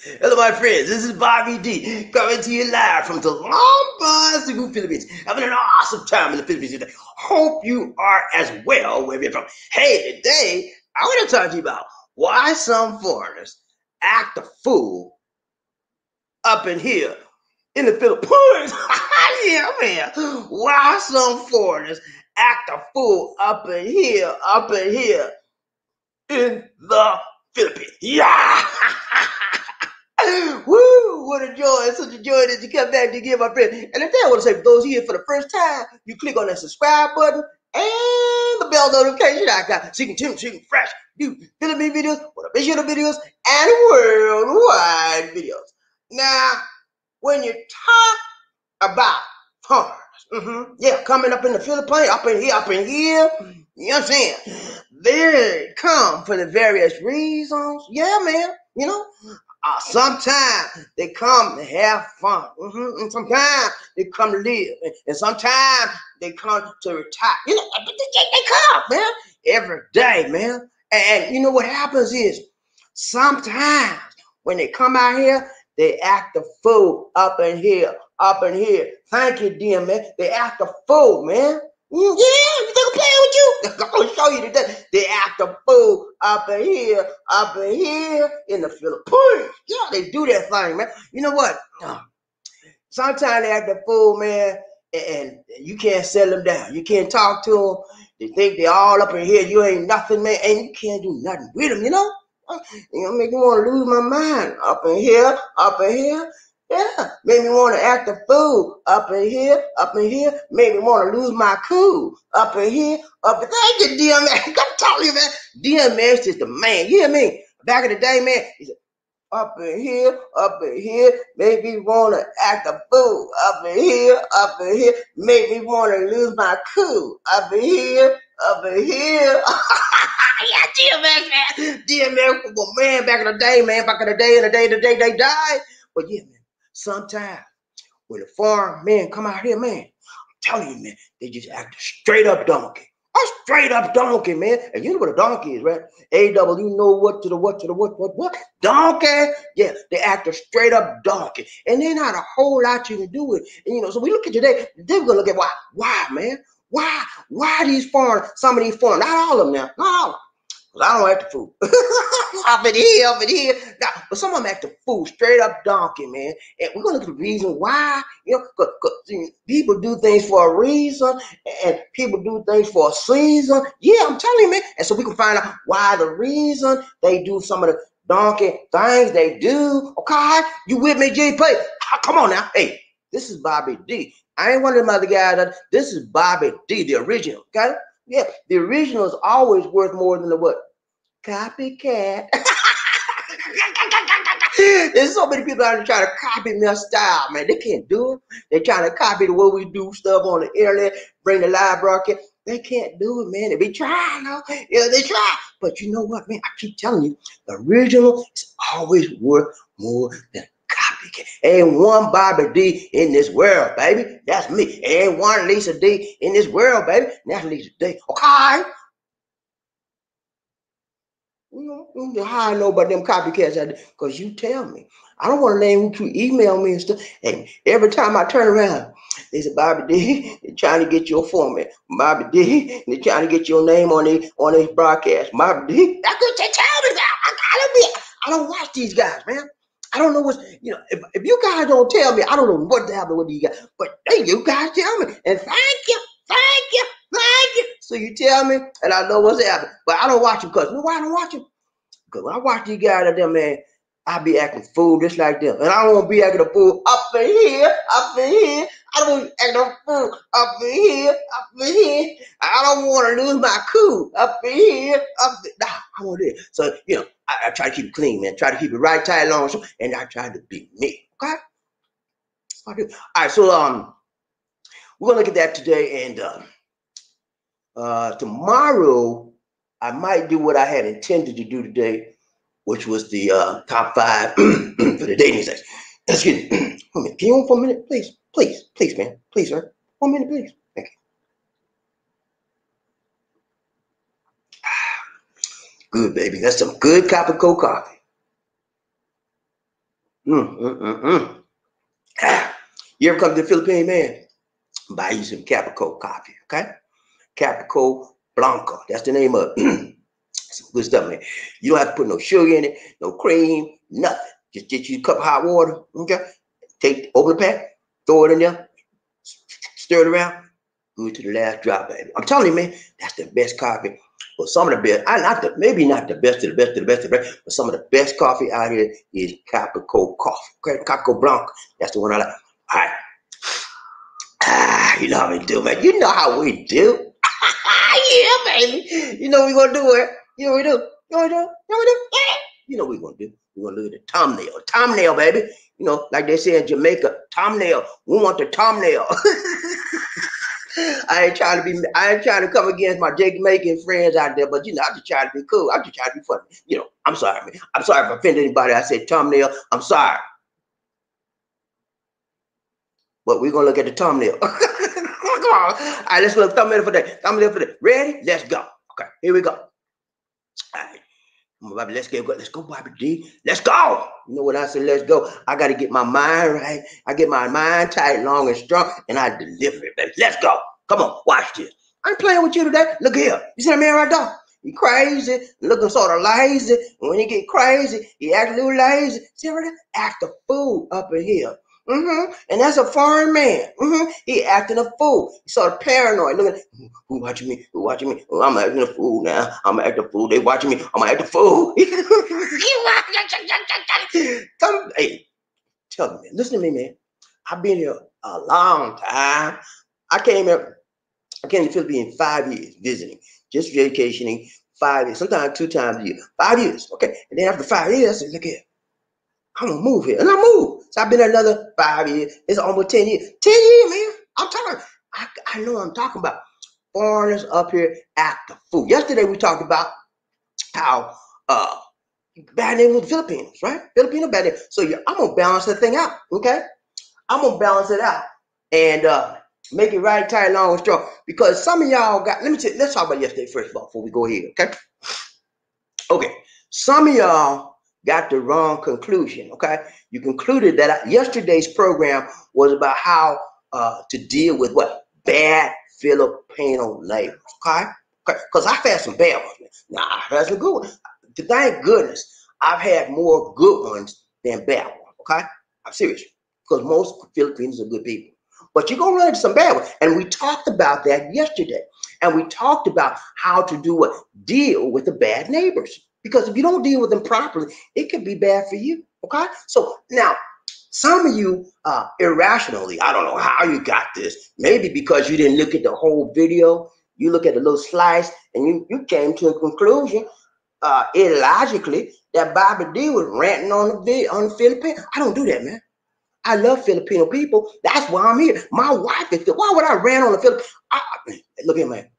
Hello, my friends. This is Bobby D coming to you live from the Lombard, Philippines. Having an awesome time in the Philippines today. Hope you are as well wherever you're from. Hey, today I want to talk to you about why some foreigners act a fool up in here in the Philippines. Yeah, man. Why some foreigners act a fool up in here in the Philippines. Yeah. Woo! What a joy! It's such a joy that you come back to give my friend. And I want to say, for those here for the first time, you click on that subscribe button and the bell notification icon so you can tune fresh new Philippine videos, motivational videos, and worldwide videos. Now, when you talk about foreigners, yeah, coming up in the Philippines, up in here, you know what I'm saying? They come for the various reasons. Yeah, man, you know. Sometimes they come to have fun, and sometimes they come to live, and sometimes they come to retire. You know, they come, man, every day, man. And you know what happens is sometimes when they come out here, they act a fool up in here. Thank you, dear man. They act a fool, man. Yeah, you think I'm playing with you? I'm gonna show you today. They act a fool up in here in the Philippines. Yeah, they do that thing, man. You know what? Sometimes they act a fool, man, and you can't settle them down. You can't talk to them. They think they're all up in here. You ain't nothing, man, and you can't do nothing with them, you know? You know, make me want to lose my mind up in here. Yeah, made me want to act a fool up in here. Made me want to lose my cool up in here. Thank you, DMX. I'm telling you, man. DMX is the man. You hear me? Back in the day, man, he said, up in here, made me want to act a fool. Up in here, made me want to lose my cool. Up in here. Yeah, DMX, man. DMX was a man back in the day, man. Back in the day they died. But yeah, man. Sometimes when the foreign men come out here, man, I'm telling you, man, they just act a straight up donkey. A straight up donkey, man. And you know what a donkey is, right? A-double, you know what to the what? Donkey. Yeah, they act a straight up donkey. And there's not a whole lot you can do with it. And, you know, so we look at today, we're going to look at why. Why, man? Why these foreign, some of these foreign, not all of them now, not all of them. I don't act the fool. up in here. Now, but some of them act the fool, straight up donkey, man. And we're gonna look at the reason why. You know, cause people do things for a reason, and people do things for a season. Yeah, I'm telling you, man. And so we can find out why the reason they do some of the donkey things they do. Okay, you with me, G? Play. Come on now. Hey, this is Bobby D. I ain't one of them other guys. This is Bobby D, the original. Okay. Yeah, the original is always worth more than the what? Copycat. There's so many people out there trying to copy my style, man. They can't do it. They're trying to copy the way we do stuff on the internet, bring the live broadcast. They can't do it, man. They be trying, though. Yeah, they try. But you know what, man? I keep telling you, the original is always worth more than copycat. Ain't one Bobby D in this world, baby. That's me. Ain't one Lisa D in this world, baby. That's Lisa D. Okay? You know how I know about them copycats out there? Because you tell me. I don't want to name who to email me and stuff. And every time I turn around, they say, Bobby D, they're trying to get your format. Bobby D, they're trying to get your name on these broadcasts. Bobby D, that's what they tell me that. I don't watch these guys, man. I don't know what's, you know, if you guys don't tell me, I don't know what to happen with you guys. But hey, you guys tell me. And thank you. So you tell me, and I know what's happening. But I don't watch them because, you know why I don't watch them? Because when I watch these guys out there, man, I be acting fool just like them. And I don't want to be acting a fool up in here. I don't want to act a fool up in here. I don't want to lose my cool up in here. Nah, I want it. So, you know, I try to keep it clean, man. Try to keep it right, tight, long, and I try to be me. Okay? All right, so we're gonna look at that today, and tomorrow I might do what I had intended to do today, which was the top 5 for the dating sex. Excuse me. 1 minute. Can you hold for a minute, please? Please, man. Please, sir. 1 minute, please. Thank you. Good, baby. That's some good cup of cold coffee. You ever come to the Philippines, man? Buy you some Caprico coffee, okay? Caprico Blanca. That's the name of it. Some good stuff, man. You don't have to put no sugar in it, no cream, nothing. Just get you a cup of hot water, okay? Open the pack, throw it in there, stir it around, good to the last drop, baby. I'm telling you, man, that's the best coffee. Well, some of the best, maybe not the best of the best of the best of the best, but some of the best coffee out here is Caprico coffee. Okay, Caprico Blanca. That's the one I like. All right. You know how we do, man. You know how we do. Yeah, baby. You know we're gonna do it. You know what we do. You know what we do. You know what we do. You know what we're gonna do. We're gonna look at the thumbnail. Thumbnail, baby. You know, like they say in Jamaica, thumbnail. We want the thumbnail. I ain't trying to come against my Jamaican friends out there, but you know, I'm just trying to be cool. I'm just trying to be funny. You know, I'm sorry, man. I'm sorry if I offended anybody. I said thumbnail. I'm sorry. But we're gonna look at the thumbnail. Come on. All right, let's look thumbnail for that. Thumbnail for that. Ready? Let's go. Okay, here we go. All right. Bobby, let's go. Let's go, Bobby D. Let's go. You know what I said? Let's go. I got to get my mind right. I get my mind tight, long and strong, and I deliver it, baby. Let's go. Come on, watch this. I ain't playing with you today. Look here. You see that man right there? He crazy, looking sort of lazy. And when he get crazy, he act a little lazy. See right there? Act a fool up in here. And that's a foreign man. He acting a fool. He sort of paranoid. Look at who watching me? Who watching me? Oh, I'm acting a fool now. I'm acting a fool. They watching me. I'm acting a fool. Hey, tell me, man. Listen to me, man. I've been here a long time. I came to the Philippines 5 years visiting, just vacationing 5 years, sometimes 2 times a year. 5 years, okay. And then after 5 years, I said, look here. I'm gonna move here, and I moved. So I've been another 5 years. It's almost 10 years. 10 years, man. I'm talking. I know I'm talking about foreigners up here act a fool. Yesterday we talked about how bad name with the Filipinos, right? Filipino bad name. So I'm gonna balance that thing out, okay? I'm gonna balance it out and make it right, tight, long, and strong. Because some of y'all got. Let's talk about yesterday first of all before we go here, okay? Okay. Some of y'all got the wrong conclusion, okay? You concluded that yesterday's program was about how to deal with what? Bad Filipino neighbors, okay? Because I've had some bad ones. Nah, I've had some good ones. Thank goodness, I've had more good ones than bad ones, okay? I'm serious. Because most Filipinos are good people. But you're going to run into some bad ones. And we talked about that yesterday. And we talked about how to do what? Deal with the bad neighbors. Because if you don't deal with them properly, it could be bad for you, okay? So now, some of you irrationally, I don't know how you got this. Maybe because you didn't look at the whole video. You look at a little slice, and you came to a conclusion, illogically, that Bobby D was ranting on the Philippines. I don't do that, man. I love Filipino people. That's why I'm here. My wife is. Why would I rant on the Philippines? Look here, man.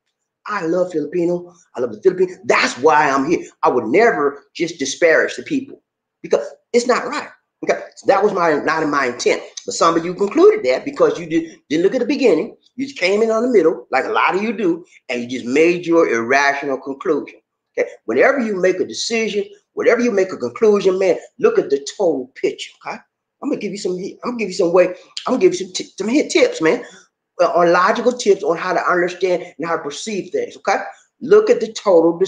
I love Filipino. I love the Philippines. That's why I'm here. I would never just disparage the people because it's not right. Okay, so that was not in my intent. But some of you concluded that because you didn't look at the beginning. You just came in on the middle, like a lot of you do, and you just made your irrational conclusion. Okay, whenever you make a decision, whenever you make a conclusion, man, look at the total picture. Okay, I'm gonna give you some. I'm gonna give you some tips, man. On logical tips on how to understand and how to perceive things, okay? Look at the total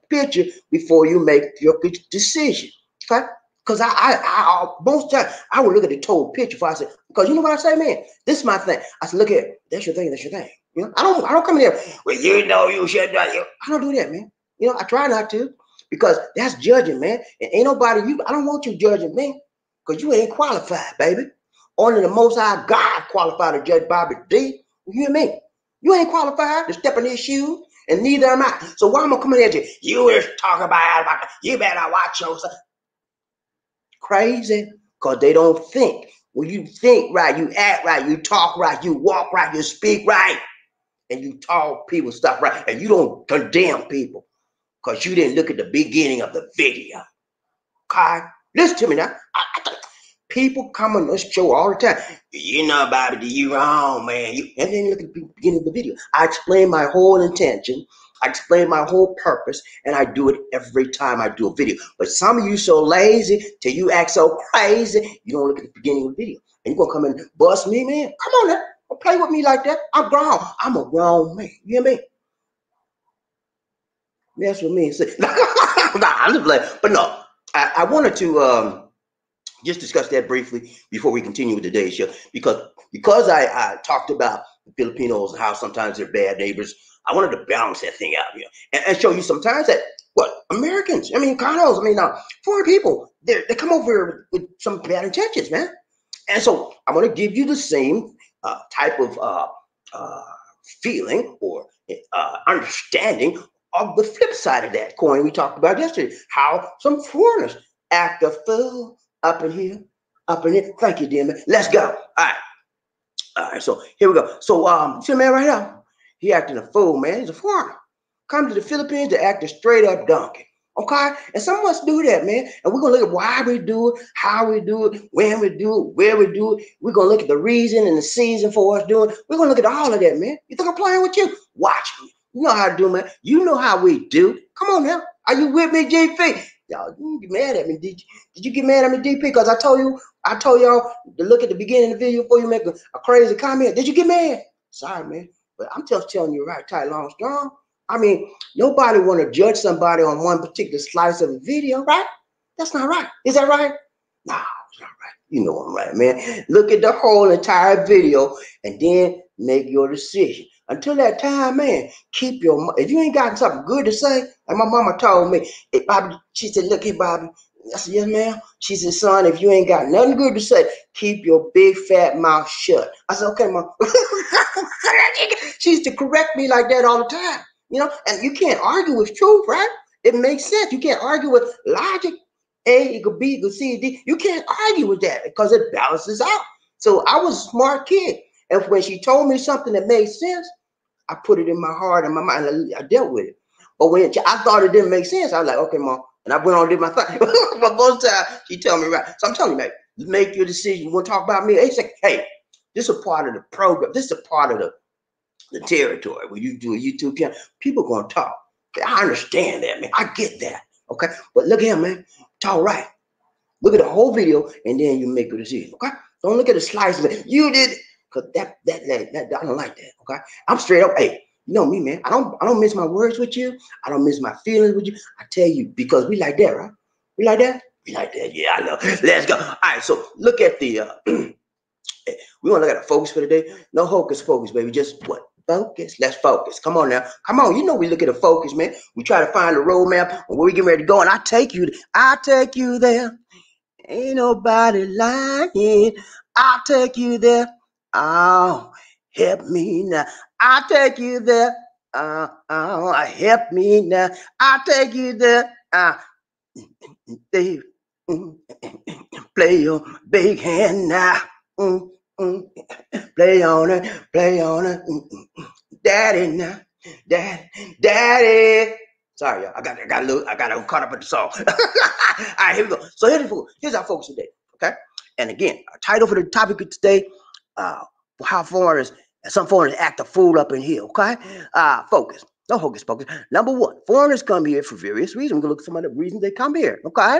picture before you make your decision, okay? Because I most times, I would look at the total picture before I say, because you know what I say, man? This is my thing. I said, look here, that's your thing, that's your thing. You know, I don't come in here, well, you know you should not. I don't do that, man. You know, I try not to, because that's judging, man. And ain't nobody, I don't want you judging me, because you ain't qualified, baby. Only the Most High God qualified to judge Bobby D. You hear me? You ain't qualified to step in his shoes, and neither am I. So why am I coming at you? You is talking about you better watch yourself. Crazy, because they don't think. When you think right, you act right, you talk right, you walk right, you speak right, and you talk people stuff right, and you don't condemn people because you didn't look at the beginning of the video. Okay? Listen to me now. People come on this show all the time. You know, Bobby, you wrong, man. And then look at the beginning of the video. I explained my whole intention I explain my whole purpose, and I do it every time I do a video. But some of you so lazy till you act so crazy, you don't look at the beginning of the video. And you're going to come and bust me, man. Come on now. Don't play with me like that. I'm grown. I'm a grown man. You hear me? That's what me and say. Nah, I'm just playing. But no, I wanted to just discuss that briefly before we continue with today's show, because I talked about the Filipinos and how sometimes they're bad neighbors. I wanted to balance that thing out here and show you sometimes that Americans, foreign people, they come over with some bad intentions, man. And so I want to give you the same type of feeling or understanding of the flip side of that coin we talked about yesterday, how some foreigners act a fool up in here. Thank you, dear man. Let's go. All right. So here we go. So see the man right now? He acting a fool, man. He's a foreigner. Come to the Philippines to act a straight up donkey. Okay? And some of us do that, man. And we're gonna look at why we do it, how we do it, when we do it, where we do it. We're gonna look at the reason and the season for us doing it. We're gonna look at all of that, man. You think I'm playing with you? Watch me. You know how to do, man. You know how we do. Come on now. Are you with me, GP? Y'all, you get mad at me, did you get mad at me, DP? Because I told y'all to look at the beginning of the video before you make a crazy comment. Did you get mad? Sorry, man. But I'm just telling you right, tight, long, strong. I mean, nobody want to judge somebody on one particular slice of a video, right? That's not right. Is that right? No, it's not right. You know I'm right, man. Look at the whole entire video and then make your decision. Until that time, man, keep your, if you ain't got something good to say, like my mama told me, hey, Bobby, she said, look here, Bobby. I said, yes, ma'am. She said, son, if you ain't got nothing good to say, keep your big fat mouth shut. I said, okay, mom. She used to correct me like that all the time, you know, and you can't argue with truth, right? It makes sense. You can't argue with logic. A equal B equal C, D. You can't argue with that because it balances out. So I was a smart kid. And when she told me something that made sense, I put it in my heart and my mind. I dealt with it. But when I thought it didn't make sense, I was like, okay, mom. And I went on and did my thing. But most times, she tell me right. So I'm telling you, man, make your decision. You want to talk about me? Hey, this is a part of the program. This is a part of the territory. When you do a YouTube channel, people going to talk. Okay, I understand that, man. I get that. Okay? But look at him, man. Talk right. Look at the whole video, and then you make your decision. Okay? Don't look at the slice of it. You did it. Because that I don't like that. Okay? I'm straight up. Hey, you know me, man. I don't miss my words with you. I don't miss my feelings with you. I tell you, because we like that, right? We like that? We like that. Yeah, I know. Let's go. All right, so look at the we want to look at the focus for today. No hocus pocus, baby. Just what? Focus. Let's focus. Come on now. Come on. You know we look at the focus, man. We try to find the roadmap where we get ready to go, and I take you there. Ain't nobody lying. I'll take you there. Oh, help me now. I'll take you there. Help me now. I'll take you there. They play your big hand now. Play on it. Daddy now. Daddy. Sorry, y'all. I got caught up in the song. All right, here we go. So here's our focus today. Okay. And again, our title for the topic of today, for how some foreigners act a fool up in here. Okay. Focus. No hocus pocus. Number one, foreigners come here for various reasons. We're gonna look at some of the reasons they come here. Okay.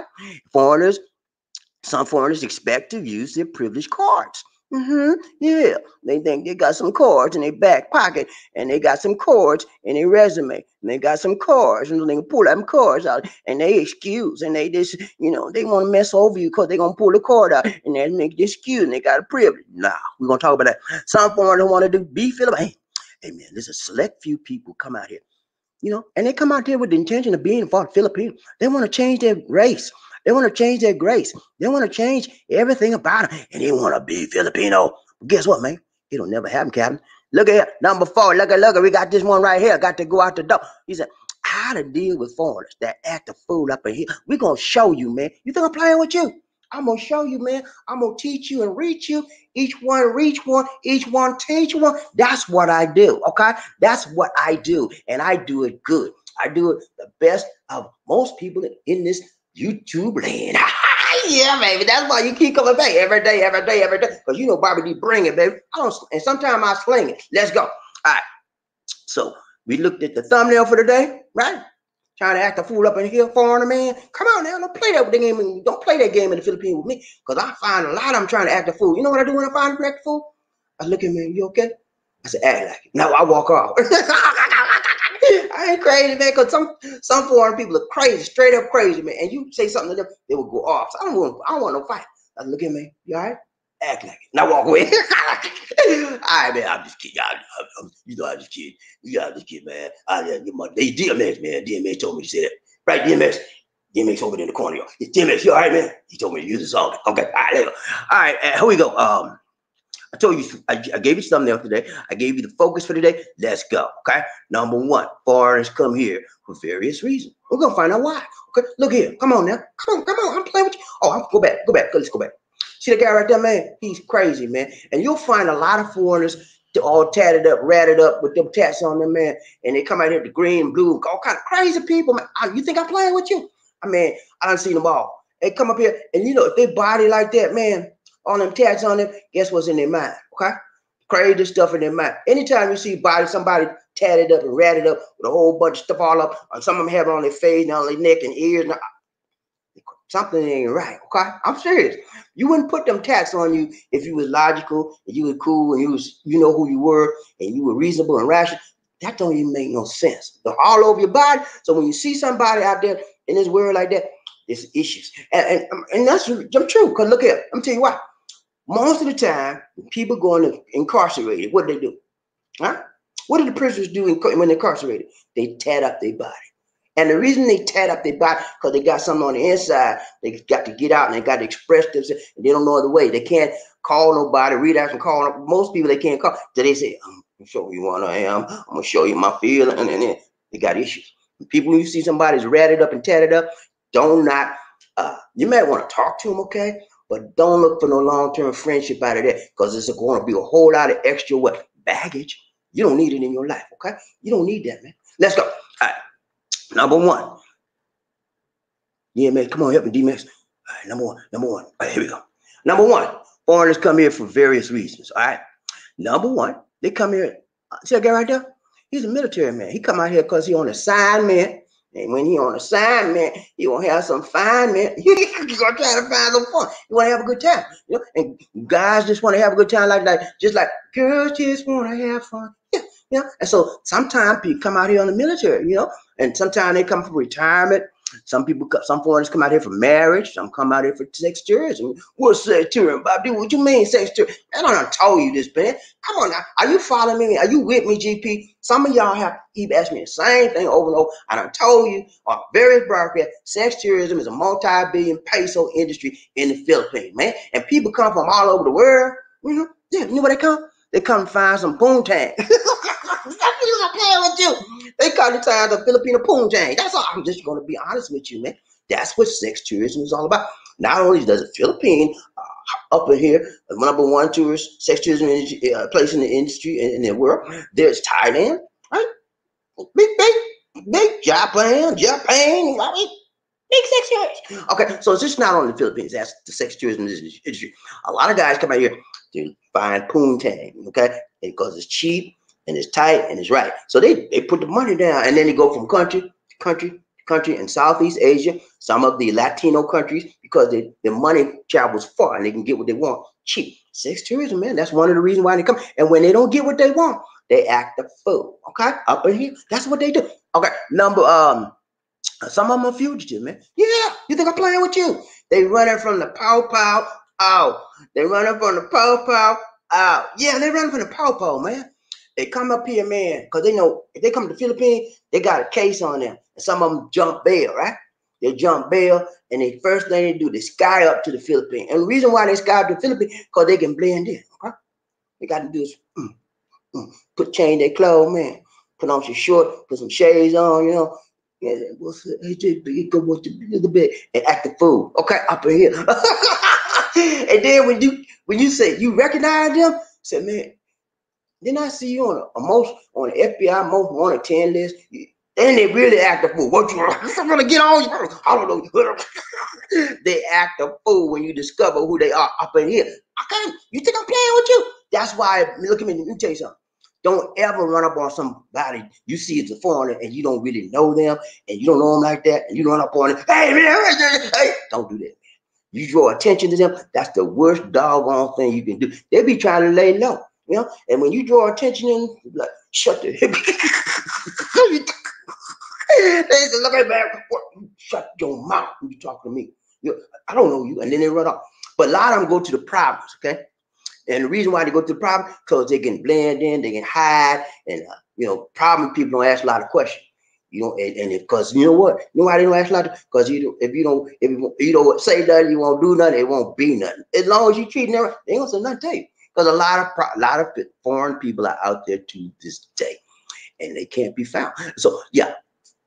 Some foreigners expect to use their privileged cards. Yeah, they think they got some cards in their back pocket, and they got some cards in their resume, and they got some cards, and they can pull them cards out, and they excuse, and they just, they want to mess over you because they're going to pull the card out, and they make the excuse, and they got a privilege. Nah, we're going to talk about that. Some foreigners want to be Filipino. Hey, man, there's a select few people come out here, and they come out here with the intention of being Filipino. They want to change their race. They want to change their grace. They want to change everything about them. And they want to be Filipino. But guess what, man? It'll never happen, Captain. Look at here. Number 4. Look at. We got this one right here. Got to go out the door. He said, how to deal with foreigners that act a fool up in here. We're going to show you, man. You think I'm playing with you? I'm going to show you, man. I'm going to teach you and reach you. Each one reach one. Each one teach one. That's what I do, okay? That's what I do. And I do it good. I do it the best of most people in this YouTube land. Yeah, baby. That's why you keep coming back every day. Because Bobby D bring it, baby. And sometimes I sling it. Let's go. All right. So We looked at the thumbnail for the day, right? Trying to act a fool up in here, foreigner man. Come on now, don't play that game. Don't play that game in the Philippines with me, because I find a lot of them trying to act a fool. You know what I do when I find them act a fool? I look at me, you okay? I said, act like it. Now I walk off. I ain't crazy, man, because some foreign people are crazy, straight up crazy, man. And you say something to them, they will go off. So I don't want no fight. I look at me, you all right? Act like it. Now walk away. All right, man, I'm just kidding. You know, I'm just kidding. I'm just kidding, man. They DMX, man. DMX told me to say that. Right, DMX? DMX over there in the corner. DMX, you all right, man? He told me to use the song. Okay, all right, later. All right, here we go. I told you, I gave you something else today. I gave you the focus for today. Let's go, okay? Number one, foreigners come here for various reasons. We're going to find out why, okay? Look here. Come on now. Come on. I'm playing with you. Oh, go back. Let's go back. See that guy right there, man? He's crazy, man. And you'll find a lot of foreigners all tatted up, ratted up with them tats on them, man. And they come out here, the green, blue, all kind of crazy people, man. You think I'm playing with you? I mean, I done seen them all. They come up here, and you know, if they body like that, man, all them tats on them, guess what's in their mind, okay? Crazy stuff in their mind. Anytime you see somebody tatted up and ratted up with a whole bunch of stuff all up, or some of them have it on their face, and on their neck and ears, and something ain't right, okay? I'm serious. You wouldn't put them tats on you if you was logical, and you were cool, and you know who you were, and you were reasonable and rational. That don't even make no sense. They're all over your body. So when you see somebody out there in this world like that, there's issues. And that's true, because look here, I'm tell you why. Most of the time, people going incarcerated, what do they do? Huh? What do the prisoners do when they're incarcerated? They tat up their body. And the reason they tat up their body, because they got something on the inside. They got to get out and they got to express themselves. And they don't know other way. They can't call nobody, read out and call. Most people, they can't call. So they say, I'm going to show you what I am. I'm going to show you my feeling. And then they got issues. People, when you see somebody's ratted up and tatted up, you might want to talk to them, okay? But don't look for no long-term friendship out of that, because it's going to be a whole lot of extra baggage. You don't need it in your life, okay? You don't need that, man. Let's go. All right. Number one. Yeah, man, come on, help me, D-Max. All right, number one. All right, here we go. Number one, foreigners come here for various reasons, all right? Number one, they come here. See that guy right there? He's a military man. He come out here because he on assignment. And when he on assignment, he gonna have some fun, man. He gonna try to find some fun. You wanna have a good time, you know? And guys just wanna have a good time, just like girls just wanna have fun. Yeah, you know. And so sometimes people come out here on the military, you know, and sometimes they come for retirement. Some foreigners come out here for marriage. Some come out here for sex tourism. What's sex tourism, Bobby? What you mean sex tourism? I don't told you this, man. Come on now. Are you following me? Are you with me, GP? Some of y'all have even asked me the same thing over and over. I done told you on various broadcasts, sex tourism is a multi-billion peso industry in the Philippines, man. And people come from all over the world. You know, yeah, you know where they come? They come to find some poontang. I'm playing with you. They come to find the Filipino poontang. That's all. I'm just going to be honest with you, man. That's what sex tourism is all about. Not only does the Philippines up in here, number one tourist sex tourism place in the industry in the world, there's Thailand, right? Big Japan, right? Big sex tourism. Okay, so it's just not only the Philippines. That's the sex tourism industry. A lot of guys come out here to find poontang, okay? Because it's cheap and it's tight and it's right. So they put the money down, and then they go from country to country to country in Southeast Asia, some of the Latino countries, because the money travels far and they can get what they want cheap. Sex tourism, man, that's one of the reasons why they come. And when they don't get what they want, they act a fool, okay? Up in here, that's what they do. Okay, some of them are fugitives, man. Yeah, you think I'm playing with you? They running from the pow out. They running from the pow out. Yeah, they running from the pow, man. They come up here, man, because they know if they come to the Philippines, they got a case on them. And some of them jump bail, right? They jump bail, and the first thing they do, they sky up to the Philippines. And the reason why they sky up to the Philippines, because they can blend in, okay? They got to do is change their clothes, man. Put on some short, put some shades on, you know. Yeah, go watch a little bit and act the fool. Okay, up in here. And then when you say you recognize them, say, man, didn't I see you on the FBI most wanted 10 list? Then they really act a fool. What you gonna get on you? I don't know. They act a fool when you discover who they are up in here. Okay, you think I'm playing with you? That's why. Look at me. Let me tell you something. Don't ever run up on somebody you see as a foreigner and you don't really know them and you don't know them like that and you run up on it. Hey, man, hey, don't do that, man. You draw attention to them. That's the worst doggone thing you can do. They be trying to lay low, you know. And when you draw attention to them, like shut the hip. They say, look at man, shut your mouth when you talk to me. I don't know you, and then they run off. But a lot of them go to the problems, okay? And the reason why they go to the problem, because they can blend in, they can hide, and problem people don't ask a lot of questions. And because you know what? You know why they don't ask a lot? Because if you don't say nothing, you won't do nothing, it won't be nothing. As long as you treat them, they ain't gonna say nothing to you. Because a lot of foreign people are out there to this day, and they can't be found. So yeah.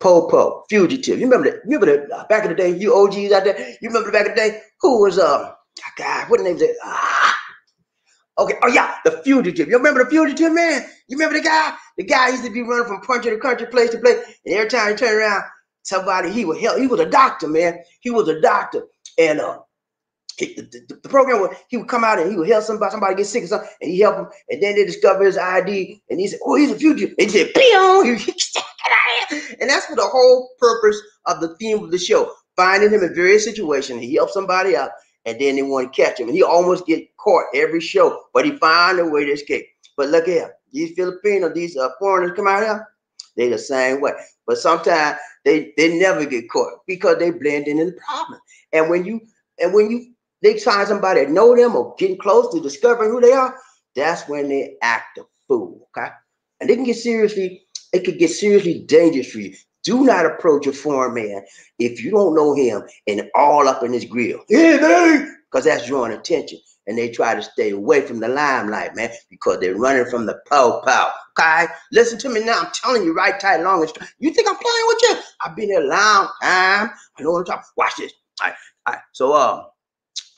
Po, fugitive. You remember that back in the day, you OGs out there, you remember back in the day, who was God, what name is it? Okay, oh yeah, the fugitive. You remember the fugitive, man? You remember the guy? The guy used to be running from country to country, place to place, and every time he turned around, somebody he would help. He was a doctor, man. He was a doctor. And the program was he would come out and he would help somebody get sick or something, and he helped him, and then they discover his ID, and he said, oh, he's a fugitive. And he said, pew, and that's for the whole purpose of the theme of the show, finding him in various situations. He helped somebody out, and then they want to catch him, and he almost get caught every show, but he found a way to escape. But look here, these Filipinos, these foreigners come out here, they the same way, but sometimes they never get caught because they blend in the problem. And when they find somebody that know them or getting close to discovering who they are, that's when they act a fool, okay? And it could get seriously dangerous for you. Do not approach a foreign man if you don't know him and all up in his grill. Yeah, man, because that's drawing attention. And they try to stay away from the limelight, man, because they're running from the pow. Okay? Listen to me now. I'm telling you right, tight, long, and straight. You think I'm playing with you? I've been here a long time. I know what I'm talking. Watch this. All right. So,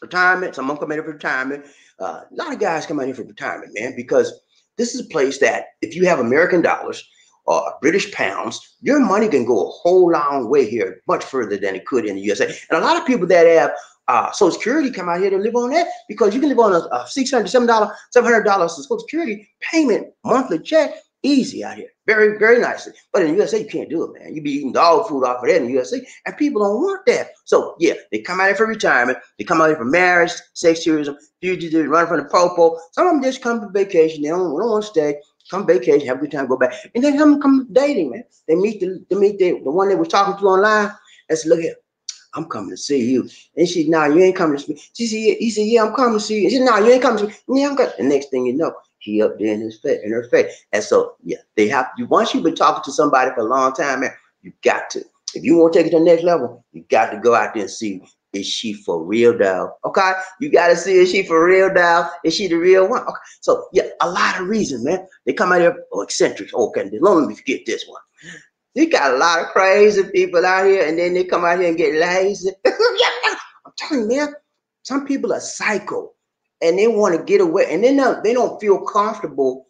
retirement. Someone come in for retirement. A lot of guys come out here for retirement, man, because this is a place that if you have American dollars or British pounds, your money can go a whole long way here, much further than it could in the USA. And a lot of people that have Social Security come out here to live on that, because you can live on a $600, $700 Social Security payment monthly check easy out here, very, very nicely. But in the USA, you can't do it, man. You be eating dog food off of that in the USA, and people don't want that. So yeah, they come out here for retirement. They come out here for marriage, sex tourism, fugitives, run from the popo. Some of them just come for vacation. They don't want to stay. Come vacation, have a good time, go back, and then come dating, man. They meet the one they was talking to online, and say, look here, I'm coming to see you. And she, nah, you ain't coming to see me. He said, yeah, I'm coming to see you. She said, nah, you ain't coming to see me. Yeah, I'm coming. The next thing you know, he up there in her face. And so, yeah, they have you. Once you've been talking to somebody for a long time, man, you got to. If you want to take it to the next level, you got to go out there and see, is she for real, dog? Okay, you got to see, is she for real, dog? Is she the real one? Okay, so yeah, a lot of reasons, man. They come out here, eccentrics. Okay, let me forget this one. You got a lot of crazy people out here, and then they come out here and get lazy. I'm telling you, man, some people are psycho, and they want to get away, and they don't feel comfortable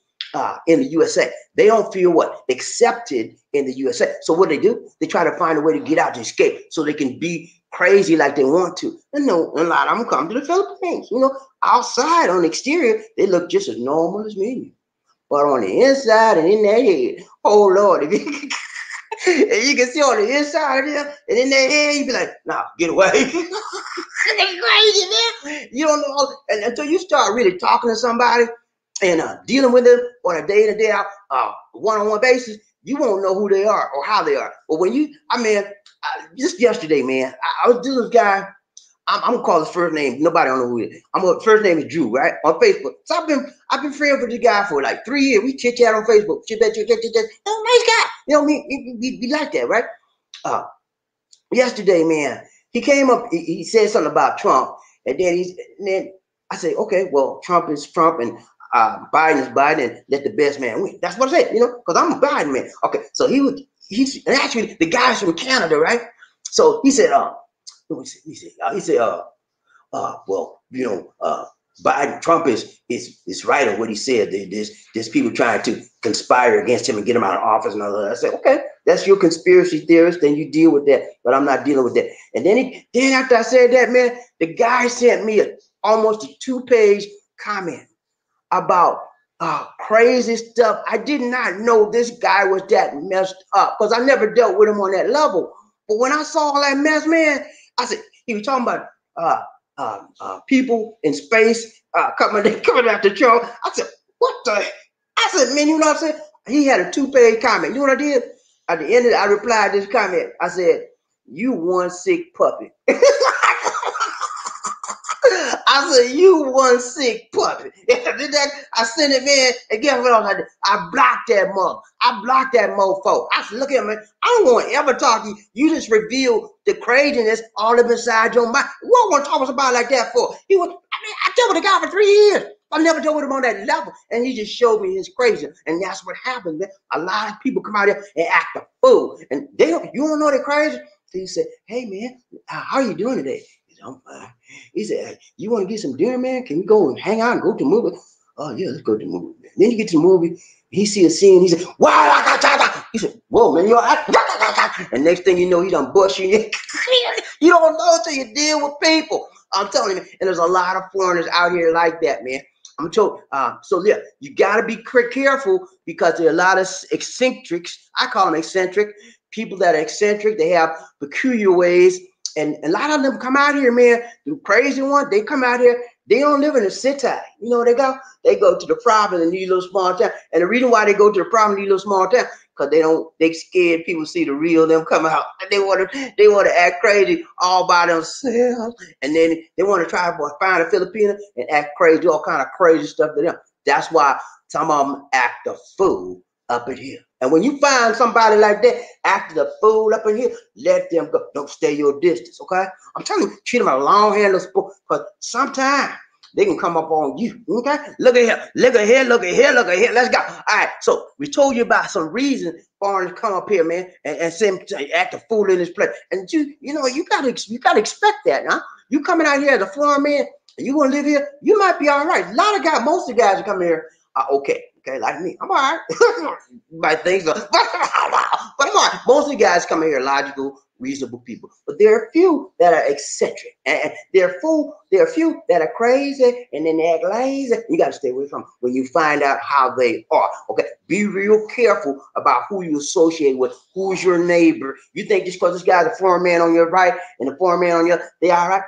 in the USA. They don't feel accepted in the USA. So what do? They try to find a way to get out, to escape, so they can be crazy like they want to. And no, a lot of them come to the Philippines. Outside on the exterior, they look just as normal as me. But on the inside and in their head, oh Lord, if you and you can see on the inside of them, and in their head, you be like, nah, get away. That's crazy, man. You don't know, and until you start really talking to somebody and dealing with them on a day-in, day-out, one-on-one basis, you won't know who they are or how they are. But when just yesterday, man, I was dealing with this guy. I'm gonna call his first name. Nobody don't know who he is. First name is Drew, right? On Facebook. So I've been friends with this guy for like 3 years. We chit chat on Facebook. Chit chat. Oh, nice guy. We like that, right? Yesterday, man, he came up. He said something about Trump, and then I said, okay, well, Trump is Trump, and Biden is Biden, and let the best man win. That's what I said, because I'm a Biden man. Okay, so and actually the guy's from Canada, right? So he said, Biden, Trump is right on what he said. There's people trying to conspire against him and get him out of office and all that. I said, okay, that's your conspiracy theorist. Then you deal with that, but I'm not dealing with that. And then after I said that, man, the guy sent me almost a 2-page comment about crazy stuff. I did not know this guy was that messed up because I never dealt with him on that level. But when I saw all that mess, man, I said, he was talking about people in space coming after Trump. I said, what the? I said, man, you know what I'm saying? He had a 2-page comment. You know what I did? At the end of it, I replied this comment. I said, you one sick puppy. I said, you one sick puppy. I sent it, man, and guess what else I did? I blocked that mother. I blocked that mofo. I said, look at me, man, I don't want to ever talk to you. You just revealed the craziness all up inside your mind. What want to talk to somebody like that for? I dealt with the guy for 3 years. I never dealt with him on that level. And he just showed me his crazy. And that's what happens, man. A lot of people come out here and act a fool. And you don't know they're crazy. So he said, hey, man, how are you doing today? I'm fine. He said, hey, you want to get some dinner, man? Can we go and hang out and go to the movie? Oh, yeah, let's go to the movie, man. Then you get to the movie, he see a scene, he said, wow, he said, whoa, man, you're and next thing you know, he done bust you. You don't know until you deal with people. I'm telling you, and there's a lot of foreigners out here like that, man. I'm told. So yeah, you got to be careful because there are a lot of eccentrics. I call them eccentric. People that are eccentric, they have peculiar ways. And a lot of them come out here, man, the crazy ones, they come out here, they don't live in a city. You know where they go? They go to the province in these little small town. And the reason why they go to the province in these little small town, because they scared people see the real them come out. And they want to act crazy all by themselves. And then they want to try to find a Filipino and act crazy, do all kind of crazy stuff to them. That's why some of them act a fool up in here. And when you find somebody like that acting a fool up in here, let them go. Don't stay your distance, okay? I'm telling you, treat them a long handle spoon, because sometimes they can come up on you, okay? Look at here, look at here, look at here, look at here. Let's go. All right, so we told you about some reason foreigners come up here, man, and act a fool in this place. And you know, you gotta expect that, huh? You coming out here as a foreign man, and you want to live here, you might be all right. A lot of guys, most of the guys that come here are okay. Okay, like me, I'm all right. You might think so, but I'm all right. Most of the guys come here logical, reasonable people, but there are a few that are eccentric, and there are a few that are crazy, and then they act lazy. You got to stay away from them when you find out how they are. Okay, be real careful about who you associate with. Who's your neighbor? You think just because this guy's a foreign man on your right and a foreign man on your, they all right?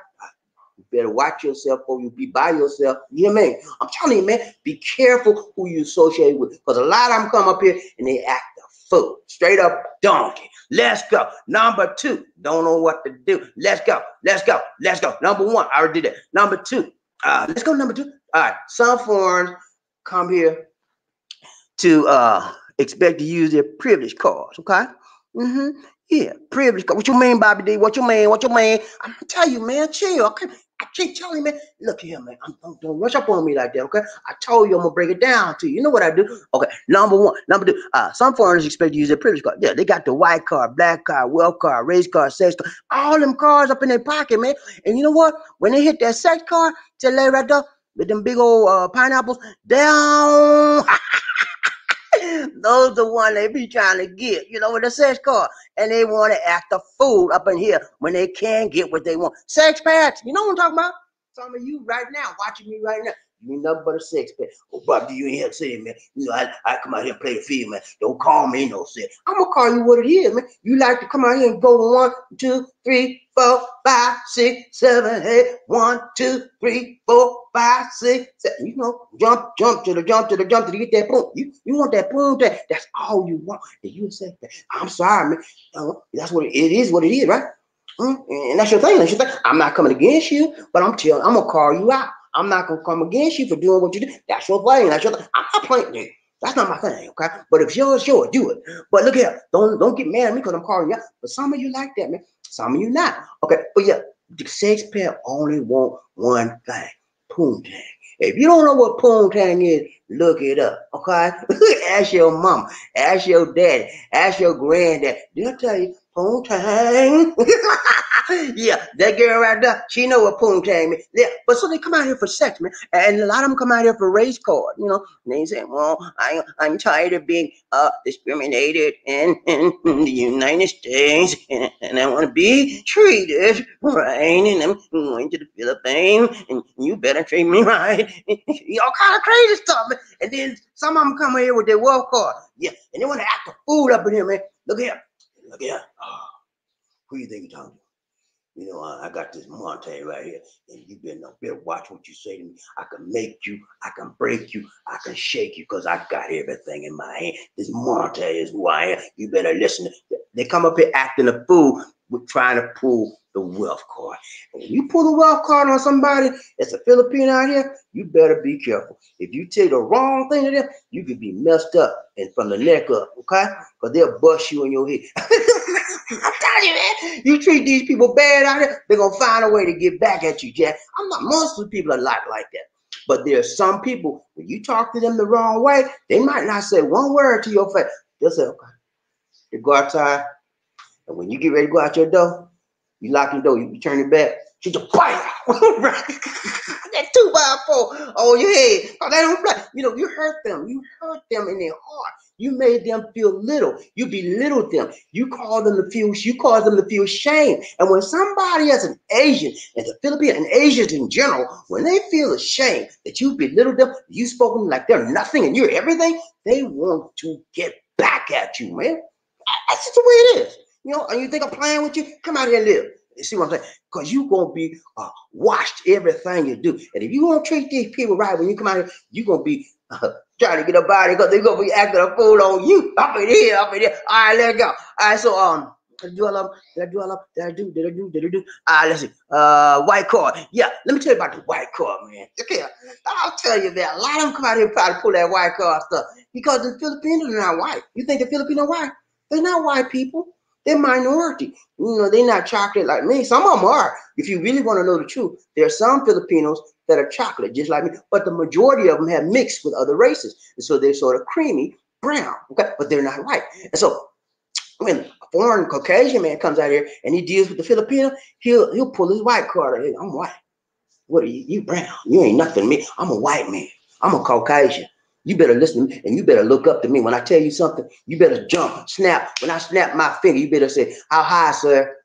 You better watch yourself or you'll be by yourself. You know what I mean? I'm telling you, man, be careful who you associate with. Because a lot of them come up here and they act a fool. Straight up donkey. Let's go. Number 2, don't know what to do. Let's go. Let's go. Let's go. Number 1, I already did that. Number 2, let's go number 2. All right. Some foreigners come here to expect to use their privilege cards, okay? Yeah, privilege card. What you mean, Bobby D? What you mean? What you mean? I'm gonna tell you, man, chill. I keep telling you, man. Look here, man. Don't rush up on me like that, okay? I told you I'm gonna break it down to you. You know what I do? Okay, number 1. Number 2, some foreigners expect to use their privilege card. Yeah, they got the white card, black card, wealth card, race card, sex card, all them cards up in their pocket, man. And you know what? When they hit that sex card, tell they right there with them big old pineapples down. Those the one they be trying to get, you know, with the sex card. And they want to act a fool up in here when they can't get what they want. Sex packs, you know what I'm talking about? Some of you right now, watching me right now, you ain't nothing but a sex pack. Oh, Bob, you ain't here saying, man, you know, I come out here and play the field, man. Don't call me no sex. I'm going to call you what it is, man. You like to come out here and go 1, 2, 3, 4, 5, 6, 7, 8, 1, 2, 3, 4, 5, 6, 7. You know, jump to get that boom. You want that boom tag. That's all you want. And you say, I'm sorry, man. That's what it is, right? And that's your thing. That's your thing. I'm not coming against you, but I'm gonna call you out. I'm not gonna come against you for doing what you do. That's your thing. That's your thing. I'm not playing you. That's not my thing, okay? But if yours, sure, do it. But look here, don't get mad at me because I'm calling you out. But some of you like that, man. Some of you not. Okay, but yeah, the sex pair only want one thing: poontang. If you don't know what poontang is, look it up, okay? Ask your mom, ask your daddy, ask your granddad. They'll tell you poontang. Yeah, that girl right there, she know what poontang mean. Yeah, but so they come out here for sex, man, and a lot of them come out here for race card, you know. And they say, well, I'm tired of being discriminated in the United States, and I want to be treated right, and I'm going to the Philippines, and you better treat me right. All kind of crazy stuff, man. And then some of them come here with their wealth card, yeah, and they want to act a fool up in here, man. Look here, look here. Who you think you're talking to? You know, I got this Monte right here, and you better watch what you say to me. I can make you, I can break you, I can shake you, because I got everything in my hand. This Monte is who I am. You better listen. They come up here acting a fool with trying to pull the wealth card. And when you pull the wealth card on somebody that's a Filipino out here, you better be careful. If you say the wrong thing to them, you could be messed up and from the neck up, okay? Because they'll bust you in your head. I'm telling you, man, you treat these people bad out here, they're going to find a way to get back at you, Jack. I'm not, most of the people are like that. But there's some people, when you talk to them the wrong way, they might not say one word to your face. They'll say, okay, you go outside, and when you get ready to go out your door, you lock your door, you turn your back, she just bite out. That 2x4 on your head. Oh, they don't play. You know, you hurt them. You hurt them in their heart. You made them feel little. You belittled them. You caused them to feel shame. And when somebody as an Asian, as a Filipino, and Asians in general, when they feel ashamed that you belittled them, you spoke to them like they're nothing and you're everything, they want to get back at you, man. That's just the way it is. You know, and you think I'm playing with you? Come out here and live. You see what I'm saying? Because you're going to be watched everything you do. And if you don't treat these people right when you come out here, you're going to be trying to get a body because they're going to be acting a fool on you. Up in here, up in here. All right, let it go. All right, so, did I do? All right, let's see. White card. Yeah, let me tell you about the white card, man. Okay, I'll tell you that a lot of them come out here and try to pull that white card stuff because the Filipinos are not white. You think the Filipino white? They're not white people. They're minority. You know, they're not chocolate like me. Some of them are. If you really want to know the truth, there are some Filipinos that are chocolate, just like me. But the majority of them have mixed with other races. And so they're sort of creamy brown. Okay, but they're not white. And so when a foreign Caucasian man comes out here and he deals with the Filipino, he'll pull his white card out. I'm white. What are you? You brown. You ain't nothing to me. I'm a white man. I'm a Caucasian. You better listen to me and you better look up to me. When I tell you something, you better jump, snap. When I snap my finger, you better say, how high, sir?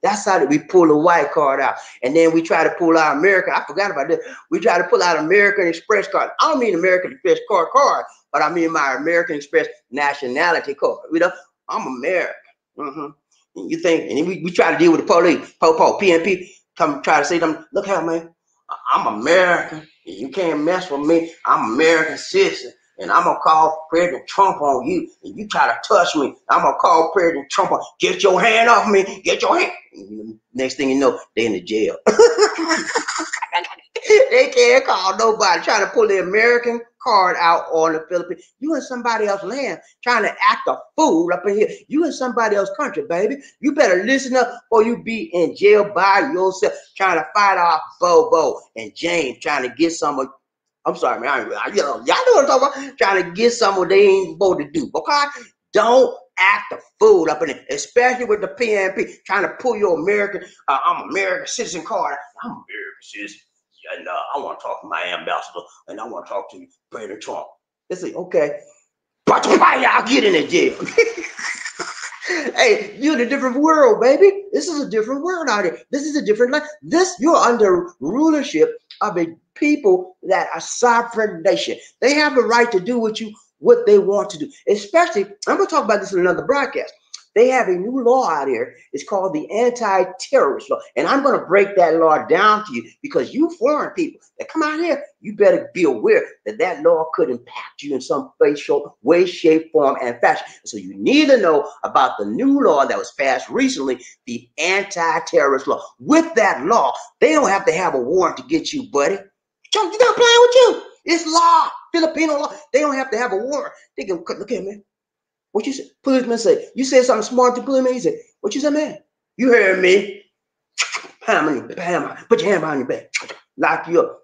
That's how we pull the white card out. And then we try to pull out American. I forgot about this. We try to pull out American Express card. I don't mean American Express card, but I mean my American Express nationality card. You know, I'm American. And you think, and we try to deal with the police, PNP, come try to say them, look here, man, I'm American. You can't mess with me. I'm American citizen. And I'm going to call President Trump on you. And you try to touch me. I'm going to call President Trump on. Get your hand off me. Get your hand. And next thing you know, they're in the jail. They can't call nobody trying to pull the American card out on the Philippines. You in somebody else's land trying to act a fool up in here. You in somebody else's country, baby. You better listen up or you be in jail by yourself trying to fight off Bobo and James trying to get some of, I'm sorry, man. Y'all know what I'm talking about. Trying to get some of they ain't supposed to do. Okay? Don't act a fool up in it, especially with the PNP trying to pull your American, I'm American citizen card. I'm American citizen. And I want to talk to my ambassador, and I want to talk to President Trump. They say, okay, but why y'all get in the jail? Hey, you're in a different world, baby. This is a different world out here. This is a different life. You're under rulership of a people that are sovereign nation. They have the right to do what they want to do. Especially, I'm going to talk about this in another broadcast. They have a new law out here. It's called the anti-terrorist law. And I'm going to break that law down to you because you foreign people that come out here, you better be aware that that law could impact you in some way, shape, form, and fashion. So you need to know about the new law that was passed recently, the anti-terrorist law. With that law, they don't have to have a warrant to get you, buddy. They're not playing with you. It's law, Filipino law. They don't have to have a warrant. They can look at me. What you say? Policeman say, you said something smart to policeman. He said, what you said, man? You heard me. Put your hand behind your back. Lock you up.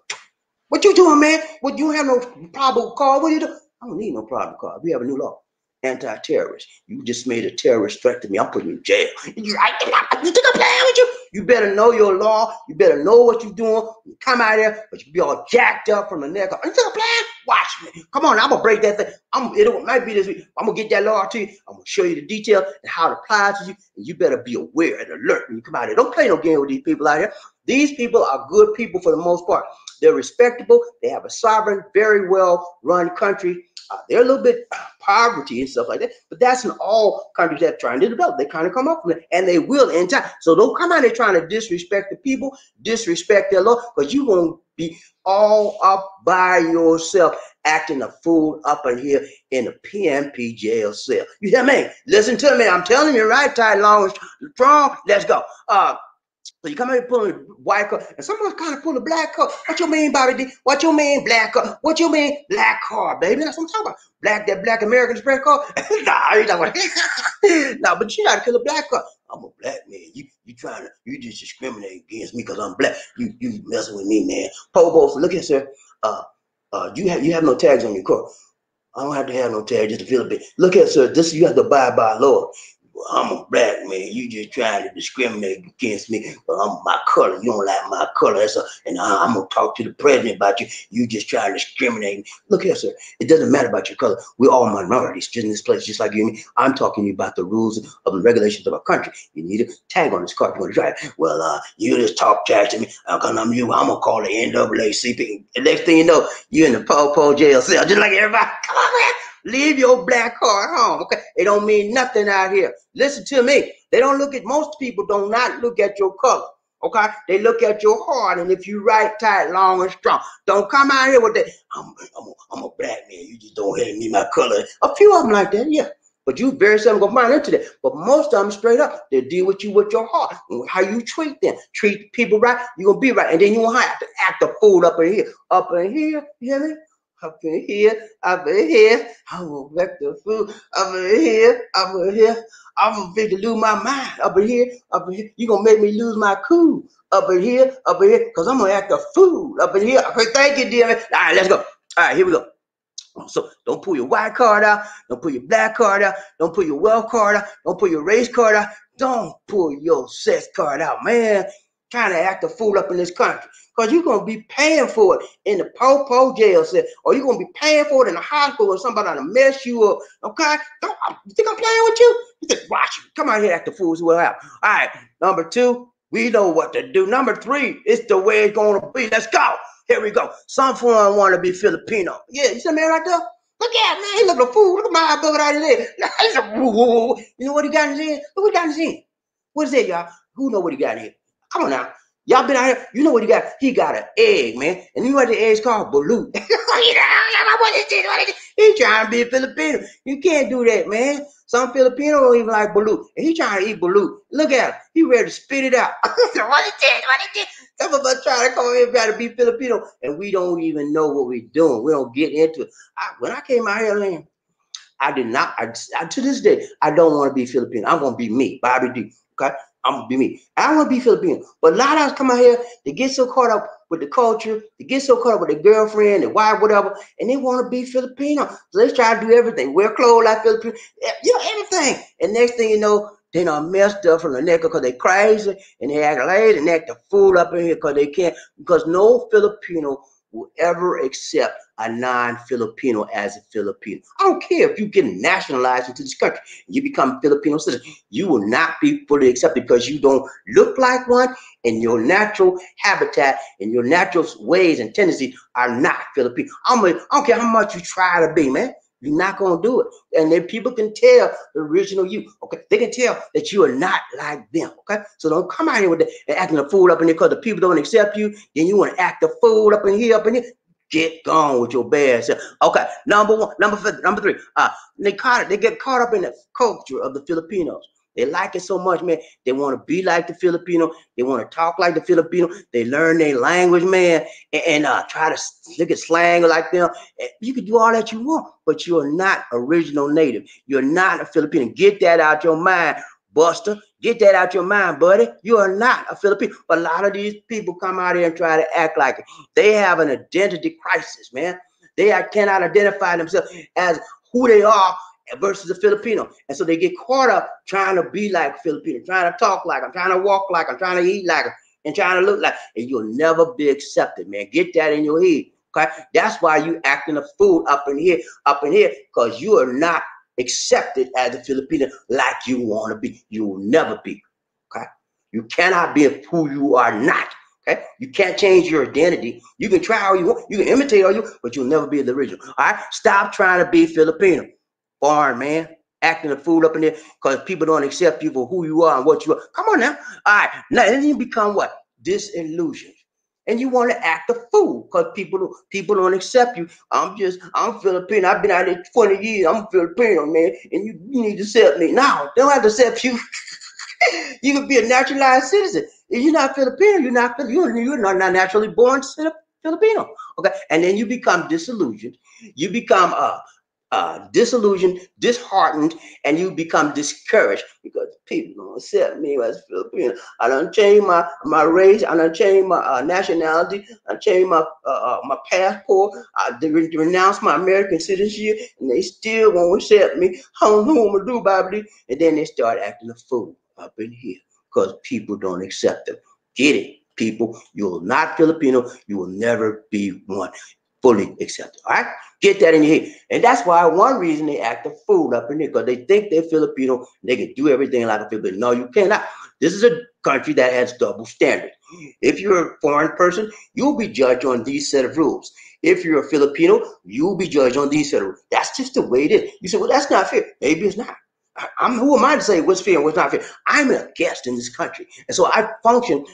What you doing, man? What, you have no probable cause? What you doing? I don't need no probable cause. We have a new law. anti-terrorist. You just made a terrorist threat to me. I'm putting you in jail. You think I'm playing with you? You better know your law. You better know what you're doing. You come out there, but you be all jacked up from the neck up. You think I'm playing? Watch me. Come on, I'm gonna break that thing. It might be this week. I'm gonna get that law to you. I'm gonna show you the detail and how it applies to you. And you better be aware and alert when you come out here. Don't play no game with these people out here. These people are good people for the most part. They're respectable. They have a sovereign, very well-run country. They're a little bit poverty and stuff like that, but that's in all countries that are trying to develop. They kind of come up with it, and they will in time. So don't come out there trying to disrespect the people, disrespect their law, because you're going to be all up by yourself, acting a fool up in here in the PMP jail cell. You hear me? Listen to me. I'm telling you, right, tight, long, and strong. Let's go. So you come here pulling a white car, and someone's kind of pulling a black car. What you mean, Bobby D? What you mean, black car? What you mean, black car, baby? That's what I'm talking about. That black American Express car? Nah, you talking about nah, but you gotta kill a black car. I'm a black man. You just discriminate against me because I'm black. You messing with me, man. Pobo, look at sir. You have no tags on your car. I don't have to have no tags just to feel a bit. Look at sir. This you have to abide by law. I'm a black man. You just trying to discriminate against me. But I'm my color. You don't like my color. And I'm gonna talk to the president about you. You just trying to discriminate. Look here, sir. It doesn't matter about your color. We're all minorities just in this place, just like you and me. I'm talking to you about the rules of the regulations of our country. You need a tag on this car if you want to drive. Well, you just talk trash to me. Because I'm you. I'm gonna call the NAACP. And next thing you know, you in the po jail cell, just like everybody. Come on, man. Leave your black car at home, okay? It don't mean nothing out here. Listen to me. Most people do not look at your color, okay? They look at your heart, and if you right, tight, long, and strong. Don't come out here with that, I'm a black man. You just don't hate me, my color. A few of them like that, yeah. But you very seldom gonna find into that. But most of them straight up, they deal with you with your heart. How you treat them. Treat people right, you're gonna be right. And then you won't have to act a fool up in here. Up in here, you hear me? Up in here, I'm gonna wreck the food. Up in here, I'm gonna make you lose my mind. Up in here, you gonna make me lose my cool. Up in here, cause I'm gonna act a fool. Up in here, okay, thank you, dear man. All right, let's go. All right, here we go. So don't pull your white card out. Don't pull your black card out. Don't pull your wealth card out. Don't pull your race card out. Don't pull your sex card out, man. Trying to act a fool up in this country. Because you're going to be paying for it in the po jail cell. Or you're going to be paying for it in the hospital where somebody to mess you up. Okay? You think I'm playing with you? You think, watch me. Come out here, act the fools will have. All right. Number 2, we know what to do. Number 3, it's the way it's going to be. Let's go. Here we go. Some foreign want to be Filipino. Yeah, you see that man right there? Look at him, man. He look like a fool. Look at my eye bugging out his head. You know what he got in his head? Look what he got in his head. What is that, y'all? Who know what he got in here? Come on now. Y'all been out here. You know what he got? He got an egg, man. And you know what the egg's called? Balut. What is this? He trying to be a Filipino. You can't do that, man. Some Filipinos don't even like balut. And he trying to eat balut. Look at him. He ready to spit it out. What is this? Some of us trying to come here and try to be Filipino. And we don't even know what we're doing. We don't get into it. When I came out here, man, I did not. To this day, I don't want to be Filipino. I'm going to be me, Bobby D. Okay? I'm going to be me. I don't want to be Filipino. But a lot of us come out here, they get so caught up with the culture, they get so caught up with their girlfriend, their wife, whatever, and they want to be Filipino. So they try to do everything. Wear clothes like Filipino. You know, everything. And next thing you know, they done messed up from the neck because they crazy and they act lazy and act a fool up in here because they can't. Because no Filipino will ever accept a non-Filipino as a Filipino. I don't care if you get nationalized into this country and you become a Filipino citizen, you will not be fully accepted because you don't look like one and your natural habitat and your natural ways and tendencies are not Filipino. I don't care how much you try to be, man. You're not going to do it. And then people can tell the original you, okay? They can tell that you are not like them, okay? So don't come out here with that and acting a fool up in here because the people don't accept you. Then you want to act a fool up in here, Get gone with your bad self. Okay, number 3. They get caught up in the culture of the Filipinos. They like it so much, man. They want to be like the Filipino. They want to talk like the Filipino. They learn their language, man, and try to look at slang like them. You can do all that you want, but you are not original native. You're not a Filipino. Get that out your mind, Buster. Get that out your mind, buddy. You are not a Filipino. A lot of these people come out here and try to act like it. They have an identity crisis, man. They cannot identify themselves as who they are versus a Filipino. And so they get caught up trying to be like a Filipino, trying to talk like them, trying to walk like them, trying to eat like them, and trying to look like, and you'll never be accepted, man. Get that in your head. Okay, that's why you acting a fool up in here, because you are not accepted as a Filipino like you want to be. You will never be. Okay, you cannot be who you are not. Okay, you can't change your identity. You can try all you want, you can imitate all you, but you'll never be the original. All right, stop trying to be Filipino, foreign man, acting a fool up in there because people don't accept you for who you are and what you are. Come on now. All right, now then you become what? Disillusioned. And you want to act a fool because people don't accept you. I'm Filipino. I've been out there 20 years. I'm Filipino, man. And you need to accept me. No, they don't have to accept you. You can be a naturalized citizen. If you're not Filipino, you're not naturally born Filipino. Okay. And then you become disillusioned. You become disillusioned, disheartened, and you become discouraged because people don't accept me as Filipino. I done changed my race. I done changed my nationality. I changed my passport. I renounced my American citizenship, and they still won't accept me. I don't know what I'm gonna do about it. And then they start acting a fool up in here because people don't accept them. Get it, people? You're not Filipino. You will never be one. Fully accepted. All right, get that in your head. And that's why one reason they act a fool up in there, because they think they're Filipino, they can do everything like a Filipino. No, you cannot. This is a country that has double standards. If you're a foreign person, you'll be judged on these set of rules. If you're a Filipino, you'll be judged on these set of rules. That's just the way it is. You say, well, that's not fair. Maybe it's not. Who am I to say what's fair and what's not fair? I'm a guest in this country. And so I function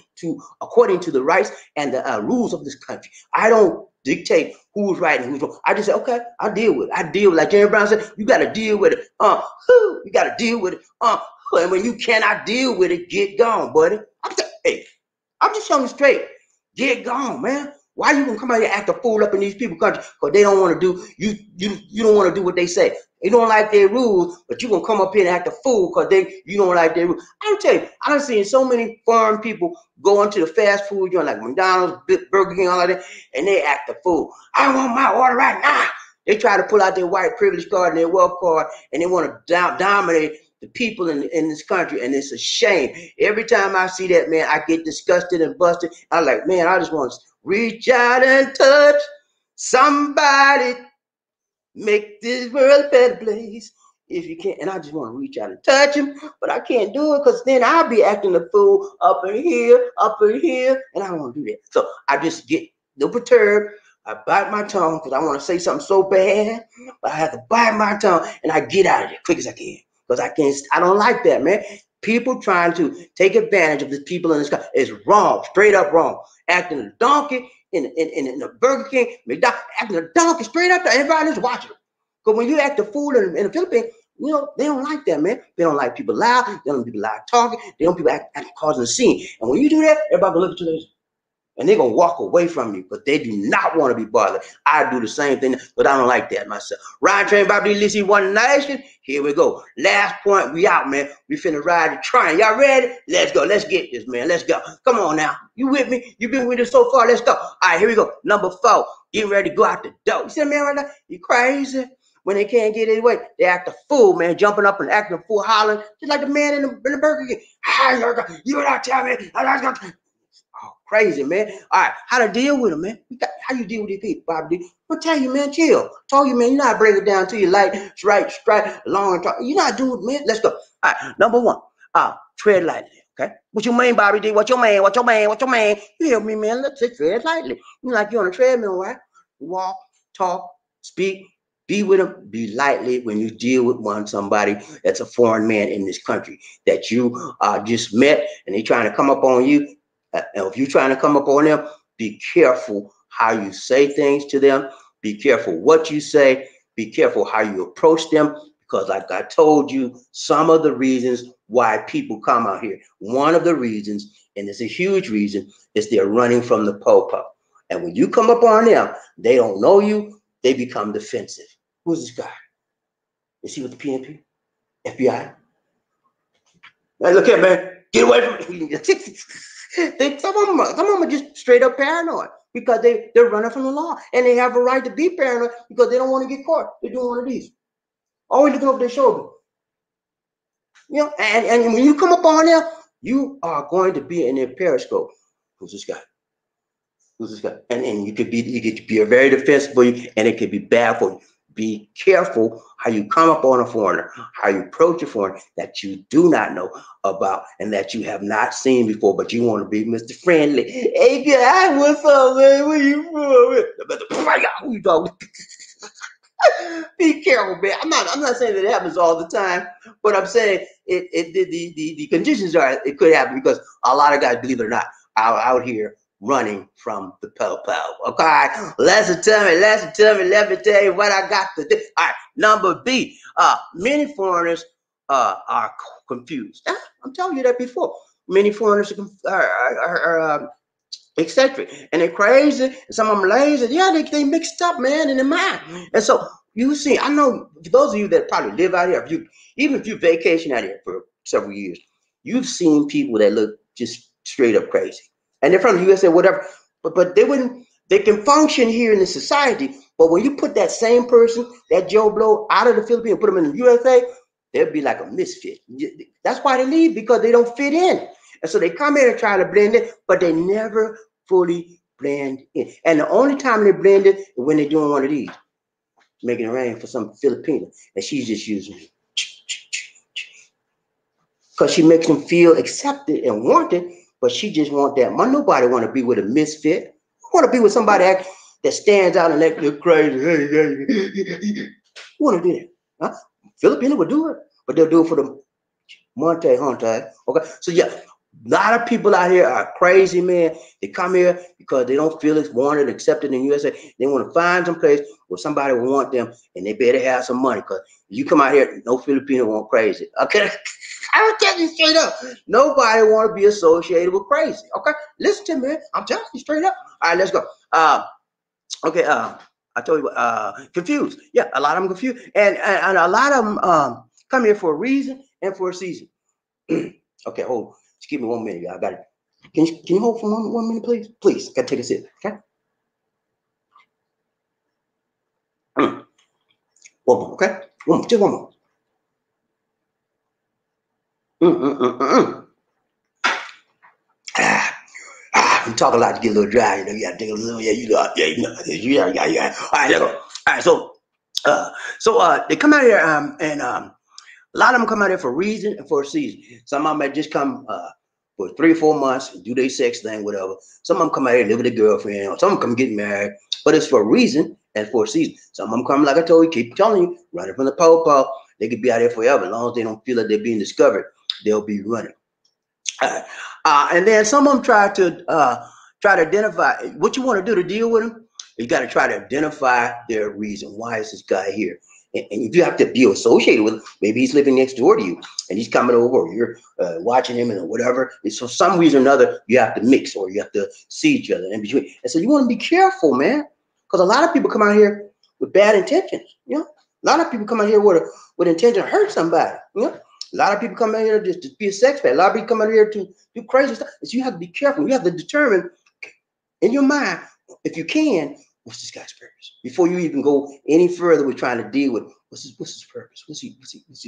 according to the rights and the rules of this country. I don't dictate who's right and who's wrong. I just say, okay, I'll deal with it. I deal with it. Like Jerry Brown said, you got to deal with it. You got to deal with it. And when you cannot deal with it, get gone, buddy. I'm just telling you straight. Get gone, man. Why you gonna come out here and act a fool up in these people's country? Because they don't want to do you don't want to do what they say. You don't like their rules, but you gonna come up here and act a fool because you don't like their rules. I'm telling you, I've seen so many foreign people go into the fast food joint like McDonald's, Burger King, all of that, and they act a fool. I want my order right now. They try to pull out their white privilege card and their wealth card, and they want to dominate the people in this country, and it's a shame. Every time I see that, man, I get disgusted and busted. I'm like, man, I just want to reach out and touch somebody. Make this world a better place if you can. And I just want to reach out and touch him, but I can't do it because then I'll be acting a fool up in here, and I don't want to do that. So I just get no perturbed. I bite my tongue because I want to say something so bad, but I have to bite my tongue and I get out of there quick as I can because I don't like that, man. People trying to take advantage of the people in this country is wrong, straight up wrong. Acting a donkey in the Burger King, McDonald's, acting a donkey straight up there. Everybody's watching. Because when you act a fool in the Philippines, you know, they don't like that, man. They don't like people loud. They don't like people loud talking. They don't like people causing a scene. And when you do that, everybody will look at you and they're going to walk away from you because they do not want to be bothered. I do the same thing, but I don't like that myself. Ride train, Bobby Lizzie, One Nation. Here we go. Last point, we out, man. We finna ride the train. Y'all ready? Let's go. Let's get this, man. Let's go. Come on now. You with me? You been with us so far. Let's go. All right, here we go. Number 4. Getting ready to go out the door. You see that man right now? You crazy? When they can't get any way, they act a fool, man. Jumping up and acting a fool, hollering. Just like the man in the Burger King. You not tell me. Oh, crazy, man. All right, how to deal with them, man? How you deal with these people, Bobby? I'll tell you, man, chill. I told you, man, you're not breaking it down to you light, straight, long and talk. You're not doing it, man. Let's go. All right, number 1, tread lightly, okay? What you mean, Bobby D? What your man? You hear me, man? Let's say tread lightly. You like you're on a treadmill, right? Walk, talk, speak, be with them, be lightly when you deal with somebody that's a foreign man in this country that you just met and they trying to come up on you. And if you're trying to come up on them, be careful how you say things to them. Be careful what you say. Be careful how you approach them. Because like I told you, some of the reasons why people come out here, one of the reasons, and it's a huge reason, is they're running from the po-po. And when you come up on them, they don't know you. They become defensive. Who's this guy? Is he with the PNP? FBI? Hey, look here, man. Get away from me. Some of them are just straight up paranoid because they're running from the law and they have a right to be paranoid because they don't want to get caught. They're doing one of these. Always looking over their shoulder. You know, and when you come up on there, you are going to be in their periscope. Who's this guy? Who's this guy? And you could be a very defensible, and it could be bad for you. Be careful how you come up on a foreigner, how you approach a foreigner that you do not know about and that you have not seen before, but you want to be Mr. Friendly. Hey, guy, what's up, man? Where you from? Who you talking? Be careful, man. I'm not saying that it happens all the time, but I'm saying the conditions are it could happen because a lot of guys, believe it or not, are out here running from the po-po. Okay, listen to me, let me tell you what I got to do. All right, number B, many foreigners are confused. I'm telling you that before. Many foreigners are eccentric and they're crazy, and some of them lazy. Yeah, they mixed up, man, in their mind. And so you see, I know those of you that probably live out here, even if you vacation out here for several years, you've seen people that look just straight up crazy. And they're from the USA, whatever, but they can function here in the society. But when you put that same person, that Joe Blow, out of the Philippines and put them in the USA, they'll be like a misfit. That's why they leave, because they don't fit in. And so they come here and try to blend in, but they never fully blend in. And the only time they blend in is when they're doing one of these, making it rain for some Filipino, and she's just using it. Because she makes them feel accepted and wanted, but she just want that. Nobody want to be with a misfit. Want to be with somebody that stands out and that look crazy. Who want to do that? Huh? Filipino would do it, but they'll do it for the Monte Hunter. Okay, so yeah, a lot of people out here are crazy, man. They come here because they don't feel it's wanted, accepted in the USA. They want to find some place where somebody will want them, and they better have some money. Because you come out here, no Filipino want crazy. Okay, I will tell you straight up. Nobody want to be associated with crazy. Okay, listen to me. I'm telling you straight up. All right, let's go. Okay. I told you, confused. Yeah, a lot of them confused, and a lot of them come here for a reason and for a season. Okay, hold. Just give me 1 minute, y'all. I got it. Can you hold for one minute, please? Please, gotta take a sip. Okay. One more. Okay. Just one more. I'm talking a lot to get a little dry. You know, you gotta take a little. Yeah. All right, let's go. All right, so they come out here and a lot of them come out here for a reason and for a season. Some of them might just come for 3 or 4 months and do their sex thing, whatever. Some of them come out here, live with a girlfriend, or some of them come get married, but it's for a reason and for a season. Some of them come, like I told you, keep telling you, running from the po-po. They could be out here forever. As long as they don't feel like they're being discovered, they'll be running. And then some of them try to identify what you want to do to deal with them. You got to try to identify their reason. Why is this guy here? And if you have to be associated with him, maybe he's living next door to you and he's coming over, or you're watching him and whatever. And so some reason or another, you have to mix or you have to see each other in between. And so you want to be careful, man, because a lot of people come out here with bad intentions. You know, a lot of people come out here with intention to hurt somebody. You know, a lot of people come out here just to be a sex bad. A lot of people come out here to do crazy stuff. And so you have to be careful. You have to determine in your mind, if you can, what's this guy's purpose? Before you even go any further with trying to deal with what's his purpose? What's he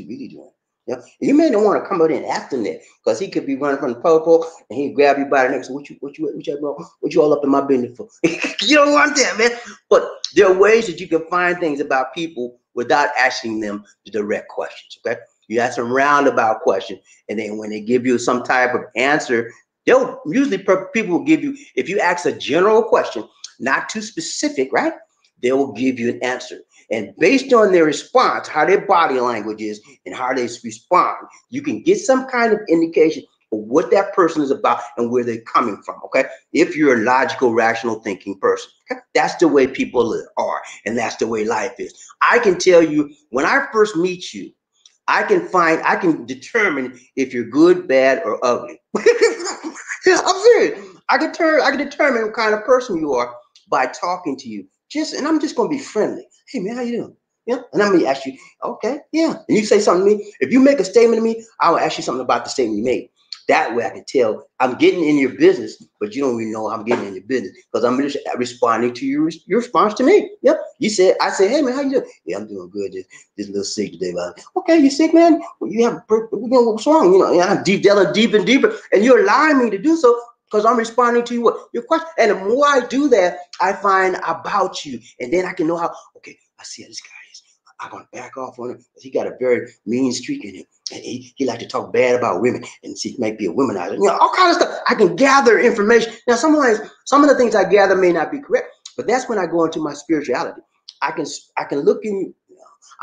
really doing? Yeah, you may not want to come out in after that, because he could be running from the po-po and he grab you by the neck and say, what you all up in my business for? You don't want that, man. But there are ways that you can find things about people without asking them the direct questions. Okay, you ask them roundabout questions, and then when they give you some type of answer, they'll usually people will give you, if you ask a general question, not too specific, right? They will give you an answer. And based on their response, how their body language is and how they respond, you can get some kind of indication of what that person is about and where they're coming from, okay? If you're a logical, rational thinking person, okay? That's the way people are, and that's the way life is. I can tell you, when I first meet you, I can determine if you're good, bad, or ugly. I'm serious. I can determine what kind of person you are by talking to you. And I'm just gonna be friendly. Hey man, how you doing? Yeah. And I'm gonna ask you, okay, yeah. And you say something to me. If you make a statement to me, I will ask you something about the statement you made. That way I can tell I'm getting in your business, but you don't even know I'm getting in your business because I'm just responding to your response to me. Yep. I said, hey man, how you doing? Yeah, I'm doing good. Just a little sick today, but okay, you sick, man? Well, you have what's wrong? I'm delving deeper and deeper, and you're allowing me to do so because I'm responding to your question. And the more I do that, I find about you, and then I can know how. Okay, I see how this guy is. I'm gonna back off on him because he got a very mean streak in him. And he like to talk bad about women, and he might be a womanizer. All kind of stuff. I can gather information. Now, some of the things I gather may not be correct, but that's when I go into my spirituality. I can look in.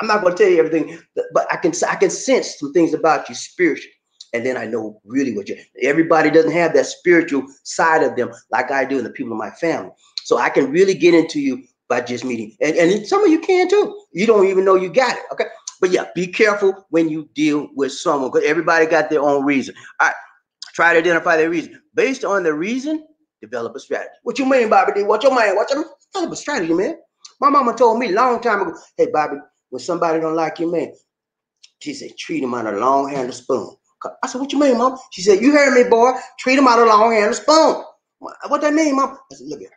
I'm not going to tell you everything, but I can sense some things about you spiritually, and then I know really what you. Everybody doesn't have that spiritual side of them like I do, and the people in my family. So I can really get into you by just meeting, and some of you can too. You don't even know you got it. Okay. But yeah, be careful when you deal with someone because everybody got their own reason. All right, try to identify their reason. Based on the reason, develop a strategy. What you mean, Bobby D? What you mean? Develop a strategy, man. My mama told me a long time ago, hey, Bobby, when somebody don't like you, man, she said, treat him out of a long-handled spoon. I said, what you mean, Mom? She said, you heard me, boy. Treat him out of a long-handled spoon. What that mean, Mom? I said, look at it.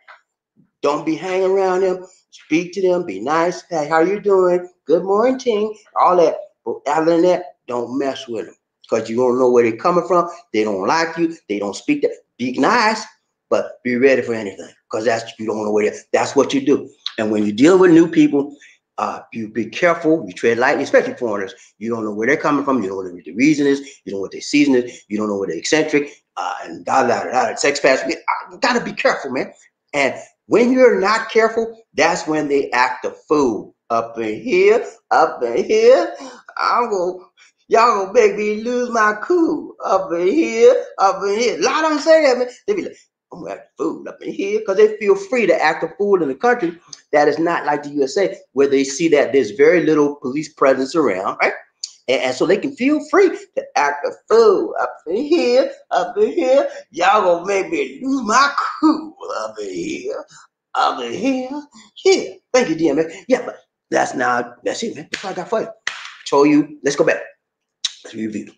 Don't be hanging around them. Speak to them. Be nice. Hey, how you doing? Good morning. All that. But other than that, don't mess with them because you don't know where they're coming from. They don't like you. They don't speak that. Be nice, but be ready for anything because you don't know where they're. That's what you do. And when you deal with new people, you be careful. You tread lightly, especially foreigners. You don't know where they're coming from. You don't know what the reason is. You don't know what their season is. You don't know what they're eccentric and sex past. You got to be careful, man. And when you're not careful, that's when they act a fool. Up in here, y'all gonna make me lose my cool. Up in here. A lot of them say that, man. They be like, I'm gonna act a fool up in here because they feel free to act a fool in a country that is not like the USA, where they see that there's very little police presence around, right? And so they can feel free to act a fool up in here. Y'all gonna make me lose my cool up in here. Yeah. Thank you, DMX. Yeah, but that's it, man. That's all I got for you. Told you, let's go back. Let's review.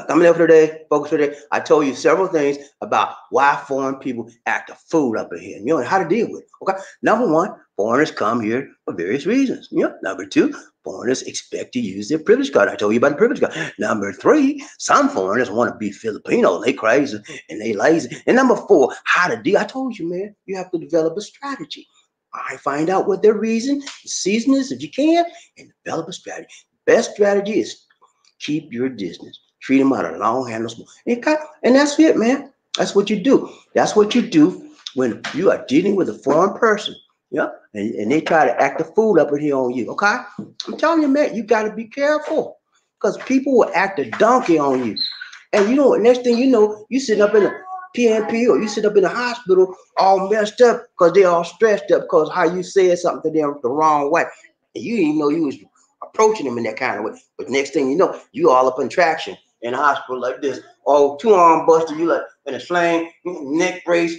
Coming up for today, focus for today. I told you several things about why foreign people act a fool up in here. You know how to deal with it. Okay. Number one, foreigners come here for various reasons. Number two, foreigners expect to use their privilege card. I told you about the privilege card. Number three, some foreigners want to be Filipino. They crazy and they lazy. And number four, how to deal. I told you, man, you have to develop a strategy. I find out what their reason, the season is, if you can, and develop a strategy. Best strategy is keep your distance. Treat them out of long handles. And that's it, man. That's what you do. That's what you do when you are dealing with a foreign person. Yeah. And they try to act a fool up in here on you. Okay. I'm telling you, man, you got to be careful because people will act a donkey on you. And next thing you know, you sitting up in a PNP or you sit up in the hospital all messed up because they all stressed up because how you said something to them the wrong way. And you didn't even know you was approaching them in that kind of way. But next thing you know, you all up in traction in the hospital like this. Oh, two arm buster, you like in a sling, neck brace.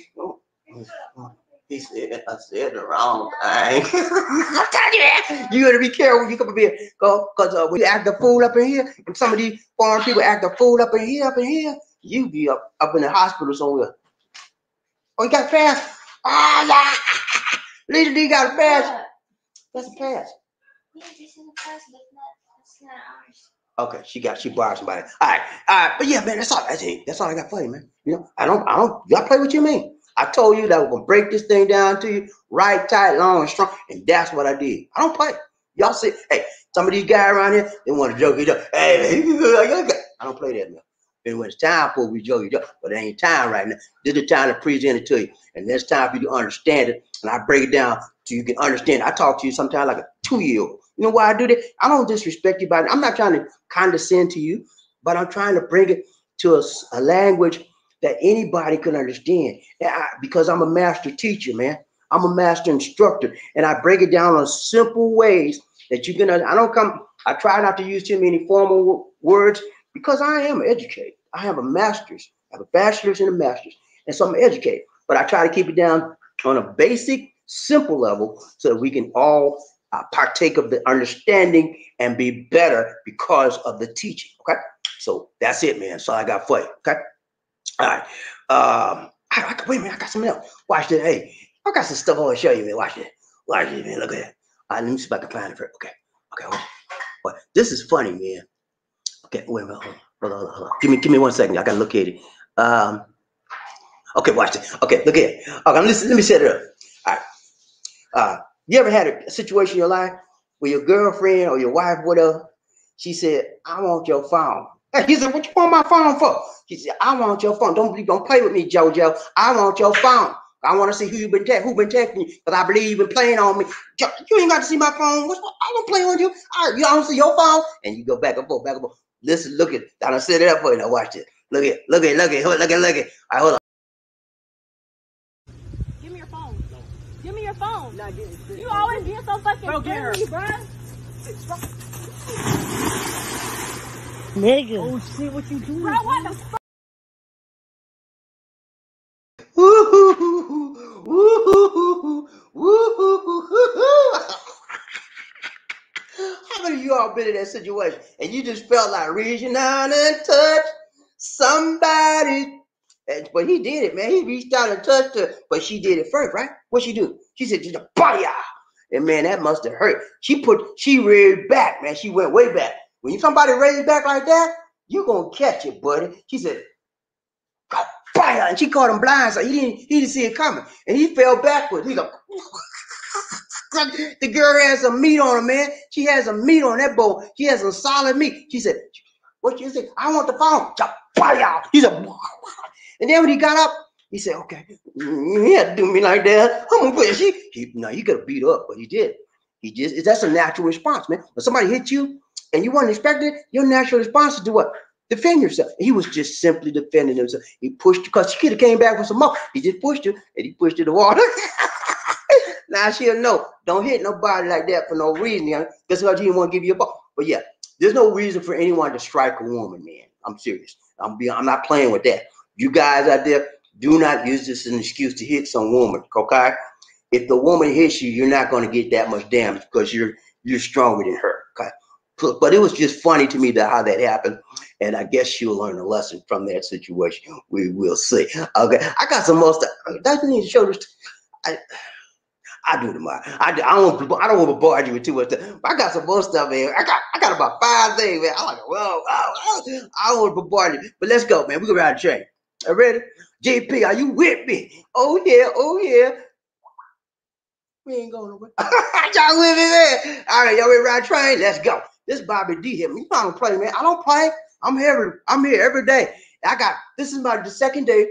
He said, I said the wrong thing. I'm telling you that. You gotta be careful when you come up here. Because when you act a fool up in here, and some of these foreign people act a fool up in here, you be up in the hospital somewhere. Oh, you got a pass? Oh, yeah. Lisa D got a pass. That's a pass. Yeah, this is a pass, but that's not ours. Okay, she borrowed somebody. All right. But yeah, man, that's all. That's all I got for you, man. I don't. Y'all play what you mean. I told you that we're gonna break this thing down to you, right, tight, long, and strong, and that's what I did. I don't play. Y'all see, hey, some of these guys around here, they want to joke each other. Hey, I don't play that, man. And when it's time for we joke each other, but it ain't time right now. This is the time to present it to you, and there's time for you to understand it, and I break it down so you can understand. I talk to you sometimes like a 2-year-old. You know why I do that? I don't disrespect you, but I'm not trying to condescend to you, but I'm trying to bring it to a language that anybody can understand. Because I'm a master teacher, man. I'm a master instructor, and I break it down in simple ways that you can. I try not to use too many formal words because I am educated. I have a master's. I have a bachelor's and a master's, and so I'm educated. But I try to keep it down on a basic, simple level so that we can all partake of the understanding and be better because of the teaching. Okay, so that's it, man. So I got for you. Okay, all right. Wait a minute, I got something else. Watch this. Hey, I got some stuff I want to show you, man. Watch this. Watch this, man. Look at that. All right, let me see if I can find it first. Okay, wait. This is funny, man. Okay, wait a minute. Hold on. Give me 1 second. I gotta look at it. Okay, watch this. Okay, look at it. Okay, let me set it up. All right. You ever had a situation in your life where your girlfriend or your wife, whatever, she said, "I want your phone." Hey, he said, "What you want my phone for?" She said, "I want your phone. Don't play with me, JoJo. I want your phone. I want to see who been texting you, because I believe you've been playing on me. You ain't got to see my phone. I don't play on you. All right, you don't see your phone." And you go back and forth. Listen, look at it. I done set it up for you. Now watch it. Look at. All right, hold on. Give me your phone. No. Give me your phone. Not getting sick. You always being so fucking friendly, bro. Nigga. Oh shit, what you doing? Bro, what the fuck? How many of you all been in that situation and you just felt like reaching out and touch somebody? But he did it, man. He reached out and touched her, but she did it first, right? What she do? She said, "Just a body out." And man, that must have hurt. She reared back, man. She went way back. When somebody raised back like that, you gonna catch it, buddy. She said, "Fire!" And she caught him blind, so he didn't see it coming, and he fell backwards. He go. The girl has some meat on her, man. She has some meat on that bowl. She has some solid meat. She said, "What you say?" "I want the phone." Fire! He said, and then when he got up, he said, "Okay, he had to do me like that. I'm gonna put he could have beat up, but he did. That's a natural response, man. When somebody hits you and you weren't expecting it, your natural response is to what? Defend yourself. And he was just simply defending himself. He pushed, because she could have came back with some more. He just pushed her, and he pushed her to the water. Now she'll know. Don't hit nobody like that for no reason, you know, just because he didn't want to give you a ball. But yeah, there's no reason for anyone to strike a woman, man. I'm serious. I'm not playing with that. You guys out there, do not use this as an excuse to hit some woman, okay? If the woman hits you, you're not going to get that much damage because you're stronger than her, okay? But it was just funny to me how that happened, and I guess she'll learn a lesson from that situation. We will see. Okay, I got some more stuff. Doesn't need to show this. I do tomorrow. I don't want to bore you with too much stuff. I got some more stuff, man. I got about 5 things, man. I'm like, whoa. I don't want to bore you, but let's go, man. We go ride the train. Are ready? JP, are you with me? Oh yeah. We ain't going nowhere. Y'all with me, man? All right, y'all ready to ride the train? Let's go. This Bobby D here. You know I don't play, man. I don't play. I'm here every day. This is the second day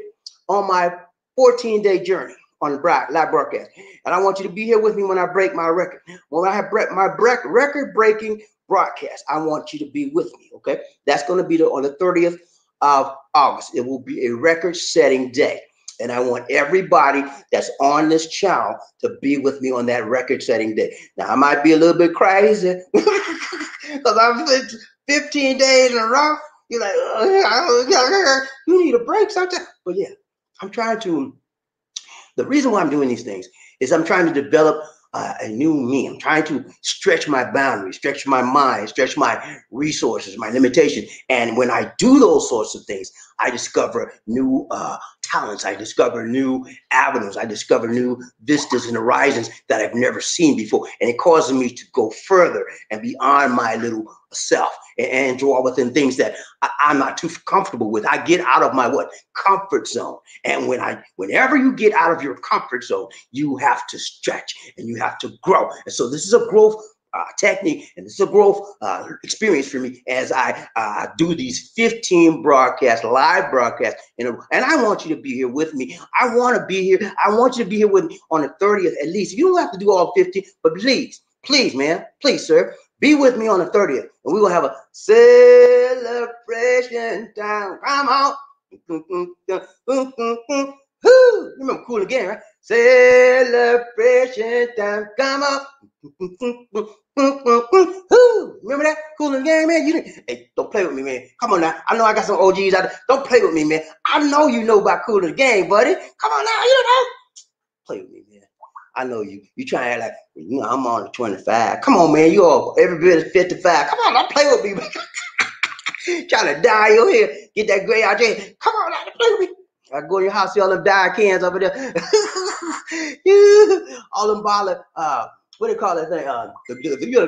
on my 14-day journey on the live broadcast. And I want you to be here with me when I break my record. When I have my record-breaking broadcast, I want you to be with me, okay? That's going to be on the 30th of August. It will be a record-setting day. And I want everybody that's on this channel to be with me on that record-setting day. Now, I might be a little bit crazy because I've been 15 days in a row. You're like, you need a break sometime. But yeah, the reason why I'm doing these things is I'm trying to develop a new me. I'm trying to stretch my boundaries, stretch my mind, stretch my resources, my limitations. And when I do those sorts of things, I discover new talents. I discover new avenues. I discover new vistas and horizons that I've never seen before. And it causes me to go further and beyond my little self and draw within things that I'm not too comfortable with. I get out of my comfort zone. And whenever you get out of your comfort zone, you have to stretch and you have to grow. And so this is a growth technique, and it's a growth experience for me as I do these 15 live broadcasts. And I want you to be here with me. I want to be here. I want you to be here with me on the 30th at least. You don't have to do all 50, but please, man, please, sir, be with me on the 30th. And we're going to have a celebration time. Come on. Remember Cool Again, right? Celebration time. Come on. Remember that? Cool Again, man? Hey, don't play with me, man. Come on now. I know I got some OGs out there. Don't play with me, man. I know you know about Cool Again, buddy. Come on now. You know. Play with me, man. I know you. You try to act like, you know, I'm on the 25. Come on, man. You all every bit of 55. Come on, don't play with me. Trying to dye your hair. Get that gray out there. Come on, don't play with me. I go in your house, see all them dye cans over there. All them bottle, what do you call that thing?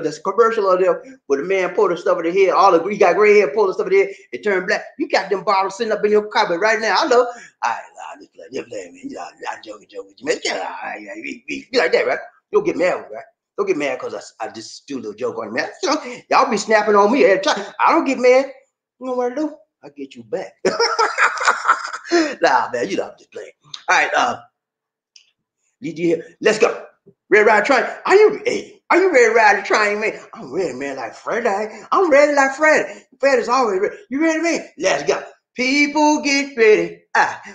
This commercial over there where the man pulled the stuff in the head. You got gray hair, pulled the stuff in the head, it turned black. You got them bottles sitting up in your cupboard right now. I know. Just play, man. I'm joking, man. Be like that, right? You'll get mad, right? Don't get mad because I just do a little joke on you, man. You know, y'all be snapping on me every time. I don't get mad. You know what I do? I get you back. Nah, man, you know I'm just playing. All right, did you hear? Let's go. Ready to ride the train? Are you ready to ride the train, man? I'm ready, man, like Friday. I'm ready like Friday. Friday's always ready. You ready, man? Let's go. People get ready.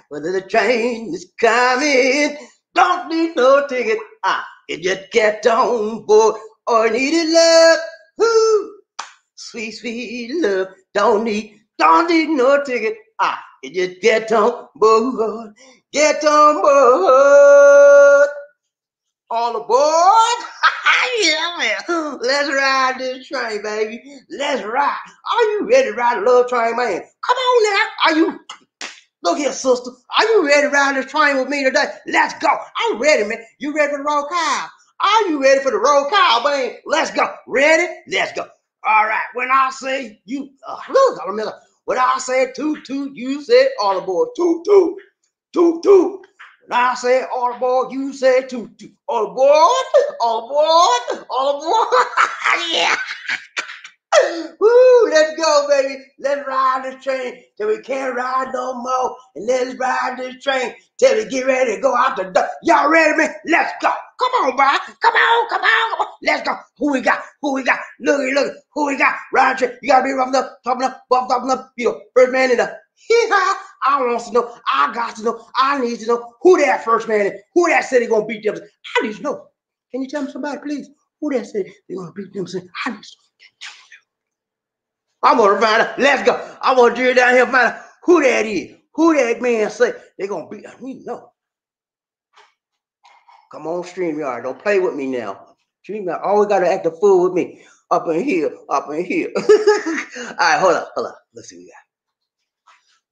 Whether the train is coming, don't need no ticket. You just get on board or needed love. Woo. Sweet, sweet love. Don't need no ticket. You just get on board. Get on board. All aboard. Yeah, man. Let's ride this train, baby. Let's ride. Are you ready to ride the love train, man? Come on now. Are you? Look here, sister. Are you ready to ride this train with me today? Let's go. I'm ready, man. You ready for the roll call? Are you ready for the roll call, man? Let's go. Ready? Let's go. All right. When I say you, when I say toot toot, you say all aboard. Toot toot, toot toot. When I say all aboard, you say toot toot. All aboard, all aboard, all aboard. Yeah. Woo, let's go, baby. Let's ride this train till we can't ride no more. And let's ride this train till we get ready to go out the door. Y'all ready, man? Let's go. Come on, bro. Come on. Let's go. Who we got? Look. Who we got? Ride the train. You gotta be roughed up, bumped up. You know, first man in the I want to know. I got to know. I need to know who that first man is. Who that said he gonna beat them. I need to know. Can you tell me somebody, please? Who that said they gonna beat them? I need to know. I'm gonna find out. Let's go. I want to drill down here and find out who that is. Who that man say they're gonna beat. I need to know. Come on, StreamYard. Don't play with me now. StreamYard always gotta act a fool with me. Up in here. All right, hold up. Let's see what we got.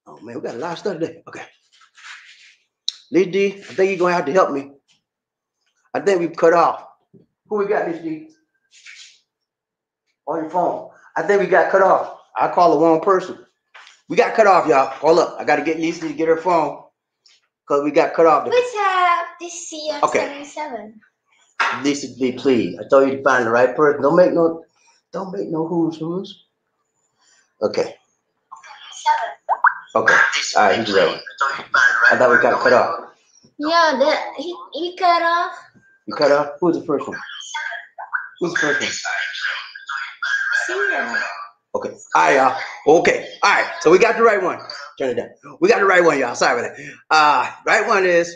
Oh man, we got a lot of stuff today. Okay. Liz D, I think you're gonna have to help me. I think we've cut off. Who we got, Liz D? On your phone. I think we got cut off. I call the wrong person. We got cut off, y'all. Hold up. I gotta get Lisa to get her phone. Because we got cut off. What's up? This is c.Sex. Lisa D, please. I told you to find the right person. Don't make no who's. Okay. Okay. All right, he's ready. I thought we got cut off. Yeah, he cut off. You cut off? Who's the first one? Okay. All right, y'all. Okay. All right. So we got the right one. Turn it down. We got the right one, y'all. Sorry about that. Right one is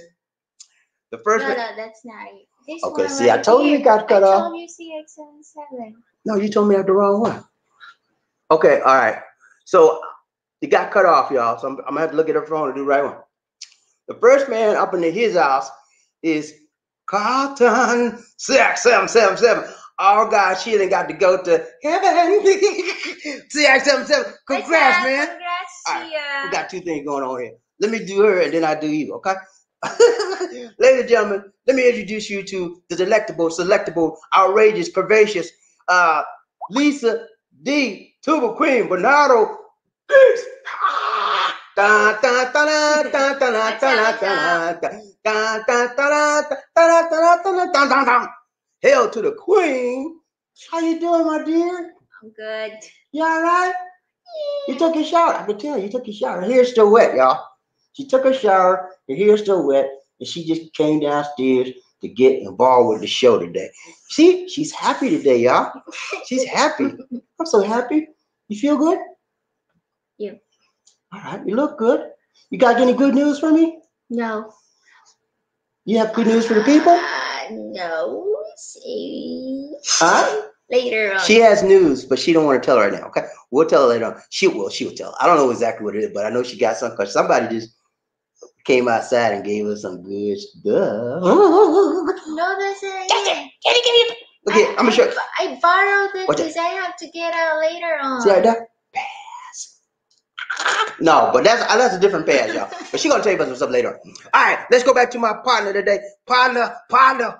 the first one. No, that's not it. This okay. One see, right I told you it got cut off. I told you c.Sex. No, you told me I had the wrong one. Okay. All right. So it got cut off, y'all. So I'm gonna have to look at her phone to do the right one. The first man up in his house is Cotton 777. Oh God, she done got to go to heaven. c.Sex. Congrats, man. Congrats, right, we got two things going on here. Let me do her and then I do you, okay? Ladies and gentlemen, let me introduce you to the delectable, selectable, outrageous, pervasive, Lisa D. Tuba Queen Bernardo. Peace. Hail to the queen. How you doing, my dear? I'm good. You all right? Yeah. You took a shower. I can tell you took a shower. Her hair's still wet, y'all. She took a shower. Her hair's still wet. And she just came downstairs to get involved with the show today. See, she's happy today, y'all. She's happy. I'm so happy. You feel good? Yeah. All right. You look good. You got any good news for me? No. You have good news for the people? No. See. Huh? Later on. She has news, but she don't want to tell her right now. Okay, we'll tell her later on. She will tell. I don't know exactly what it is, but I know she got something because somebody just came outside and gave us some good stuff. No, that's it again. Okay, I'm gonna show you. I borrowed it because I have to get out later on. See that? Pass. No, but that's a different pass, y'all. But she gonna tell you about some stuff later. All right, let's go back to my partner today. Partner,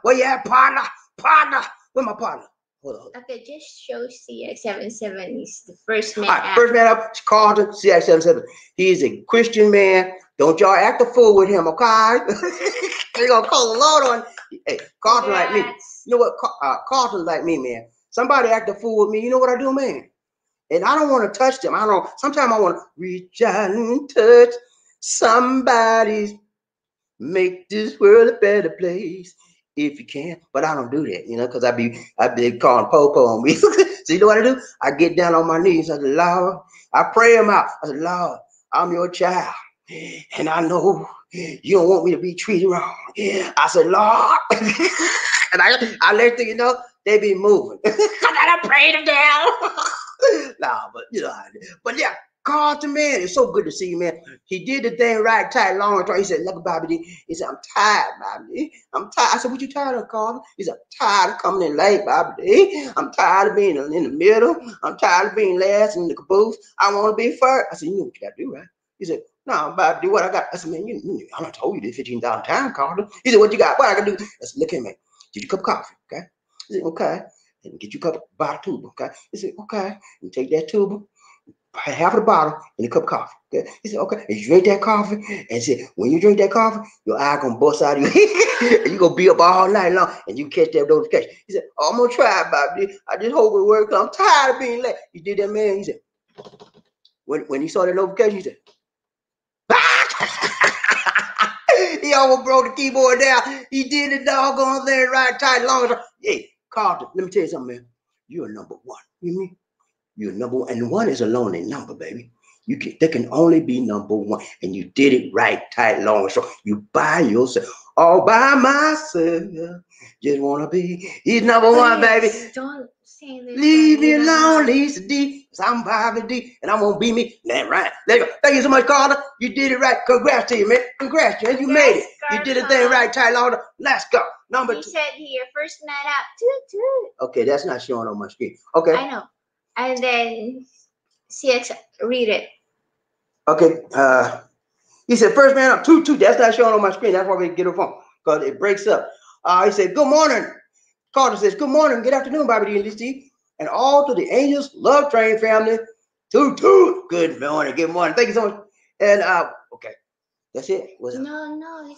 where you at, partner? Where's my partner? Hold on. Okay, just show c.X77. He's the first man. All right, first man up, Carlton, c.X77. He is a Christian man. Don't y'all act a fool with him, okay? They gonna call the Lord on. Hey, Carlton like me. You know what? Carlton's like me, man. Somebody act a fool with me. You know what I do, man? And I don't want to touch them. Sometimes I want to reach out and touch somebody's. Make this world a better place if you can. But I don't do that, you know, because I be calling po-po on me. So you know what I do? I get down on my knees. I said, Lord, I pray him out. I said, Lord, I'm your child. And I know you don't want me to be treated wrong. I said, Lord. And I let them, you know, they be moving. I prayed them down. Nah, but you know, but yeah, Carlton, man, it's so good to see you, man. He did the thing right, tight, long, and tall. He said, look, Bobby, he said, I'm tired, Bobby. I'm tired. I said, what you tired of, Carlton? He said, I'm tired of coming in late, Bobby. I'm tired of being in the middle. I'm tired of being last in the caboose. I want to be first. I said, you know what you got to do, right? He said, no, Bobby, what I got? I said, man, I done told you this 15,000 times, Carlton. He said, what you got? What I can do? I said, look here, man. Get you a cup of coffee, okay? He said, okay. And get you a cup of bottle tube, okay? He said, okay. And take that tube, half of the bottle, and a cup of coffee. Okay? He said, okay. And you drink that coffee, and he said, when you drink that coffee, your eye gonna bust out of your head, and you gonna be up all night long, and you catch that notification. He said, oh, I'm gonna try it, Bobby. I just hope it works. I'm tired of being late. He did that, man. He said, when he saw that notification, he said, he almost broke the keyboard down. He did the doggone thing right, tight, long. Hey, Carlton, let me tell you something, man. You're number one. You mean? You're number one. And one is a lonely number, baby. There can only be number one. And you did it right, tight, long, and short. You by yourself. All by myself. Just want to be. He's number one, baby. Don't say this. Leave me alone, Lisa D. I'm Bobby D. And I'm going to be me. That's right. There you go. Thank you so much, Carter. You did it right. Congrats to you, man. Congrats, man. You made it. You did the thing right, tight, long. Let's go. Number two. He said here, first man up. Toot, toot. Okay, that's not showing on my screen. Okay. I know. And then c.X, read it. Okay. He said, first man up, toot, toot. That's not showing on my screen. That's why we get a phone, because it breaks up. He said, good morning. Carter says, good morning, good afternoon, Bobby D and Lisa, and all to the Angels Love Train family. Toot, toot. Good morning, good morning. Thank you so much. And okay, that's it. No, it's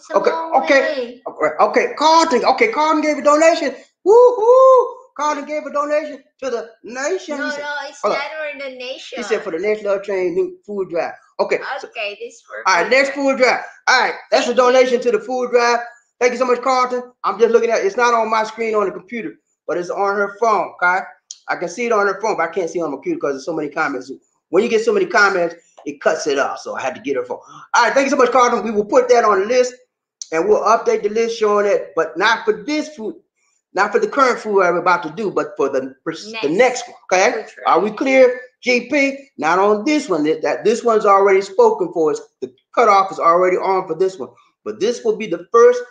a long way. Okay, Carlton. Okay, Carlton gave a donation. Woo-hoo! Carlton gave a donation to the nation. No, it's not for the nation. He said for the next Love Train new food drive. Okay. Okay, this for all right, next food drive. All right, that's a donation to the food drive. Thank you so much, Carlton. I'm just looking at it. It's not on my screen on the computer, but it's on her phone, okay? I can see it on her phone, but I can't see it on my computer because there's so many comments. When you get so many comments, it cuts it off, so I had to get her phone. All right, thank you so much, Carlton. We will put that on the list, and we'll update the list showing it, but not for this food, not for the current food I'm about to do, but for the next one, okay? Are we clear, GP? Not on this one. This one's already spoken for. The cutoff is already on for this one, but this will be the first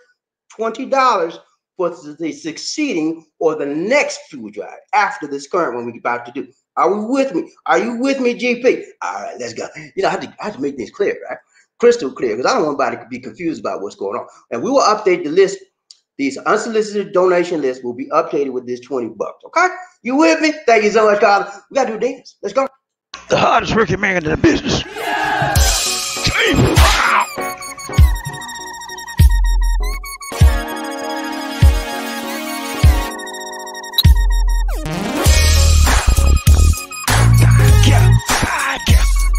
$20 for the succeeding or the next food drive after this current one we're about to do. Are we with me? Are you with me, GP? All right, let's go. You know, I have to make things clear, right? Crystal clear, because I don't want anybody to be confused about what's going on. And we will update the list. These unsolicited donation lists will be updated with this $20, okay? You with me? Thank you so much, Carl. We got to do a dance. Let's go. The hardest working man in the business. Yeah.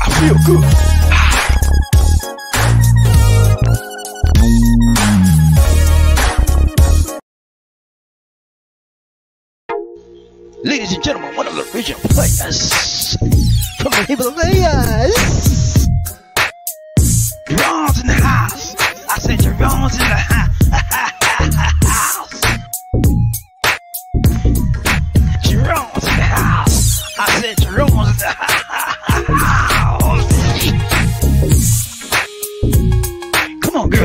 I feel good. Ladies and gentlemen, one of the original players from the Himalayas. Jerome's in the house. I said Jerome's in the house. Jerome's in the house. I said Jerome's in the house. Come on, girl.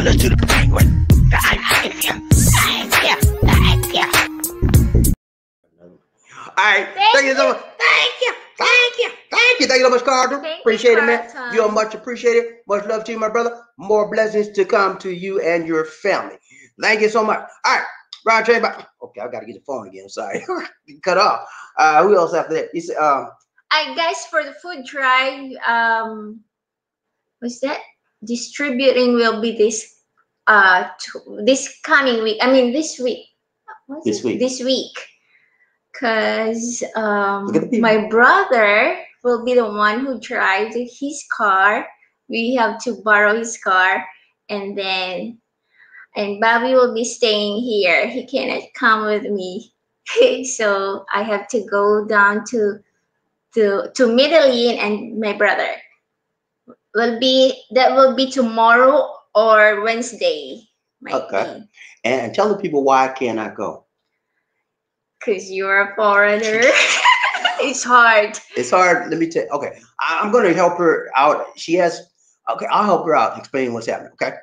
Carter. Thank Appreciate you, it, man. Carlton. You are much appreciated. Much love to you, my brother. More blessings to come to you and your family. Thank you so much. All right, Brian Trey. Okay, I got to get the phone again. Sorry, cut off. Who else after that? He said, guys, for the food drive, what's that? Distributing will be this this coming week. I mean this week. This week. This week. Because my brother will be the one who drives his car. We have to borrow his car, and Bobby will be staying here. He cannot come with me, so I have to go down to Medellin, and my brother will be tomorrow or Wednesday. Okay. And tell the people why I cannot go. Because you're a foreigner. It's hard. It's hard. Let me tell you. Okay. I'm going to help her out. She has. Okay. I'll help her out and explain what's happening. Okay.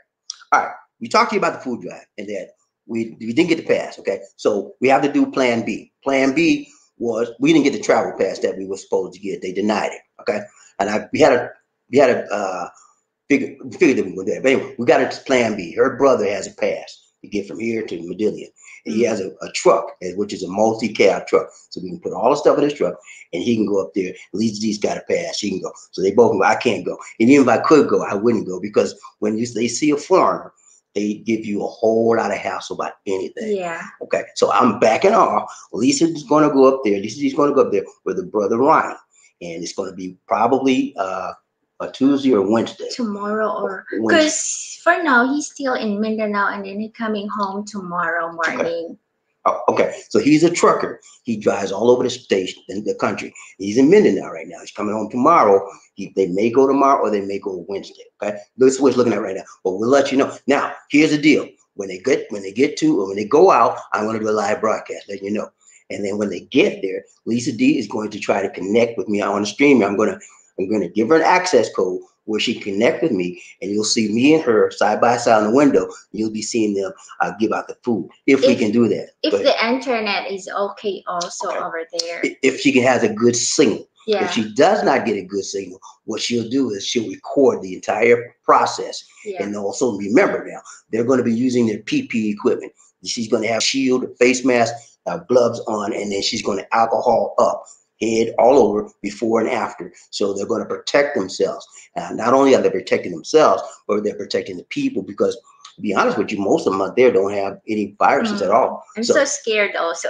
All right. We talked to you about the food drive and that we didn't get the pass. Okay. So we have to do plan B. Plan B was we didn't get the travel pass that we were supposed to get. They denied it. Okay. And we had a figured that we were there. But anyway, we got a plan B. Her brother has a pass to get from here to Medellin. And he has a truck, which is a multi-cab truck. So we can put all the stuff in his truck and he can go up there. At least he's got a pass. He can go. So they both go. I can't go. And even if I could go, I wouldn't go because when they see a foreigner, they give you a whole lot of hassle about anything. Yeah. Okay. So I'm backing off. Lisa's going to go up there. Lisa's going to go up there with her brother Ronnie. And it's going to be probably a Tuesday or Wednesday. Tomorrow or because for now he's still in Mindanao and then he's coming home tomorrow morning. Okay. Oh, okay. So he's a trucker. He drives all over the station in the country. He's in Mindanao right now. He's coming home tomorrow. They may go tomorrow or they may go Wednesday. Okay. That's what we're looking at right now. But we'll let you know. Now, here's the deal. When they go out, I'm going to do a live broadcast, letting you know. And then when they get there, Lisa D is going to try to connect with me on the stream. I'm going to give her an access code where she can connect with me, and you'll see me and her side by side on the window. You'll be seeing them give out the food if we can do that. If the internet is okay also over there. If she has a good signal. Yeah. If she does not get a good signal, what she'll do is she'll record the entire process. Yeah. And also remember now, they're going to be using their PPE equipment. She's going to have shield, face mask, gloves on, and then she's going to alcohol up. Head all over before and after. So they're going to protect themselves. Not only are they protecting themselves, but they're protecting the people because, to be honest with you, most of them out there don't have any viruses at all. I'm so scared also.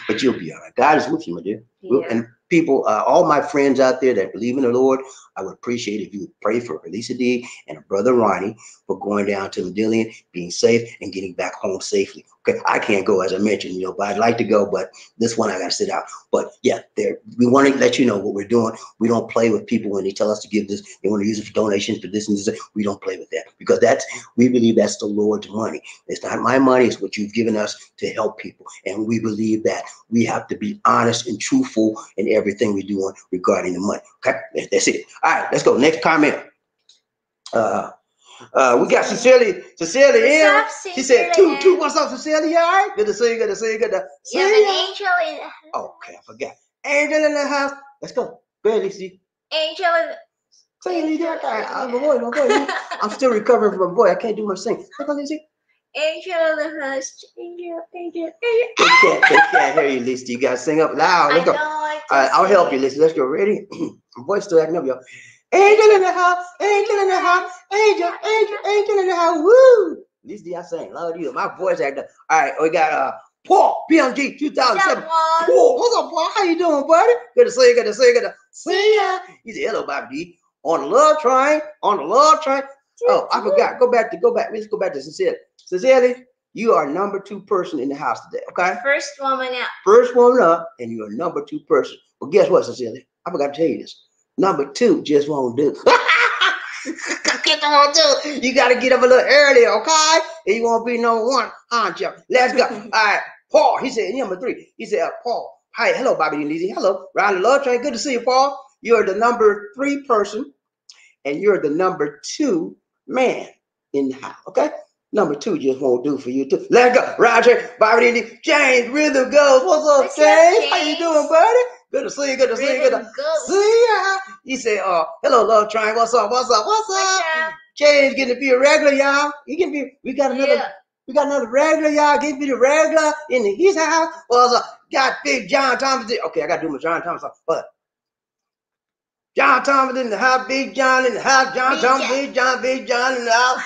But you'll be all right. God is with you, my dear. Yeah. And people, all my friends out there that believe in the Lord, I would appreciate if you would pray for Lisa D and her brother Ronnie for going down to Medellin, being safe, and getting back home safely. Okay, I can't go, as I mentioned, but I'd like to go, but this one I got to sit out. But yeah, we want to let you know what we're doing. We don't play with people when they tell us to give this. They want to use it for donations for this and this. We don't play with that because we believe that's the Lord's money. It's not my money. It's what you've given us to help people. And we believe that we have to be honest and truthful in everything we're doing regarding the money. Okay, that's it. All right, let's go. Next comment. We got Cecilia in. She said, two, what's up, Cecilia? All right? Good to see you. Good to see you. Good to see you. You have an angel in the house. Okay, I forgot. Angel in the house. Let's go. Go ahead, Lisa. Angel in my boy. I'm still recovering from my boy. I can't do much singing. Look on, Lisa. Angel in the house. Angel. They can't hear you, Lisa. You gotta sing up loud. Let's go. All right, I'll help you, Lisa. Let's go. Ready? My voice still acting up, y'all. Angel in the house, angel in the house, angel in the house. Woo! Lisa, I sing loud you. My voice acting up. All right, we got Paul PMG 2007. Paul, what's up, Paul? How you doing, buddy? Good to see you. Good to see you. Good to see ya. He said, "Hello, Bobby D. On the love train. On the love train." Oh, I forgot. Go back. Let's go back to Cecilia. Cecilia, you are number 2 person in the house today. Okay. First woman up. First woman up, and you're number 2 person. But guess what, Cecilia? I forgot to tell you this. Number 2 just won't do. You got to get up a little early, okay? And you won't be no 1, huh, Jeff? Let's go. All right, Paul. He said number 3. He said, Paul. Hi, hello, Bobby and Lizzie. Hello, Riley Love Train. Good to see you, Paul. You're the number 3 person, and you're the number 2 man in the house. Okay. Number 2 just won't do for you too. Let's go. Roger, Bobby and Lizzie. James Rhythm goes. What's up, James? How you doing, buddy? Good to see you. Good to see you. Good to see ya. He said, hello, love triangle. What's up? What's up? What's up? James getting to be a regular, y'all. He can be. We got another regular, y'all. Getting to be the regular in his house. Well, got Big John Thomas. Okay, I got to do my John Thomas song. But John Thomas in the house. Big John in the house. John Thomas. Big John in the house.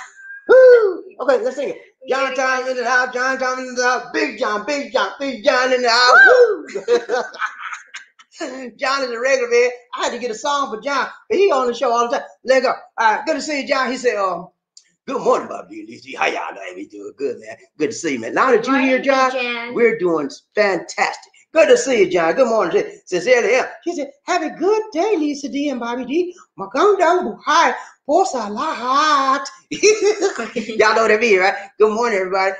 Woo! Okay, let's sing it. John Thomas in the house. John Thomas in the house. Big John in the house. Woo! John is a regular, man. I had to get a song for John. He on the show all the time. Let go. All right, good to see you, John. He said, good morning, Bobby. How y'all doing? We doing good, man. Good to see you, man. Now that you're here, John, we're doing fantastic. Good to see you, John. Good morning. Sincerely, yeah. She said, have a good day, Lisa D and Bobby D. Magandang buhay po sa lahat. Y'all know what I mean, right? Good morning, everybody.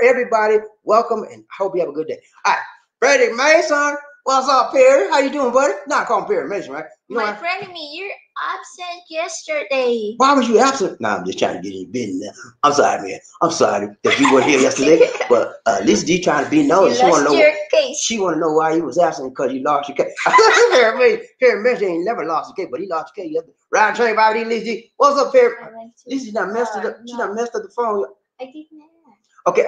Everybody, welcome, and hope you have a good day. All right, Freddie Mason. What's up, Perry? How you doing, buddy? Not calling Perry Mason, right? You know, my friend of me, you're absent yesterday. Why was you absent? Nah, I'm just trying to get in your business. I'm sorry, man. I'm sorry that you weren't here yesterday. But Lisa D trying to be nosy. She want to know why you was absent because you lost your case. Perry Mason ain't never lost his case, but he lost his case yesterday. Ryan Train, Bobby D, Lisa D. What's up, Perry? Lisa done messed up. She done messed up the phone. I did not. Okay,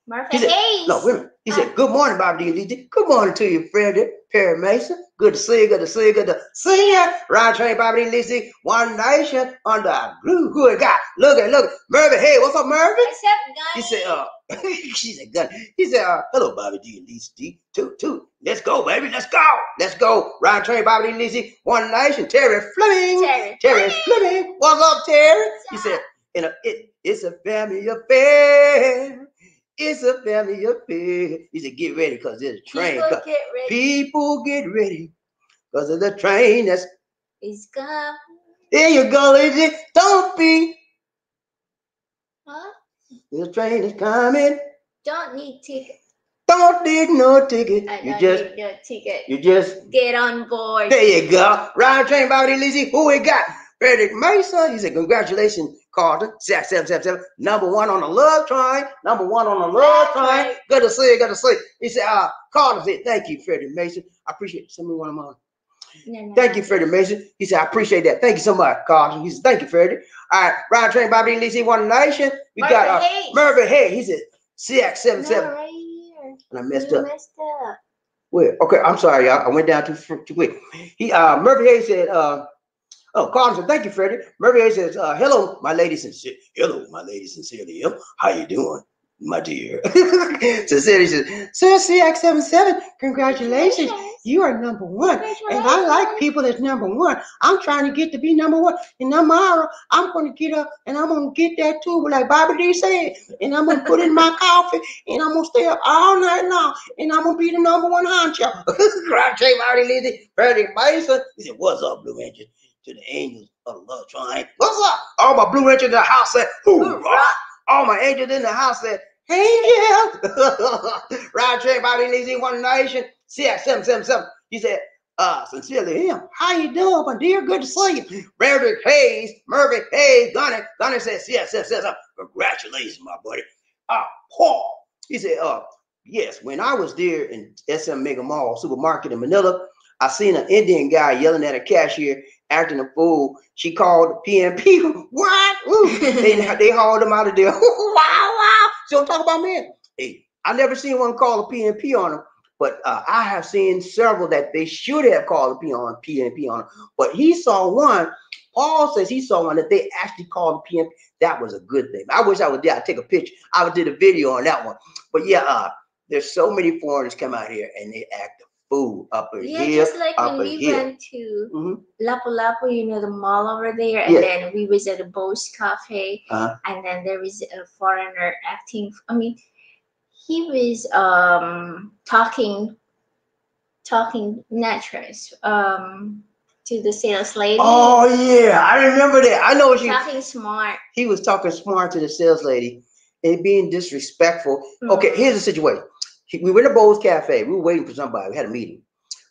Martha Hayes. No, wait a minute. He said, good morning, Bobby D. Good morning to you, Freddie, Perry Mason. Good to see you. Good to see you. Good to see you. Ryan Train, Bobby D. One nation under a blue hood guy. Look at Murphy. Hey, what's up, Murphy? What's up, Gunny? He said, she said, Gunny. He said, hello, Bobby D and Lisa D. Toot. Let's go, baby. Let's go. Let's go. Ryan Train, Bobby D. Lisa. One nation. Terry Fleming. Terry Fleming. What's up, Terry? He said, it's a family affair. It's a family affair. He said, get ready because there's a train. People get ready because of the train that's coming. There you go, lady. Don't be. Huh? The train is coming. Don't need ticket. Don't need no ticket. You just get on board. There you go. Ryan Train, Bobby Lizzie. Who we got? Frederick Mason. He said, congratulations, Carter. 777. Number one on the love train. Good to see you. Good to see you. He said, Carter said, thank you, Frederick Mason. I appreciate it. Send me one of mine. No. Thank you, Frederick Mason. He said, I appreciate that. Thank you so much, Carter. He said, thank you, Frederick. All right, Ryan Train, Bobby Lizzie, One Nation. We got Murphy Hayes. He said, c.Sex. Right here. And I messed up. Wait, okay, I'm sorry, y'all. I went down too quick. Murphy Hayes said, Carter said, thank you, Freddie. Murphy Hayes says, hello, my lady sincere. Hello, my lady sincerely. How you doing, my dear? Sincerely says, Sir c.X77, congratulations. You are number one. And I like people that's number one. I'm trying to get to be number one. And tomorrow, I'm going to get up and I'm going to get that tube like Bobby D said. And I'm going to put it in my coffee. And I'm going to stay up all night long. And I'm going to be the number one honcho. Freddie Mason. He said, what's up, Blue Angel? To the angels of the love triangle. What's up? All my blue angels in the house said, hoorah. All my angels in the house said, angel. Ryan Train, Bobby Lizzie, One Nation, c.X777. He said, sincerely him. How you doing, my dear? Good to see you. Murphy Hayes, Gunny said, c.X777. Congratulations, my buddy. Paul. He said, yes, when I was there in SM Mega Mall supermarket in Manila, I seen an Indian guy yelling at a cashier, acting a fool. She called the PNP. What? They hauled him out of there. Wow. So don't talk about me. Hey, I never seen one call a PNP on him, but I have seen several that they should have called a PNP on him. But he saw one. Paul says he saw one that they actually called the PNP. That was a good thing. I wish I was there. I'd take a picture. I would do a video on that one. But yeah, there's so many foreigners come out here and they act food up here. Just like when we went to Lapu-Lapu, the mall over there, and then we was at a Bose Cafe, and then there was a foreigner acting. I mean, he was talking naturals to the sales lady. Oh yeah, I remember that. I know she talking smart. He was talking smart to the sales lady and being disrespectful. Okay, here's the situation. We were in a Bose Cafe. We were waiting for somebody. We had a meeting.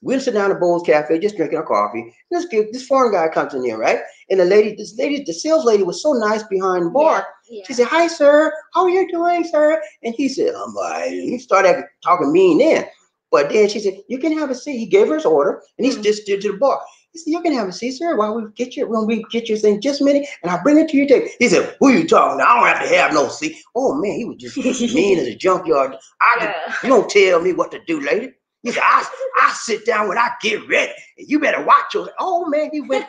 We sit down at Bose Cafe, just drinking our coffee. This foreign guy comes in there, right? And the sales lady was so nice behind the bar. Yeah. She said, hi, sir. How are you doing, sir? And he said, I'm all right. And he started talking mean then. But then she said, you can have a seat. He gave her his order, and he just stood to the bar. He said, you can have a seat, sir, while we get your thing just a minute, and I'll bring it to your table. He said, who you talking to? I don't have to have no seat. Oh, man, he was just mean as a junkyard. You don't tell me what to do, lady. He said, I sit down when I get ready, and you better watch yourself. Oh, man, he was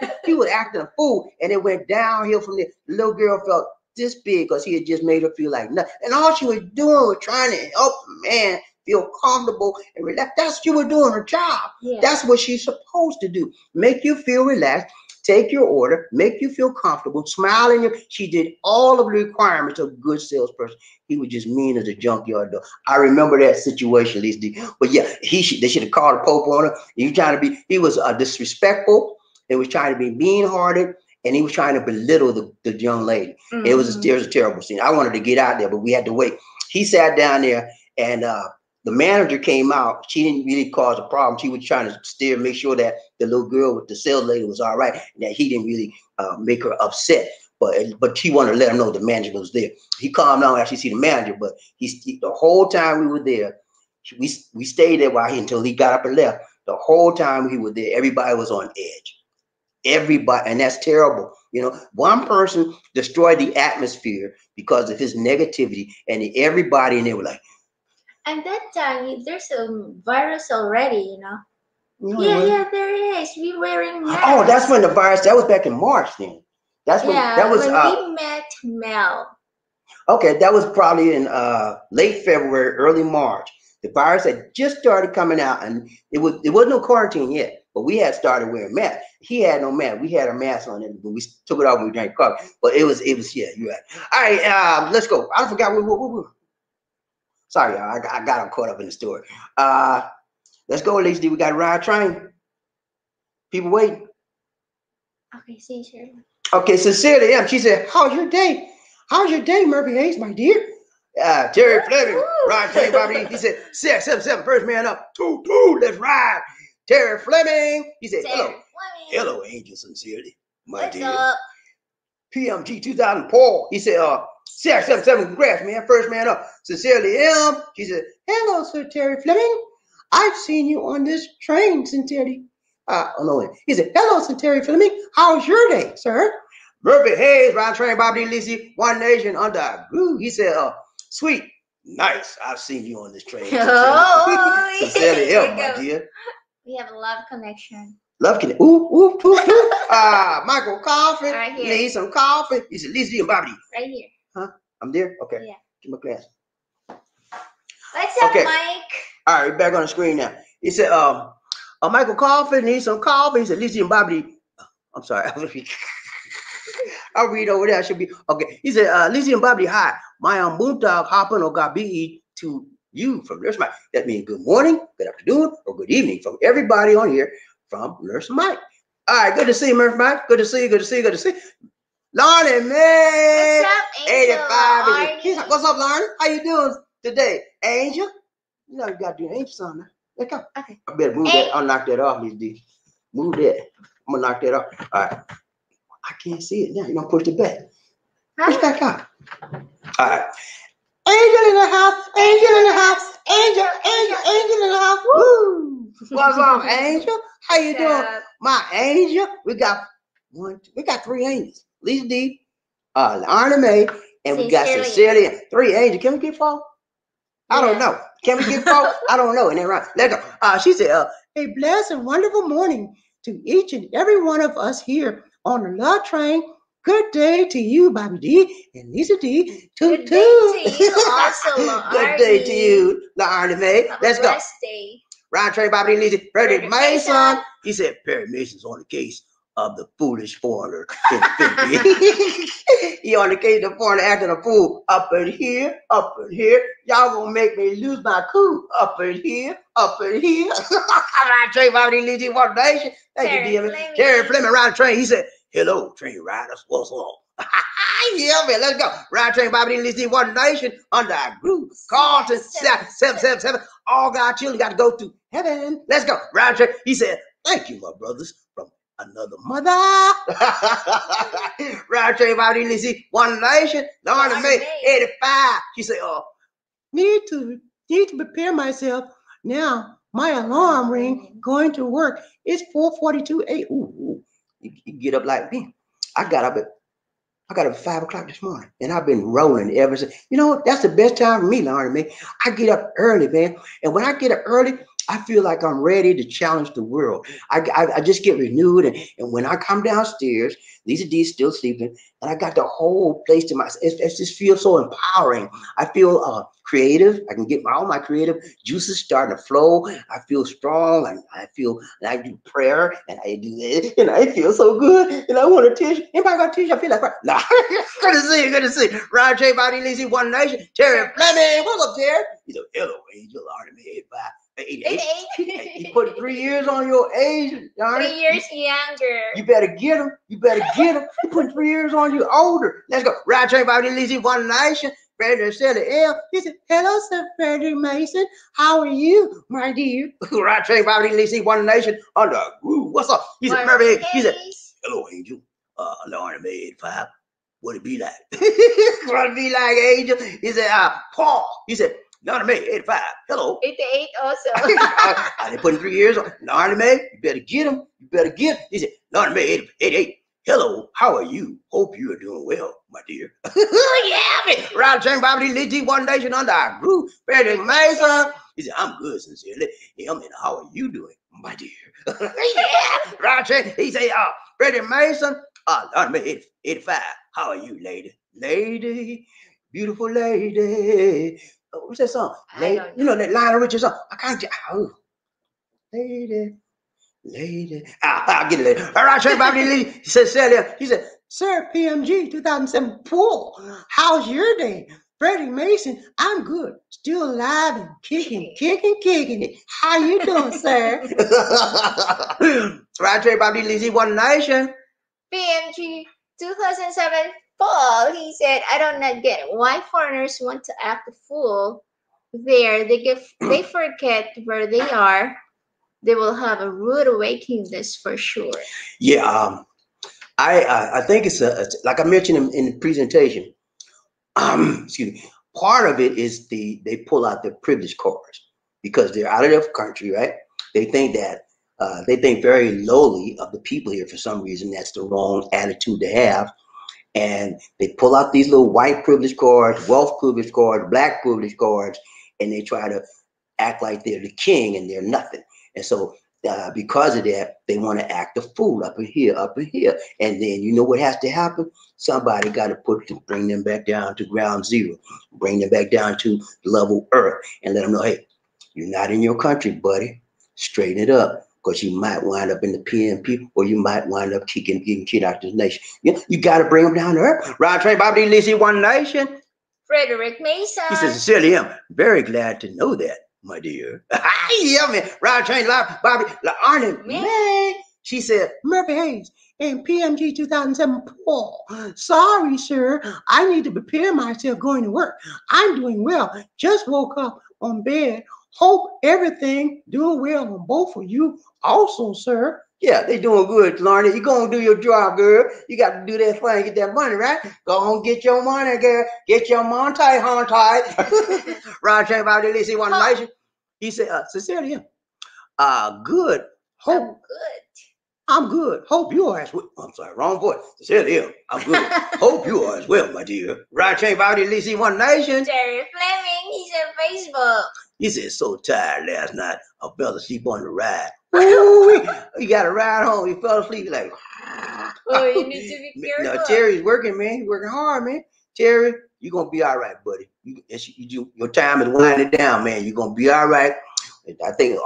acting a fool, and it went downhill from there. The little girl felt this big because he had just made her feel like nothing. And all she was doing was trying to help the man feel comfortable and relaxed. That's what she was doing, her job. Yeah. That's what she's supposed to do. Make you feel relaxed, take your order, make you feel comfortable, smile in your. She did all of the requirements of a good salesperson. He was just mean as a junkyard dog. I remember that situation, at least. But yeah, they should have called the Pope on her. He was disrespectful. He was trying to be mean-hearted, and he was trying to belittle the young lady. Mm-hmm. It was a terrible scene. I wanted to get out there, but we had to wait. He sat down there, and the manager came out. She didn't really cause a problem. She was trying to make sure that the little girl with the sales lady was all right, and that he didn't really make her upset. But she wanted to let him know the manager was there. He calmed down after he see the manager, but the whole time we were there, we stayed there until he got up and left. The whole time we were there, everybody was on edge. Everybody, and that's terrible. You know, one person destroyed the atmosphere because of his negativity, and everybody in there were like. And that time, there's a virus already, you know. Yeah, there is. We wearing masks. Oh, that's when the virus. That was back in March then. That's when that was. When we met Mel. Okay, that was probably in late February, early March. The virus had just started coming out, and it was no quarantine yet. But we had started wearing masks. He had no mask. We had our mask on, and we took it off when we drank coffee. But it was yeah, you're right. All right, let's go. I forgot what. Sorry, y'all. I got caught up in the story. Let's go, Lisa. We got to ride train. People waiting. Okay, see you. Okay, sincerely, she said, how's your day? How's your day, Murphy Hayes, my dear? Terry Fleming, ride train, Bobby. He said, 677, first man up. 2, let's ride. Terry Fleming. He said, hello, Angel, sincerely, my dear. Up? PMG 2000, Paul. He said, 677, congrats, man. First man up. Sincerely, M. She said, hello, Sir Terry Fleming. I've seen you on this train, sincerely. No. He said, hello, Sir Terry Fleming. How's your day, sir? Murphy Hayes, ride train, Bobby Lizzie, One Nation, under a groove. He said, sweet, nice. I've seen you on this train. Sincerely, M, my dear. We have a love connection. Love connection. Ooh. Michael Coffee. Right here. Need some coffee. He said, Lizzie and Bobby. Right here. Huh? I'm there? Okay. Yeah. Give me a glass. What's up, Mike? All right, back on the screen now. He said, Michael Coffee needs some coffee. He said, Lizzie and Bobby. I'm sorry. I'll read over there. I should be okay. He said, Lizzie and Bobby, hi. My Moondog hopping or gabi to you from Nurse Mike. That means good morning, good afternoon, or good evening from everybody on here from Nurse Mike. All right, good to see you, Nurse Mike. Good to see you. Lonnie, man. What's up, Angel? 85. What's up, Lonnie? How you doing today? Angel? You know you got to do Angel song now. Let's go. Okay. I better move that. I'll knock that off, Miss D. Move that. I'm going to knock that off. All right. I can't see it now. You're going to push it back. Push back out. All right. Angel in the house. Angel in the house. Angel in the house. Woo. What's up, Angel? How you doing? My angel. We got 3 angels. Lisa D, Arna Mae, and we got Sincerely. 3 angels. Can we get 4? I don't know. Can we get 4? I don't know. And then right. Let's go. She said, a blessed and wonderful morning to each and every one of us here on the Love Train. Good day to you, Bobby D and Lisa D. Good day to you also, Good day to you, Arna Mae. Let's go. Day. Round train, Bobby D, Lisa. Perry Mason. He said, Perry Mason's on the case of the foolish foreigner. He on the case of the foreigner acting a fool. Up in here. Y'all gonna make me lose my cool. Up in here. Round train, Bobby D, Lisa, One Nation. Thank you, dear. Terry Fleming, round train. He said, hello, train riders. What's up? Yeah, man, let's go. Round train, Bobby D, Lisa, One Nation, under our group. Carlton, 777. All God children got to go to heaven. Let's go. Round train. He said, thank you, my brothers, from another mother. Round train, Bobby D, Lisa, One Nation, Lorna Mae, 85. She said, need to prepare myself now my alarm ring, going to work. It's 4:42 a.m. Ooh, you get up like me. I got up at 5 o'clock this morning, and I've been rolling ever since. You know, that's the best time for me, Lauren, man. I get up early, man. And when I get up early, I feel like I'm ready to challenge the world. I just get renewed. And when I come downstairs, Lisa D is still sleeping, and I got the whole place to myself. It just feels so empowering. I feel creative. I can get all my creative juices starting to flow. I feel strong, and I feel, and I do prayer, and I do it, and I feel so good. And I want a tissue. Anybody got a tissue? I feel like, nah. Good to see you. Good to see you. Rod J. Body Lizzie, One Nation. Terry Fleming. What's up, Terry? He's a hello, Angel. Army 88. You put 3 years on your age, darn 3 years younger. You better get him. You better get him. You put 3 years on you older. Let's go. Right train about Lizzie, One Nation. Freddie said L. He said, hello, Sir Freddie Mason. How are you, my dear? Right train about Lizzie, One Nation. On the groove. What's up? He said, Murphy. He said, hello, Angel. Lauren made 5. What it be like? What it be like, Angel? He said, Paul. He said, Lauren May, 85. Hello. 88 also. They putting 3 years on. Lauren May, you better get him. You better get him. He said, Lauren May, 88. Hello, how are you? Hope you are doing well, my dear. Yeah, man. Round Chain Bobby Lee One Nation under our group. Freddie Mason. He said, I'm good, sincerely. Yeah, I mean, how are you doing, my dear? Yeah. Round Chain. He said, Freddie Mason. Lauren May, 85. How are you, lady? Lady, beautiful lady. What's that song? Lady, you know that Lionel Richie song. I can't. Lady. I'll get it later. All right, Sir Bobby Lee. He said, Sir PMG 2007. Paul, how's your day? Freddie Mason, I'm good. Still alive and kicking it. How you doing, sir? Right, Sir Bobby Lee, One Nation. PMG 2007. Paul, he said, I don't not get it. Why foreigners want to act a fool there. They forget where they are. They will have a rude awakening, this for sure. Yeah, I think it's like I mentioned in the presentation. Excuse me. Part of it is they pull out their privilege cards because they're out of their country, right? They think that they think very lowly of the people here for some reason. That's the wrong attitude to have. And they pull out these little white privilege cards, wealth privilege cards, black privilege cards, and they try to act like they're the king and they're nothing. And so because of that, they want to act a fool up in here. And then you know what has to happen? Somebody got to bring them back down to ground zero, bring them back down to level earth and let them know, hey, you're not in your country, buddy. Straighten it up. Because you might wind up in the PNP or you might wind up getting kicked out of this nation. You got to bring them down to earth. Rod Train, Bobby Lizzie, One Nation. Frederick Mason. He says, sincerely, I'm very glad to know that, my dear. Yeah, man. Rod Train, Bobby, Arnie, man. She said, Murphy Hayes and PMG 2007, Paul. Sorry, sir. I need to prepare myself going to work. I'm doing well. Just woke up on bed. Hope everything doing well on both of you also, sir. Yeah, they doing good, Lorna. You gonna do your job, girl. You got to do that thing, get that money, right? Go on, get your money, girl. Get your money, honey. Ron Chamber out there, see One Nation. He said, sincerely, good. Hope. I'm good. Hope you are as well. I'm sorry, wrong voice. Sincerely, I'm good. Hope you are as well, my dear. Ron Chamber out there, see One Nation. Jerry Fleming, he's on Facebook. He said, so tired last night, I fell asleep on the ride. Ooh, he got a ride home. He fell asleep like. Oh, you need to be careful. No, Terry's working, man. He's working hard, man. Terry, you're going to be all right, buddy. Your time is winding down, man. You're going to be all right. I think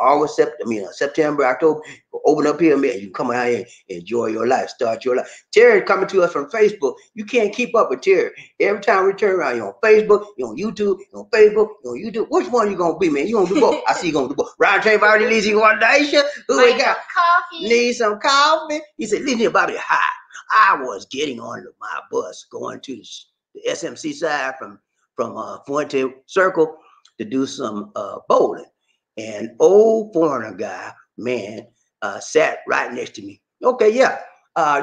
September, October, open up here, man. You can come out here and enjoy your life, start your life. Terry coming to us from Facebook. You can't keep up with Terry. Every time we turn around, you're on Facebook, you're on YouTube, you're on Facebook, you're on YouTube. Which one you gonna be, man? You gonna do both? I see you gonna do both. Round train, Bobby Lizzie, One Nation. Who we got? Coffee. Need some coffee? He said, Lizzie, Bobby, hi. I was getting on my bus going to the SMC side from Fuente Circle to do some bowling. And old foreigner guy, man, sat right next to me. Okay, yeah.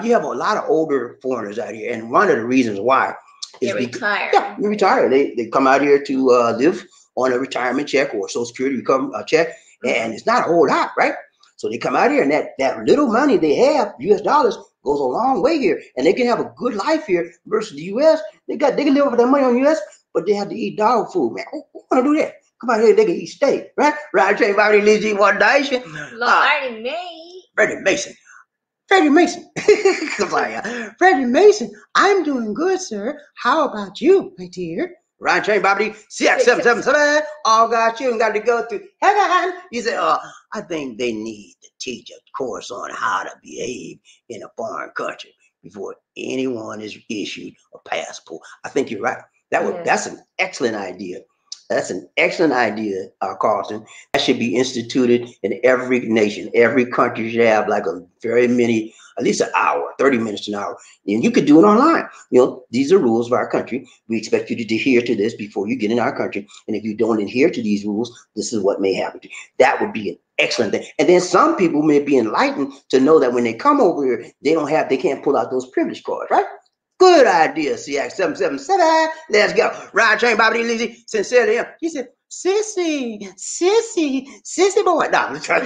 You have a lot of older foreigners out here. And one of the reasons why is they retire. Yeah, they retire. They come out here to live on a retirement check or Social Security check. and it's not a whole lot, right? So they come out here, and that little money they have, US dollars, goes a long way here, and they can have a good life here versus the US. They can live with their money on US, but they have to eat dog food, man. Who want to do that? Come out here, they can eat steak, right? Right, Jay, Bobby, Lizzie, one nation. Freddie Mason. Freddie Mason. Freddie Mason, I'm doing good, sir. How about you, my dear? Ryan Train Bobby, c.Sex, all got you and got to go through heaven. You say, I think they need to teach a course on how to behave in a foreign country before anyone is issued a passport. I think you're right. That's an excellent idea. That's an excellent idea, Carlton. That should be instituted in every nation. Every country should have like at least an hour, 30 minutes to an hour. And you could do it online. These are rules of our country. We expect you to adhere to this before you get in our country. And if you don't adhere to these rules, this is what may happen to you. That would be an excellent thing. And then some people may be enlightened to know that when they come over here, they can't pull out those privilege cards, right? Good idea, c.X777. Let's go. Ryan Train, Bobby Lizzie, sincerely. He said, Sissy boy. No, let's try.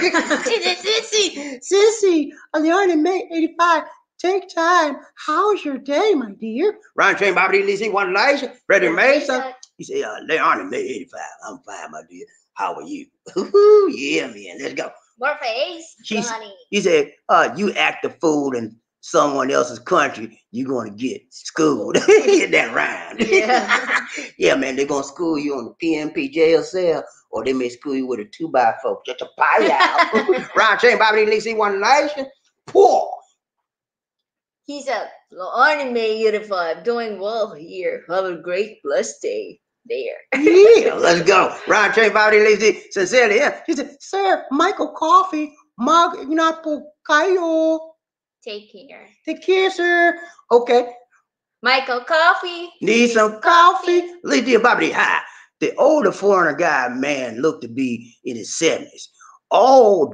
Sissy, on the only May 85. Take time. How's your day, my dear? Ryan Train, Bobby Lizzie, one nation. Freddie Mason. He said, Leon in May 85. I'm fine, my dear. How are you? Yeah, man. Let's go. More face, Johnny. He said, you act the fool in someone else's country, you're going to get schooled. Get that rhyme. Yeah. Yeah, man, they're going to school you on the PNP jail cell, or they may school you with a 2x4. Just a pie out. Ron Chain, Bobby Lizzie, one nation. Poor. He said, Leon May 85, doing well here. Have a great blessed day. There. Yeah, let's go. Ron Chain, Bobby Lizzie, sincerely. Yeah. He said, Sir, Michael Coffee, Mag Ignapo Kayo. Take care. Take care, sir. Okay. Michael, coffee. Need some coffee? Lizzie, Bobby, hi. The older foreigner guy, man, looked to be in his 70s. All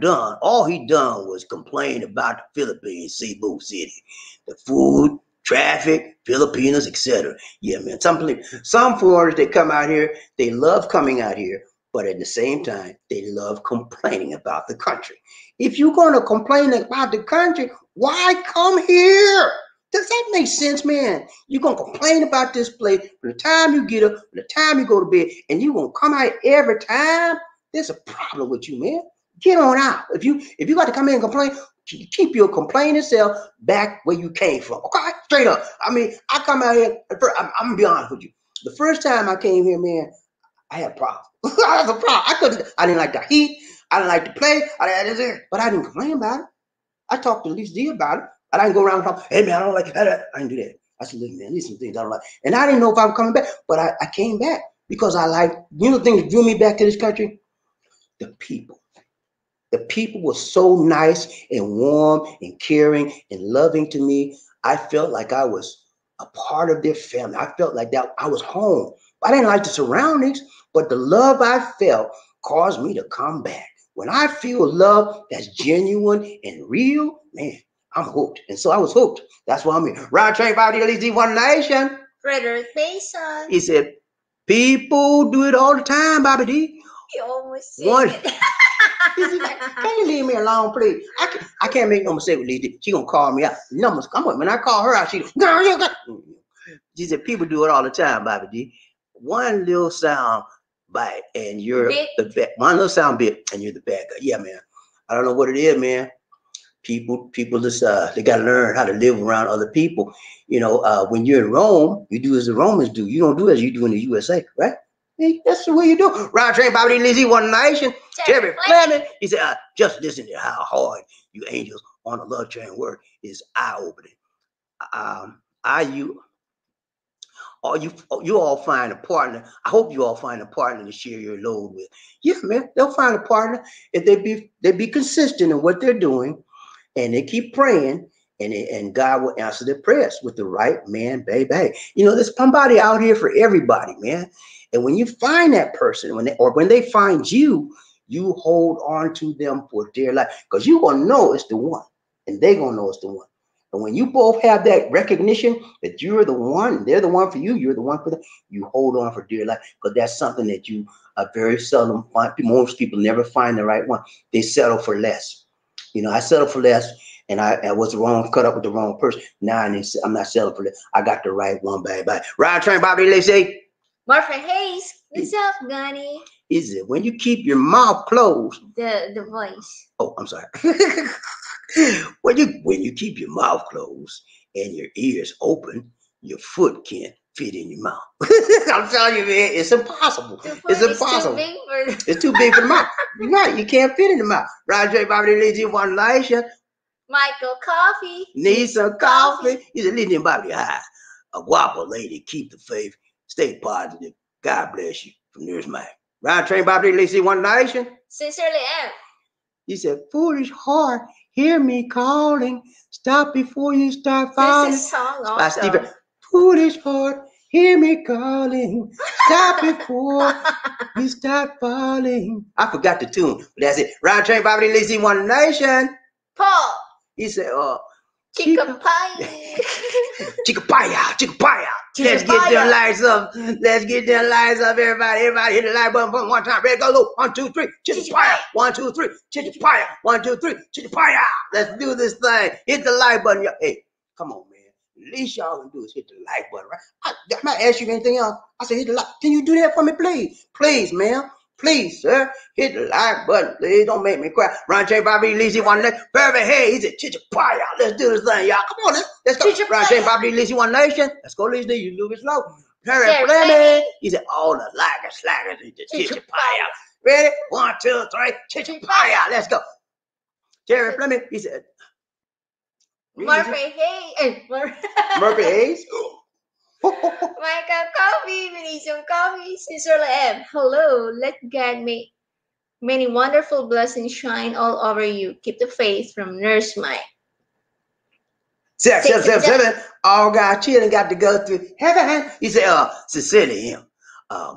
he done was complain about the Philippines, Cebu City. The food, traffic, Filipinos, etc. Yeah, man. Some foreigners, they come out here, they love coming out here, but at the same time, they love complaining about the country. If you're going to complain about the country, why come here? Does that make sense, man? You're going to complain about this place from the time you get up, from the time you go to bed, and you're going to come out every time? There's a problem with you, man. Get on out. If you got to come in and complain, keep your complaining self back where you came from. Okay? Straight up. I mean, I come out here, I'm going to be honest with you. The first time I came here, man, I had a problem. I had a problem. I didn't like the heat. I didn't like to play. But I didn't complain about it. I talked to Lisa D about it. I didn't go around and talk, hey, man, I don't like that. I didn't do that. I said, look, man, these some things I don't like. And I didn't know if I was coming back, but I came back because I like, the thing that drew me back to this country? The people. The people were so nice and warm and caring and loving to me. I felt like I was a part of their family. I felt like that I was home. I didn't like the surroundings, but the love I felt caused me to come back. When I feel love that's genuine and real, man, I'm hooked. And so I was hooked. That's why I'm here. Ryan Train, Bobby Lizzie, one nation. Frederick Mason. He said, people do it all the time, Bobby D. He always said it. Can you leave me alone, please? I can't make no mistake with Lizzie. She gonna call me out. Numbers, come on. When I call her out, she said, people do it all the time, Bobby D. One little sound bite and you're the bad. One little sound bit and you're the bad guy. Yeah, man. I don't know what it is, man. People just they gotta learn how to live around other people. When you're in Rome, you do as the Romans do. You don't do as you do in the USA, right? Hey, that's the way you do. Ryan Train, Bobby Lizzie, one nation. Terry Fleming. He said, just listen to how hard you angels on the love train work is eye-opening. You all find a partner. I hope you all find a partner to share your load with. Yeah, man, they'll find a partner if they be consistent in what they're doing, and they keep praying, and God will answer their prayers with the right man, baby. There's somebody out here for everybody, man. And when you find that person, when they find you, you hold on to them for dear life, because you're gonna know it's the one, and they're gonna know it's the one. And when you both have that recognition that you're the one, they're the one for you, you're the one for them, you hold on for dear life, because that's something that you very seldom find. Most people never find the right one. They settle for less. You know, I settled for less, and I was wrong, cut up with the wrong person. Now I'm not settling for less. I got the right one, bye. Ride, train, Bobby, let's say. Martha Hayes, what's up, Gunny? Is it when you keep your mouth closed? The voice. Oh, I'm sorry. when you keep your mouth closed and your ears open, your foot can't fit in your mouth. I'm telling you, man, it's impossible. It's impossible. It's too big for the mouth. You're right. You can't fit in the mouth. Roger, Bobby, Lizzie, one Elisha. Michael Coffee. Need some coffee. He's a Lizzie Bobby. A whopper lady. Keep the faith. Stay positive. God bless you. From Nurse Mike. Round train, Bobby, Lizzie, one nation. Sincerely am. He said, foolish heart, hear me calling. Stop before you start falling. This is song also. By Stephen. Foolish heart, hear me calling. Stop before you start falling. I forgot the tune, but that's it. Round train, Bobby, Lizzie, one nation. Paul. He said, Chica pie. Chica pie. Let's get them lights up. Let's get them lights up, everybody. Everybody hit the light button one time. Ready, go, low. 1, 2, 3. Chica pie. 1, 2, 3. Chica pie. 1, 2, 3. Chica pie. Let's do this thing. Hit the like button. Hey, come on, man. At least y'all can do is hit the like button, right? I might ask you anything else. I said, hit the like. Can you do that for me, please? Please, ma'am. Please, sir, hit the like button. Please don't make me cry. Ron J. Bobby Lizzie one nation. Perfect. Hey, he's a chichapaya. Let's do this thing, y'all. Come on, let's go. Ron J. Bobby Lizzie one nation. Let's go, Lizzie. You do it slow. Perfect. Fleming. He said, all the slackers. He's a chichapaya. Ready? 1, 2, 3. Chichapaya. Let's go. Jerry Fleming. He said, Murphy Hayes. Murphy Hayes. Michael Coffee, we need some coffee. Sincerely am. Hello, let God make many wonderful blessings shine all over you. Keep the faith from Nurse Mike. 7. All God children got to go through heaven. He said, sincerely him.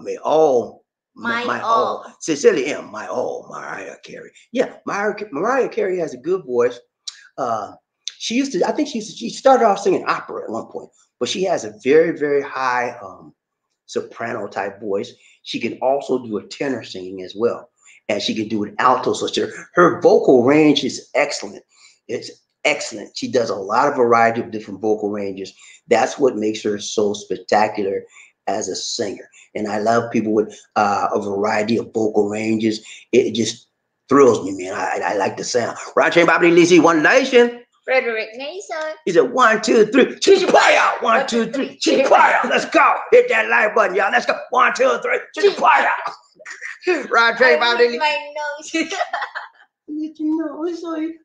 May all my all. Sincerely him, my all, Mariah Carey. Yeah, Mariah Carey has a good voice. She started off singing opera at one point, but she has a very, very high soprano type voice. She can also do a tenor singing as well, and she can do an alto. So her vocal range is excellent. It's excellent. She does a lot of variety of different vocal ranges. That's what makes her so spectacular as a singer. And I love people with a variety of vocal ranges. It just thrills me, man. I like the sound. Roger Bobby Lizzie, one nation. Frederick Mason. He said 1, 2, 3. Chichapaya. 1, 2, 3. Chichapaya. Let's go. Hit that like button, y'all. Let's go. 1, 2, 3. Chichapaya. Roger Bobby. My nose.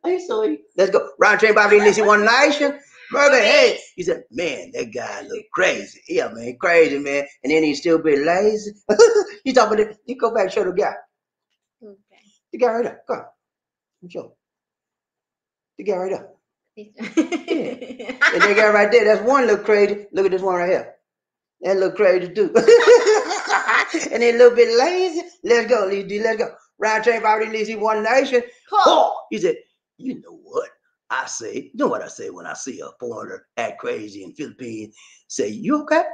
I'm sorry. Let's go. Roger Bobby Lizzie, one nation. Murder, hey. He said, man, that guy look crazy. Yeah, man, crazy, man. And then he still be lazy. You talking about it? You go back and show the guy. Okay. The guy right there. Come on. Show. The guy right there. Yeah. And that guy right there, that's one look crazy. Look at this one right here. That look crazy too. And then a little bit lazy. Let's go, Lizzie. Let's go. Round train, Bobby Lizzie, one nation. Paul. He said, you know what I say? You know what I say when I see a foreigner act crazy in Philippines? Say, you okay?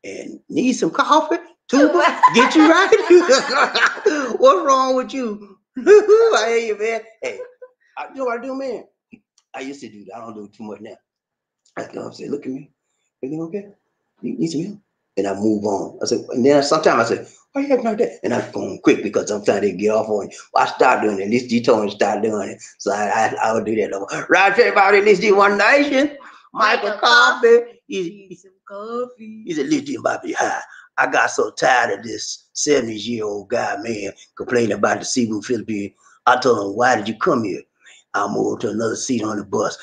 And need some coffee? Tuba, get you right? What's wrong with you? I hear you, man. Hey, you know what I do, man? I used to do that. I don't do it too much now. I come and say, look at me. Everything okay? You need some help? And I move on. I said, and then sometimes I say, why you acting like that? And I'm going quick because sometimes they get off on you. Well, I start doing it. At least you told me to start doing it. So I would do that. Roger about it. At least one nation. Michael Coffee. He said, coffee. He said, Lizzie Bobby, hi. I got so tired of this 70-year-old guy, man, complaining about the Cebu Philippines. I told him, why did you come here? I'll move to another seat on the bus.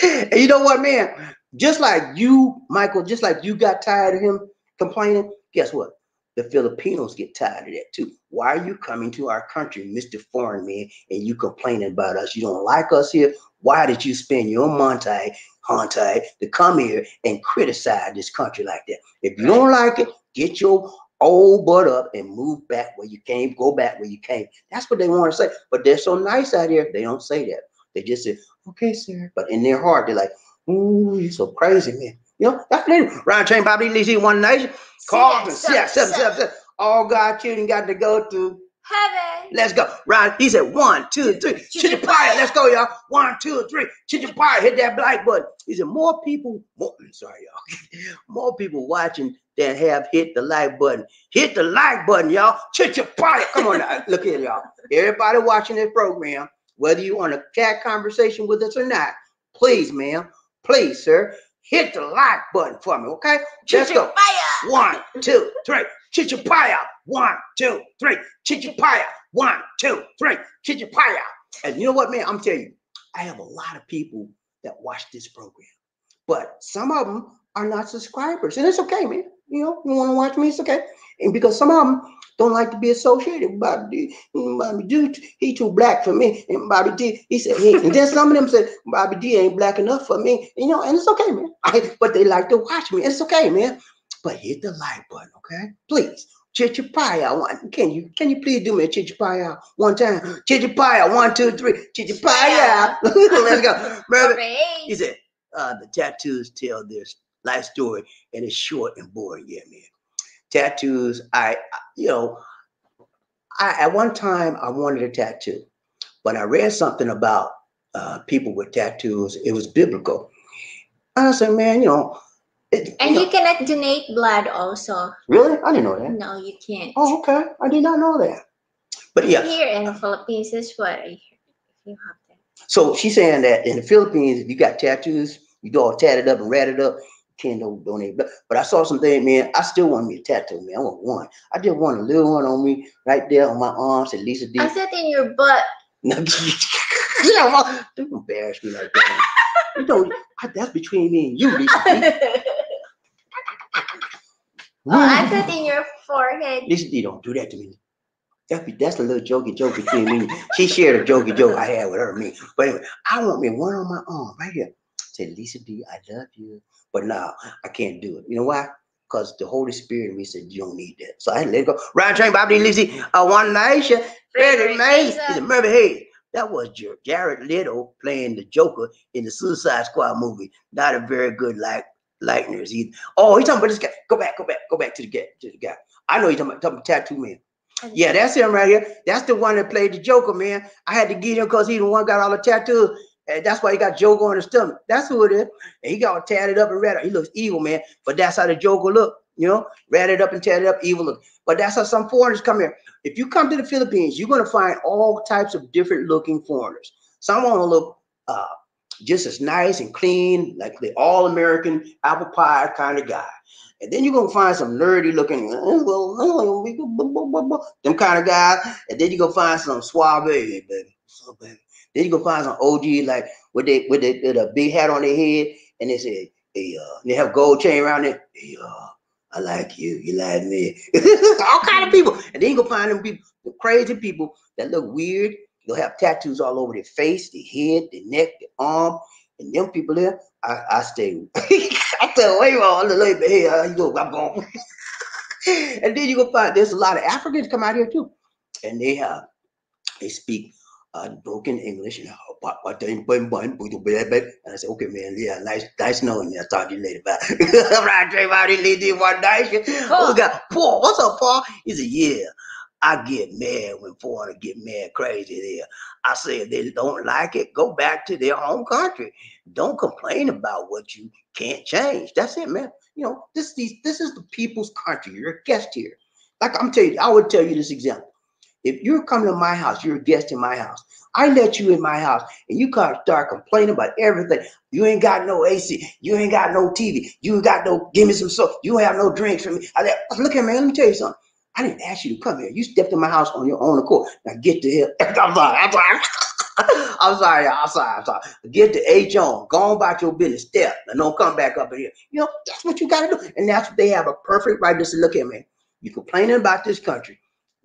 And you know what, man? Just like you, Michael, just like you got tired of him complaining, guess what? The Filipinos get tired of that too. Why are you coming to our country, Mr. Foreign Man, and you complaining about us? You don't like us here? Why did you spend your Monte to come here and criticize this country like that? If you don't like it, get your old butt up and move back where you came, go back where you came. That's what they want to say. But they're so nice out here, they don't say that. They just say, okay, sir. But in their heart, they're like, ooh, you're so crazy, man. You know, that's it. Round train, Bobby, Lizzie, one nation. Carlton, c.Sex. All God children got to go to heaven. Let's go. Round. He said 1, 2, 3. Chichipaya. Let's go, y'all. 1, 2, 3. Chichipaya. Hit that black button. He said more people. Sorry, y'all. More people watching than have hit the like button. Hit the like button, y'all. Chichipaya. Come on now. Look here, y'all. Everybody watching this program, whether you want a chat conversation with us or not, please, ma'am, please, sir, hit the like button for me, okay? Let's go. 1, 2, 3. Chichipaya. 1, 2, 3. Chichipaya. 1, 2, 3. Chichipaya. And you know what, man? I'm telling you, I have a lot of people that watch this program, but some of them are not subscribers, and it's okay, man. You know, you want to watch me, it's okay. And because some of them don't like to be associated with Bobby D. Bobby D, he too black for me. And Bobby D, he said, hey. And then some of them said, Bobby D ain't black enough for me. You know, and it's okay, man. But they like to watch me. It's okay, man. But hit the like button, okay? Please. Chichipaya. Can you please do me a chichipaya one time? Chichipaya. 1, 2, 3. Chichipaya. Let's go. Remember, he said, the tattoos tell their life story, and it's short and boring. Yeah, man. Tattoos, at one time I wanted a tattoo, but I read something about people with tattoos. It was biblical. I said, man, And you cannot donate blood also. Really? I didn't know that. No, you can't. Oh, okay. I did not know that. But yeah. Here in the Philippines, is what you have that. So she's saying that in the Philippines, if you got tattoos, you go all tatted up and ratted up, you can't donate blood. But I saw something, man. I still want me a tattoo, man. I want one. I just want a little one on me right there on my arm. Said Lisa D. I said in your butt. No, don't embarrass me like that. You don't. That's between me and you, Lisa D. I said in your forehead. Lisa D, don't do that to me. That's a little jokey joke between me. She shared a jokey joke I had with her and me. But anyway, I want me one on my arm right here. Say, Lisa D, I love you. But no, I can't do it. You know why? Because the Holy Spirit in me said you don't need that. So I had to let it go. Round train, Bobby Lisa, one nation, Freddie Mason. He's a Murphy Hayes. That was Jared Leto playing the Joker in the Suicide Squad movie. Not a very good likeness either. Oh, he's talking about this guy. Go back to the guy. I know he's talking about tattoo man. Yeah, that's him right here. That's the one that played the Joker, man. I had to get him because he the one got all the tattoos. And that's why he got Joker on his stomach. That's who it is. And he got all tatted up and ratted. He looks evil, man. But that's how the Joker look, ratted up and tatted up, evil look. But that's how some foreigners come here. If you come to the Philippines, you're going to find all types of different looking foreigners. Some want to look just as nice and clean, like the all-American apple pie kind of guy. And then you're going to find some nerdy looking, them kind of guys. And then you're going to find some suave, baby. Then you're going to find some OG, like with a big hat on their head. And they say, hey, they have gold chain around it. Hey, I like you. You like me. All kind of people. And then you're going to find them people, the crazy people that look weird. They'll have tattoos all over their face, their head, their neck, their arm. And them people there, I stay. I stay away from all the lady. Hey, you go, I'm going. And then you go find there's a lot of Africans come out here too, and they speak broken English. And I say, okay, man, yeah, nice knowing you. I'll talk to you later. Bye. Right, one night. Oh, we got Paul. What's up, Paul? He said, yeah. I get mad when foreigners get mad crazy there. I say if they don't like it, go back to their home country. Don't complain about what you can't change. That's it, man. This is the people's country. You're a guest here. Like I'm telling you, I would tell you this example. If you're coming to my house, you're a guest in my house. I let you in my house, and you can't start complaining about everything. You ain't got no AC. You ain't got no TV. You ain't got no, give me some soda. You don't have no drinks for me. Look here, man, let me tell you something. I didn't ask you to come here. You stepped in my house on your own accord. Now get to here. I'm sorry. Get the H on. Go on about your business. Step. And don't come back up in here. That's what you got to do. And that's what they have a perfect right to say, look here, man. You complaining about this country.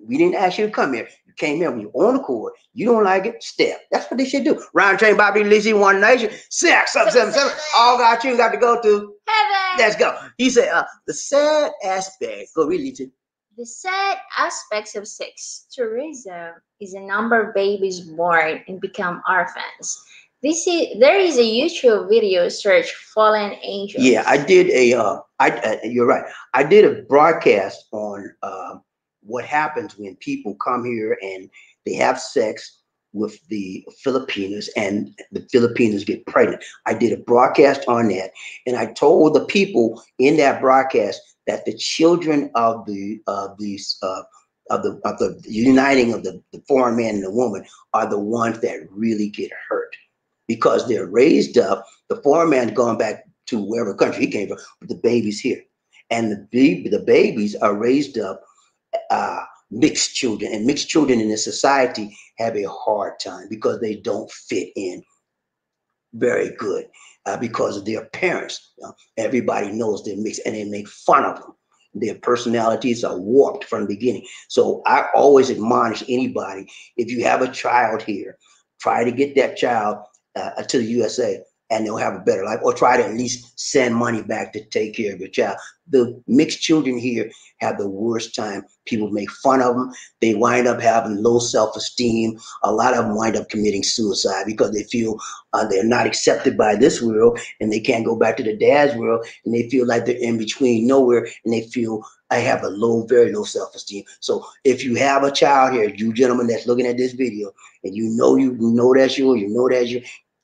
We didn't ask you to come here. You came here on your own accord. You don't like it, step. That's what they should do. Round train, Bobby, Lizzie, one nation. c.Sex, 777. All got you got to go to heaven. Let's go. He said, the sad aspect. Go read it. The sad aspects of sex tourism is a number of babies born and become orphans. there is a YouTube video search fallen angels. Yeah, I did you're right. I did a broadcast on what happens when people come here and they have sex with the Filipinos and the Filipinos get pregnant. I did a broadcast on that, and I told the people in that broadcast that the children of the uniting of the foreign man and the woman are the ones that really get hurt because they're raised up. The foreign man going back to wherever country he came from, but the baby's here, and the babies are raised up mixed children, and mixed children in this society have a hard time because they don't fit in very good because of their parents. Everybody knows they're mixed, and they make fun of them. Their personalities are warped from the beginning. So I always admonish anybody, if you have a child here, try to get that child to the USA, and they'll have a better life, or try to at least send money back to take care of your child. The mixed children here have the worst time. People make fun of them. They wind up having low self-esteem. A lot of them wind up committing suicide because they feel they're not accepted by this world, and they can't go back to the dad's world, and they feel like they're in between nowhere, and they feel I have a very low self-esteem. So if you have a child here, you gentlemen that's looking at this video, and you know that's you,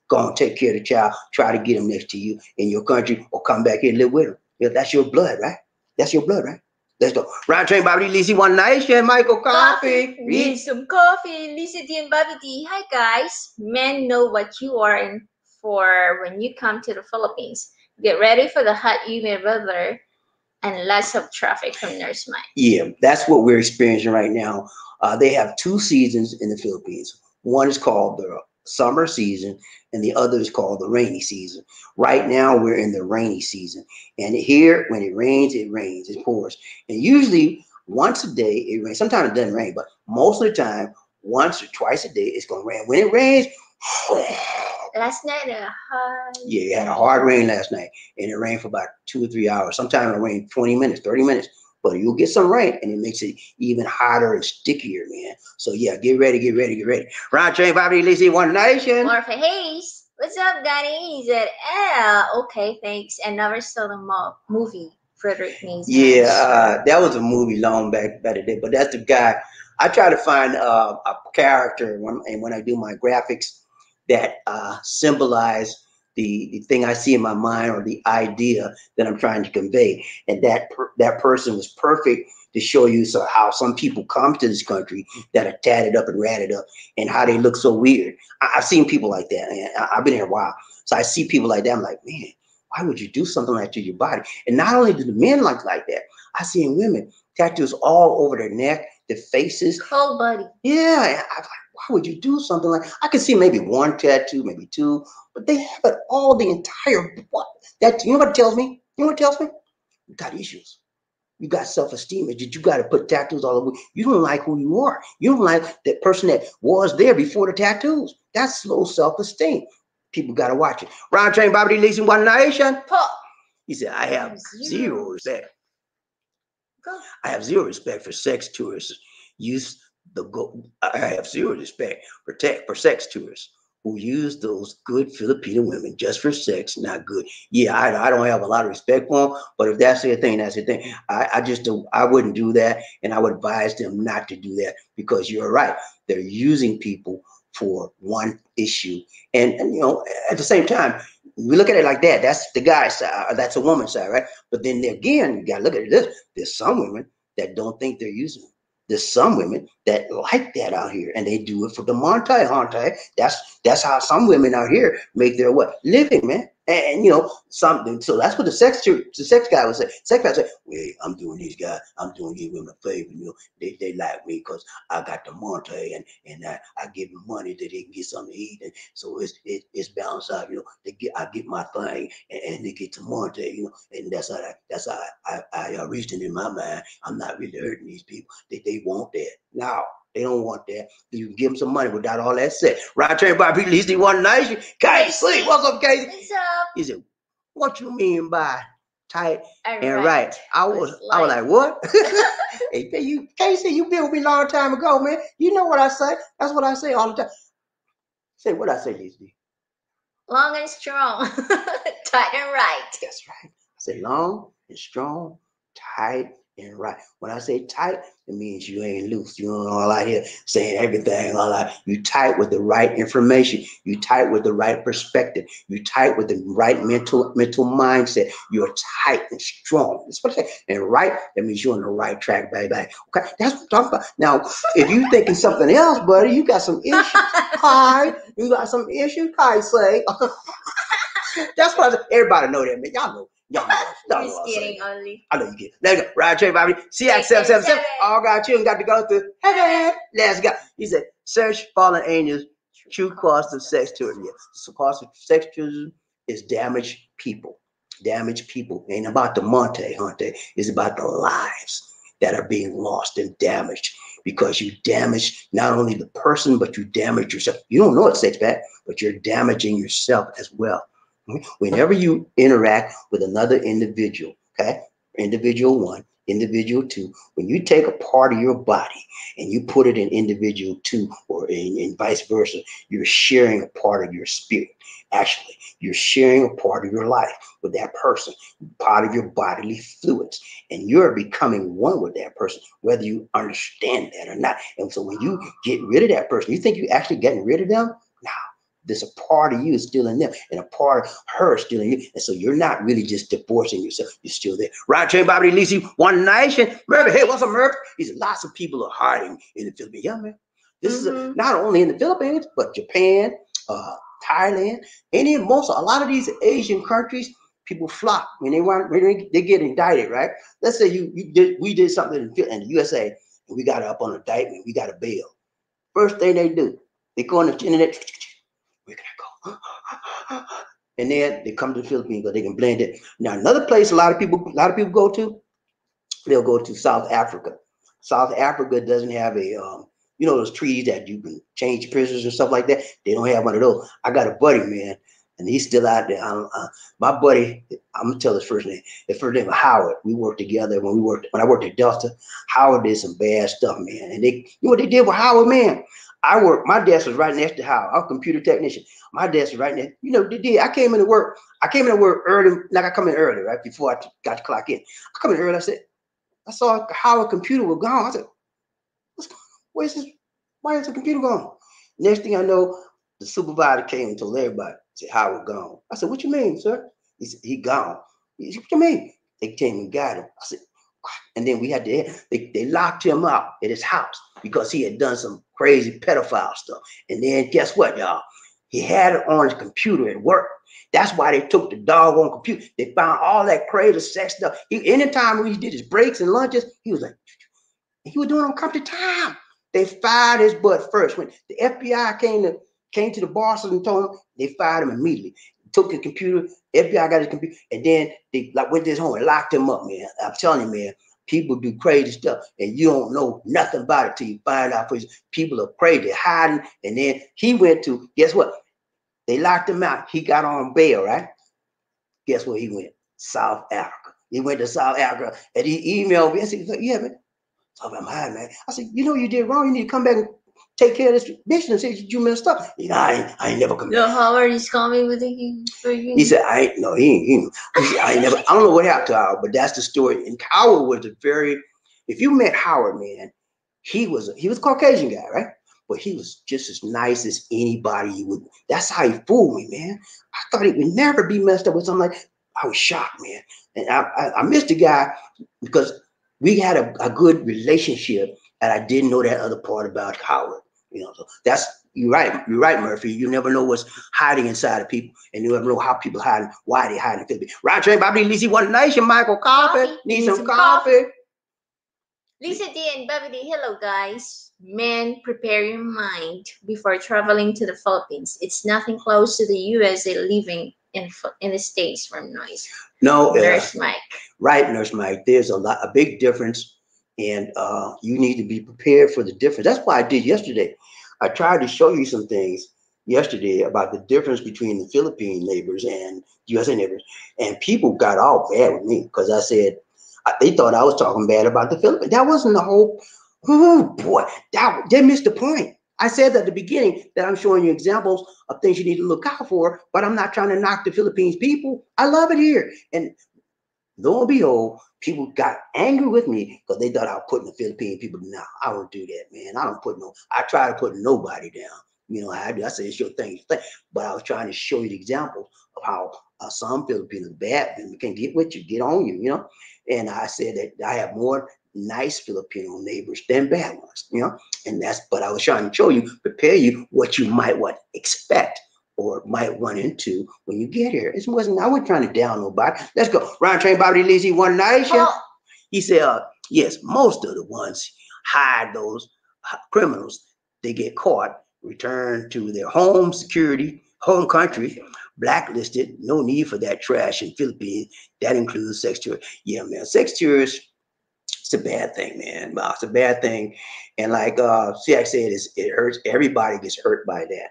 go and take care of the child. Try to get him next to you in your country, or come back here and live with him. Yeah, that's your blood, right? That's your blood, right? Let's go. Round train, Bobby Lisi, One Nation, Michael Coffee. Need some coffee. Lisa T and Bobby T. Hi, guys. Men know what you are in for when you come to the Philippines. Get ready for the hot humid weather and lots of traffic from Nurse Mike. Yeah, that's what we're experiencing right now. They have two seasons in the Philippines. One is called the summer season, and the other is called the rainy season. Right now, we're in the rainy season. And here, when it rains, it pours. And usually, once a day, it rains. Sometimes it doesn't rain, but most of the time, once or twice a day, it's going to rain. When it rains, last night, yeah, it had a hard rain last night, and it rained for about 2 or 3 hours. Sometimes it rained 20 minutes, 30 minutes, but you'll get some rain, and it makes it even hotter and stickier, man. So yeah, get ready. Round train, Bobby Lisi, One Nation. Martha Hayes, what's up, Danny? He said, okay, thanks. And never saw the movie, Frederick Needs. Yeah, that was a movie long back the day, but that's the guy. I try to find a character when I do my graphics that symbolize the thing I see in my mind, or the idea that I'm trying to convey. And that person was perfect to show you how some people come to this country that are tatted up and ratted up, and how they look so weird. I've seen people like that, and I've been here a while. So I see people like that. I'm like, man, why would you do something like that to your body? And not only do the men like that, I see in women tattoos all over their neck, their faces. Whole body. Yeah. I'm like, why would you do something like I can see maybe one tattoo, maybe two, but they have it all, the entire body. You know what it tells me? You got issues. You got self-esteem. You got to put tattoos all over. You don't like who you are. You don't like that person that was there before the tattoos. That's low self-esteem. People got to watch it. Round train, Bobby Lisi, One Nation. He said, I have zero respect. I have zero respect for sex tourists. I have zero respect for sex tourists who use those good Filipino women just for sex. Not good. Yeah, I don't have a lot of respect for them, but if that's their thing, that's their thing. I wouldn't do that, and I would advise them not to do that, because you're right. They're using people for one issue, and at the same time, we look at it like that. That's the guy's side, or that's a woman's side, right? But then again, you gotta look at this. There's some women that don't think they're using them. There's some women that like that out here, and they do it for the monte. That's how some women out here make their living, man. And something. So that's what the sex guy would say. Sex guy say, "Well, I'm doing these women a favor. They like me because I got the monte, and I give them money that they can get something to eat, and so it's balanced out. I get my thing, and they get the monte. And that's how I reason in my mind. I'm not really hurting these people. They want that. Now they don't want that. You can give them some money without all that sex. Right train by people, at least One Nation. Casey, what's up, Casey? What's up? He said, what you mean by tight and right? right? I was like, what? Hey, Casey, you been with me a long time ago, man. You know what I say. That's what I say all the time. Say what I say, Lisa. Long and strong. Tight and right. That's right. I said long and strong, tight and right. When I say tight, it means you ain't loose. You don't all out here saying everything all out. You tight with the right information. You tight with the right perspective. You tight with the right mental mindset. You're tight and strong. That's what I say. And right, that means you're on the right track, baby. Okay, that's what I'm talking about. Now, if you thinking something else, buddy, you got some issues. Hi, you got some issues. Hi, say. That's what I said. Everybody know that, man. Y'all know. Y'all know. Just kidding, only. I know you get. Let's go. Right, Trey, Bobby. c.Sex. All got children got to go through. Hey, let's go. He said, search fallen angels, true cost of sex tourism. Yes, the cost of sex tourism is damaged people. Damaged people. It ain't about the Monte. It's about the lives that are being lost and damaged because you damage not only the person, but you damage yourself. You don't know it's sex bad, but you're damaging yourself as well. Whenever you interact with another individual, okay, individual one, individual two, when you take a part of your body and you put it in individual two or in vice versa, you're sharing a part of your spirit. Actually, you're sharing a part of your life with that person, part of your bodily fluids, and you're becoming one with that person, whether you understand that or not. And so when you get rid of that person, you think you're actually getting rid of them? No. There's a part of you is still in them, and a part of her is still in you. And so you're not really just divorcing yourself. You're still there. Right, Trey, Bobby, Lisi, One Nation. Murphy, hey, what's up, Murphy? He said, lots of people are hiding in the Philippines. Yeah, man. This is not only in the Philippines, but Japan, Thailand, India, a lot of these Asian countries, people flock when they get indicted, right? Let's say we did something in the USA, and we got up on indictment, we got a bail. First thing they do, they go on the internet. Where can I go? And then they come to the Philippines because they can blend it. Now, another place a lot of people go to, they'll go to South Africa. South Africa doesn't have a, those treaties that you can change prisoners and stuff like that. They don't have one of those. I got a buddy, man, and he's still out there. My buddy, I'm gonna tell his first name. His first name was Howard. We worked together when I worked at Delta. Howard did some bad stuff, man. And you know what they did with Howard, man? My desk was right next to Howard. I'm a computer technician. My desk was right next. You know, they did. I came into work early, like I come in early, right? Before I got to clock in. I come in early, I saw Howard's computer was gone. I said, where's this? Why is the computer gone? Next thing I know, the supervisor came and told everybody, said, Howard gone. I said, what you mean, sir? He said, he gone. He said, what you mean? They came and got him. I said, what? And then they locked him up at his house because he had done some crazy pedophile stuff. And then guess what, y'all? He had it on his computer at work. That's why they took the doggone computer. They found all that crazy sex stuff. Anytime when he did his breaks and lunches, he was like, he was doing on company time. They fired his butt first. When the FBI came to the bosses and told him, they fired him immediately. Took his computer, FBI got his computer, and then they went to his home and locked him up, man. I'm telling you, man, people do crazy stuff, and you don't know nothing about it till you find out. People are crazy, hiding, and then he went to, guess what? They locked him out. He got on bail, right? Guess where he went? South Africa. He went to South Africa, and he emailed me. I said, yeah, man. So I'm high, man. I said, you know you did wrong. You need to come back and take care of this business and say you messed up. You know, I ain't never come back. No, Howard is coming with you. He said, he said, I ain't never, I don't know what happened to Howard, but that's the story. And Howard was if you met Howard, man, he was a Caucasian guy, right? But he was just as nice as anybody you would. That's how he fooled me, man. I thought he would never be messed up with something like, I was shocked, man. And I missed the guy because we had a good relationship, and I didn't know that other part about Howard. You know, so you're right, Murphy. You never know what's hiding inside of people, and you never know how people hide, why they hide in Right, Trey, Bobby, Lizzie, One Nation, Michael, coffee. Need some coffee. Lisa D and Bobby D, hello guys. Men, prepare your mind before traveling to the Philippines. It's nothing close to the USA living in the States from noise. No, Nurse Mike. Right, Nurse Mike. There's a big difference, and you need to be prepared for the difference. That's why I did yesterday. I tried to show you some things yesterday about the difference between the Philippine neighbors and USA neighbors, and people got all bad with me because I said they thought I was talking bad about the Philippines. That wasn't the whole. Oh boy, they missed the point. I said at the beginning that I'm showing you examples of things you need to look out for, but I'm not trying to knock the Philippines people. I love it here. And lo and behold, people got angry with me because they thought I was putting the Philippine people down. I don't do that, man. I try to put nobody down. You know, I say it's your thing, but I was trying to show you the examples of how some Filipinos bad can get with you, get on you, you know. And I said that I have more nice Filipino neighbors than bad ones, you know. And but I was trying to show you, prepare you what you might expect or might run into when you get here. I wasn't trying to down nobody. Let's go. Ryan Train Bobby Lizzie One Nation. Oh. He said, yes, most of the ones hide those criminals. They get caught, return to their home country, blacklisted. No need for that trash in Philippines. That includes sex tourists. Yeah, man, sex tourists, it's a bad thing, man. It's a bad thing. And like c.Sex said, it hurts. Everybody gets hurt by that.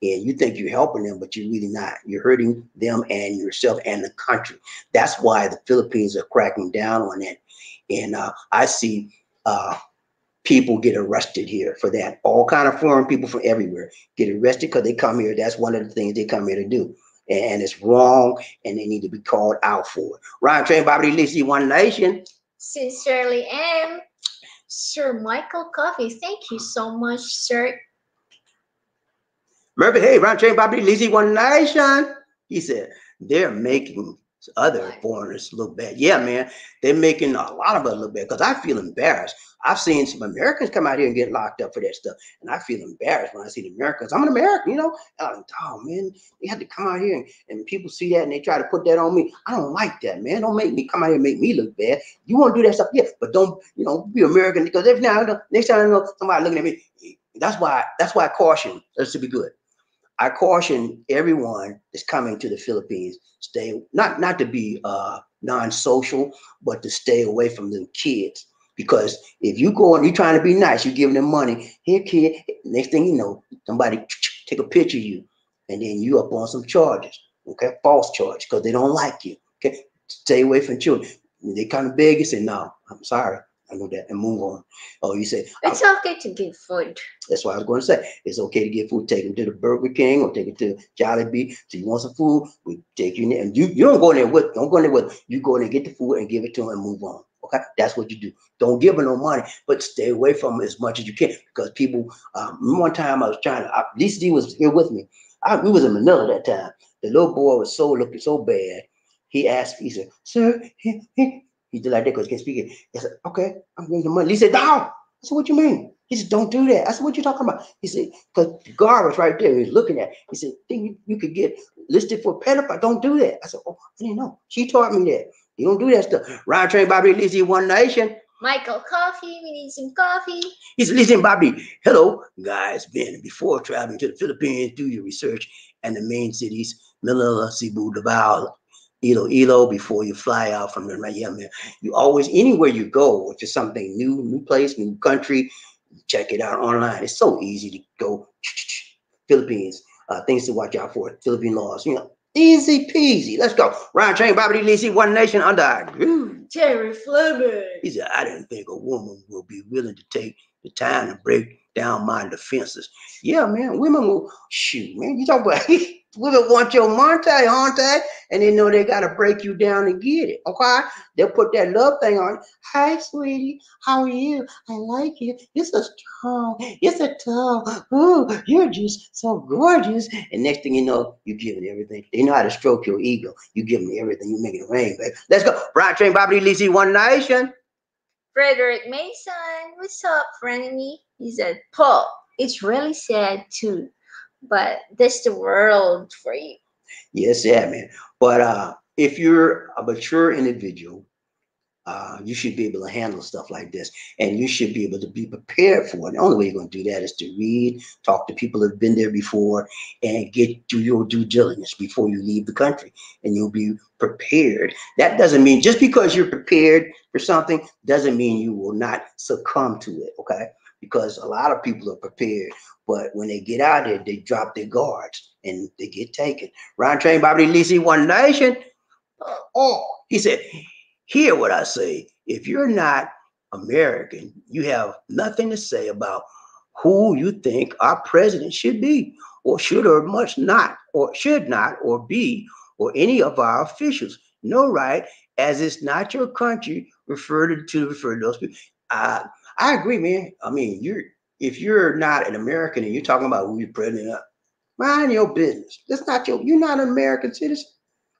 And you think you're helping them, but you're really not. You're hurting them and yourself and the country. That's why the Philippines are cracking down on it. And I see people get arrested here for that. All kind of foreign people from everywhere get arrested because they come here. That's one of the things they come here to do. And it's wrong, and they need to be called out for it. Ryan Train Bobby Lizzie One Nation. Sincerely am Sir Michael Coffee. Thank you so much, sir. Murphy, hey, Ryan Train Bobby Lizzie One Nation. He said, they're making other foreigners look bad. Yeah, man, they're making a lot of us look bad because I feel embarrassed. I've seen some Americans come out here and get locked up for that stuff, and I feel embarrassed when I see the Americans. I'm an American, you know. And I'm like, oh man, they had to come out here and people see that and they try to put that on me. I don't like that, man. Don't make me come out here and make me look bad. You want to do that stuff, yeah, but don't, you know, be American, because every now and then, next time I know somebody looking at me, that's why I caution us to be good. I caution everyone that's coming to the Philippines, stay not to be non-social, but to stay away from them kids. Because if you go and you're trying to be nice, you're giving them money. Here, kid. Next thing you know, somebody take a picture of you, and then you up on some charges. Okay, false charge, because they don't like you. Okay, stay away from children. They kind of beg and say, "No, I'm sorry. I know that," and move on. Oh, you say it's okay to give food. That's what I was going to say. It's okay to get food. Take them to the Burger King or take it to Jollibee. So you want some food, we take you in there, and you don't go in there with. Don't go in there with. You go in there, get the food, and give it to them, and move on. Okay, that's what you do. Don't give them no money, but stay away from them as much as you can, because people. One time I was trying to. DC was here with me. We was in Manila that time. The little boy was looking so bad. He asked. He said, "Sir," he did like that because he can't speak it. He said, "Okay, I'm giving the money." He said, "No." I said, "What you mean?" He said, "Don't do that." I said, "What you talking about?" He said, "Because the guard was right there. He was looking at it." He said, "Think you could get listed for pedophile? Don't do that." I said, "Oh, I didn't know. She taught me that. You don't do that stuff." Ryan Train Bobby Lizzie One Nation. Michael Coffee, we need some coffee. He said, "Listen, Bobby, hello, guys. Before traveling to the Philippines, do your research and the main cities, Manila, Cebu, Davao, Iloilo, before you fly out from there." Yeah, man. You always, anywhere you go, if it's something new place, new country, check it out online. It's so easy to go. Philippines, things to watch out for. Philippine laws, you know, easy peasy. Let's go. Ryan Train Bobby Lizzie One Nation under Terry Fleming. He said, "I didn't think a woman will be willing to take the time to break down my defenses." Yeah, man, women will shoot, man. You talk about women want your Monte, and they know they gotta break you down to get it. Okay, they'll put that love thing on. "Hi, sweetie, how are you? I like you. You're so strong. You're so tall. Ooh, you're just so gorgeous." And next thing you know, you giving everything. They know how to stroke your ego. You giving everything. You making it rain, baby. Let's go. Brian Train, Bobby Lizzie One Nation. Frederick Mason, what's up, frenemy? He said, "Paul, it's really sad too, but that's the world for you." Yes, yeah, man. But if you're a mature individual, you should be able to handle stuff like this, and you should be able to be prepared for it. The only way you're going to do that is to read, talk to people that have been there before, and do your due diligence before you leave the country, and you'll be prepared. That doesn't mean just because you're prepared for something doesn't mean you will not succumb to it. Okay, because a lot of people are prepared, but when they get out there, they drop their guards and they get taken. Ryan Train Bobby Lizzie One Nation. Oh, he said, "Hear what I say. If you're not American, you have nothing to say about who you think our president should be, or should or must not, or should not, or be, or any of our officials. No right, as it's not your country, refer to those people. I agree, man. I mean, if you're not an American and you're talking about who you're president of, mind your business. That's not you're not an American citizen.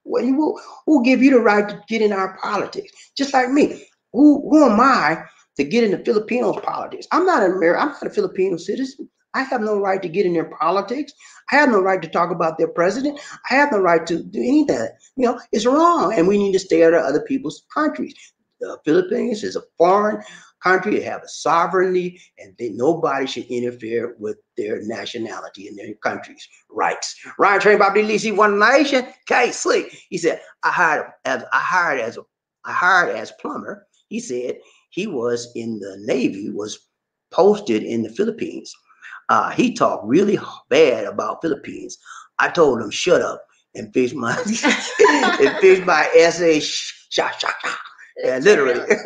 Well, who give you the right to get in our politics? Just like me. Who am I to get into Filipinos politics? I'm not an American. I'm not a Filipino citizen. I have no right to get in their politics. I have no right to talk about their president. I have no right to do any of that. You know, it's wrong, and we need to stay out of other people's countries. The Philippines is a foreign country. They have a sovereignty, and nobody should interfere with their nationality and their country's rights. Ryan trained by b.Learn, one nation. K Slick. He said, I hired as plumber. He said he was in the Navy, was posted in the Philippines. He talked really bad about Philippines. I told him, shut up and fix my and fix my essay. Yeah, literally.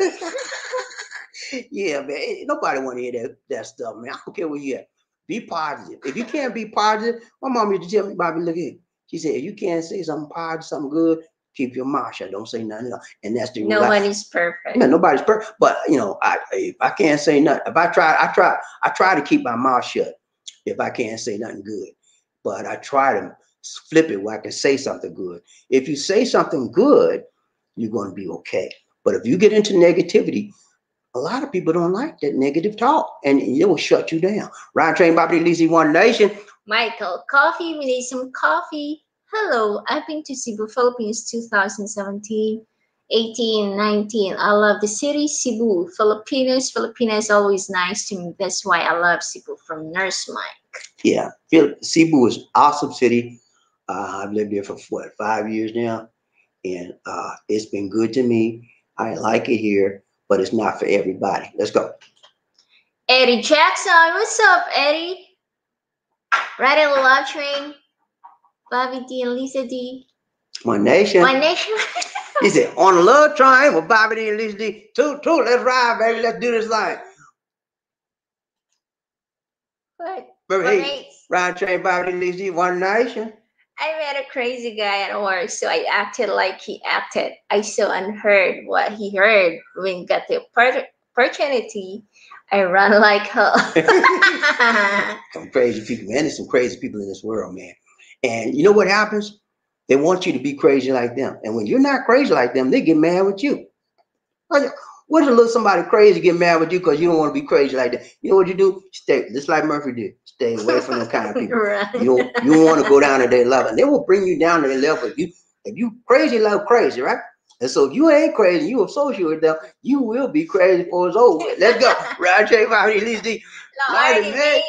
Yeah, man. Nobody want to hear that stuff, man. I don't care where you at. Be positive. If you can't be positive, my mom used to tell me, Bobby, look here. She said, if you can't say something positive, something good, keep your mouth shut. Don't say nothing else. And that's the rule. Nobody's perfect. Man, nobody's perfect. But you know, if I can't say nothing, if I try to keep my mouth shut if I can't say nothing good. But I try to flip it where I can say something good. If you say something good, you're going to be okay. But if you get into negativity, a lot of people don't like that negative talk, and it will shut you down. Ryan Train, Bobby Lizzie, One Nation. Michael, coffee. We need some coffee. Hello, I've been to Cebu, Philippines 2017, 18, 19. I love the city, Cebu. Filipinos always nice to me. That's why I love Cebu. From Nurse Mike. Yeah, Cebu is an awesome city. I've lived there for 5 years now, and it's been good to me. I like it here, but it's not for everybody. Let's go. Eddie Jackson, what's up, Eddie? Riding the love train. Bobby D and Lisa D. One Nation. One Nation. He said, on the love train with Bobby D and Lisa D. Two, let's ride, baby. Let's do this thing. What? Hey, Ride train, Bobby D and Lisa D. One Nation. I met a crazy guy at work, so I acted like he acted. I saw and heard what he heard. When I got the opportunity, I run like hell. Some crazy people, man. There's some crazy people in this world, man. And you know what happens? They want you to be crazy like them. And when you're not crazy like them, they get mad with you. What if a little somebody crazy get mad with you because you don't want to be crazy like that? You know what you do? Stay, just like Murphy did. Stay away from those kind of people. Right. You don't want to go down to their level. And they will bring you down to their level. If you crazy, love crazy, right? And so if you ain't crazy, you associate with them, you will be crazy before it's over. Let's go. Right, Jay, at least the 85.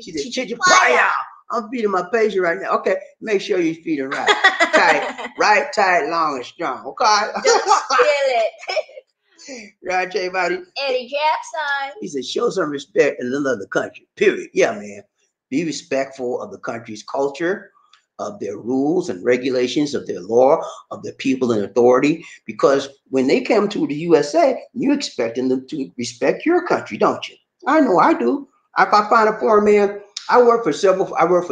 She said, "Shit, you play out." I'm feeding my patient right now. Okay, make sure you're feeding right. Tight, right, tight, long, and strong. Okay? Don't steal it. Right, Jay, Eddie Jackson. He said, show some respect and love the country, period. Yeah, man. Be respectful of the country's culture, of their rules and regulations, of their law, of the people in authority. Because when they come to the USA, you expecting them to respect your country, don't you? I know I do. If I find a foreign man, I work for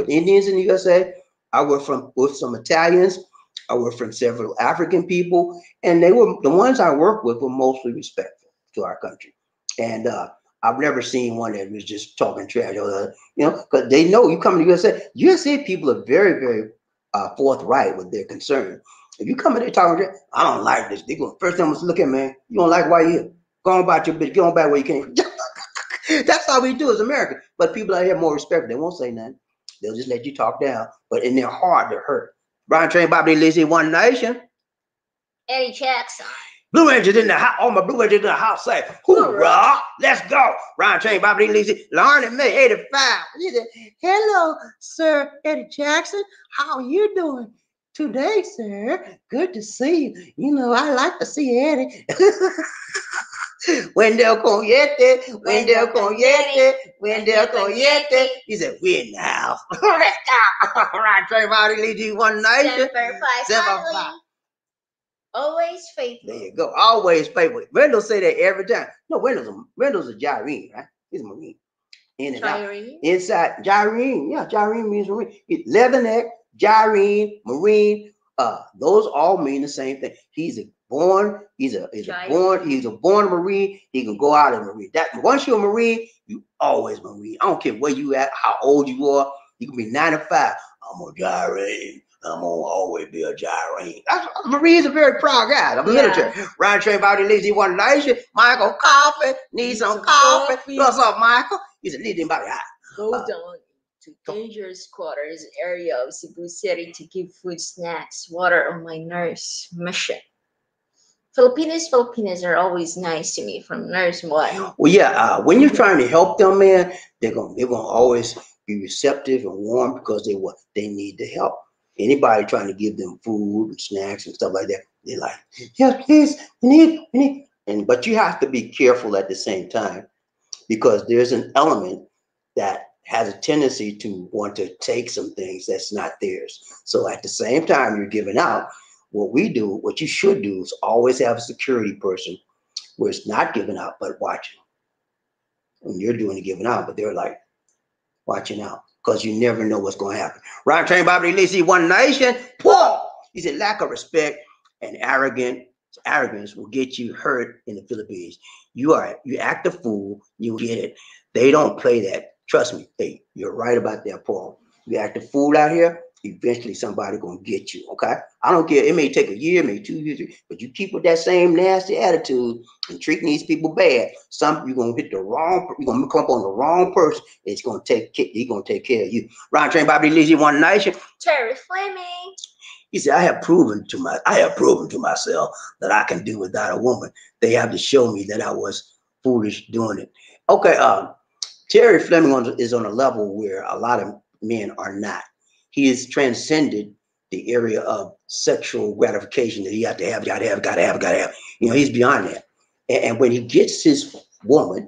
Indians in the USA. I work with some Italians. I work from several African people, and they were the ones I worked with were mostly respectful to our country. And I've never seen one that was just talking trash, because they know you come to the USA. USA people are very, very forthright with their concern. If you come in there talking trash, I don't like this. They go first time I look at, man, you don't like why you here? Go on about your bitch. Get on back where you came. That's how we do as Americans. But people out here more respectful. They won't say nothing. They'll just let you talk down. But in their heart, they're hurt. Brian Train, Bobby Lizzie, One Nation. Eddie Jackson. Blue Rangers in the house. All my Blue Rangers in the house say, hoorah, let's go. Brian Train, Bobby Lizzie, Lauren and May, 85. He said, hello, Sir Eddie Jackson. How are you doing today, sir? Good to see you. You know, I like to see Eddie. Wendell Coyete. He said, we're in the house. Right, Trey, Bobby Lizzie, One Nation. Semper Fi. Always faithful. There you go. Always faithful. Wendell say that every time. No, Wendell's a Marine, right? He's a Marine. In and out. Inside, gyrene. Yeah, gyrene means marine. Leatherneck, gyrene, marine. Those all mean the same thing. He's a born Marine. He can go out as a Marine. That once you're a Marine, you always Marine. I don't care where you at, how old you are. You can be 95. I'm a gyrene. I'm gonna always be a gyrene. Marines are very proud guys. I'm military. Ryan trained about the lazy one night. Michael, coffee. Need some coffee. What's up, Michael? He's a leading body. Go down to dangerous quarters area of Cebu City to give food, snacks, water on my nurse mission. Filipinos are always nice to me from nurse one. Well, yeah. When you're trying to help them, man, they're gonna always be receptive and warm because they need the help. Anybody trying to give them food and snacks and stuff like that, they're like, yes, please, we need. But you have to be careful at the same time because there's an element that has a tendency to want to take some things that's not theirs. So at the same time you're giving out, what you should do is always have a security person where it's not giving out, but watching. When you're doing the giving out, but they're like watching out because you never know what's going to happen. Ryan trained Bobby Lee, one nation. Paul. He said lack of respect and arrogance will get you hurt in the Philippines. You act a fool, you get it. They don't play that. Trust me. Hey, you're right about that, Paul. You act a fool out here, eventually somebody gonna get you. Okay, I don't care. It may take a year, maybe 2 years, but you keep with that same nasty attitude and treating these people bad. You're gonna hit the wrong. You're gonna come up on the wrong person. He's gonna take care of you. Ron Train Bobby Lizzie One Nation. Terry Fleming. He said, I have proven to myself that I can do without a woman. They have to show me that I was foolish doing it. Okay, Terry Fleming is on a level where a lot of men are not. He has transcended the area of sexual gratification that he got to have. You know, he's beyond that. And when he gets his woman,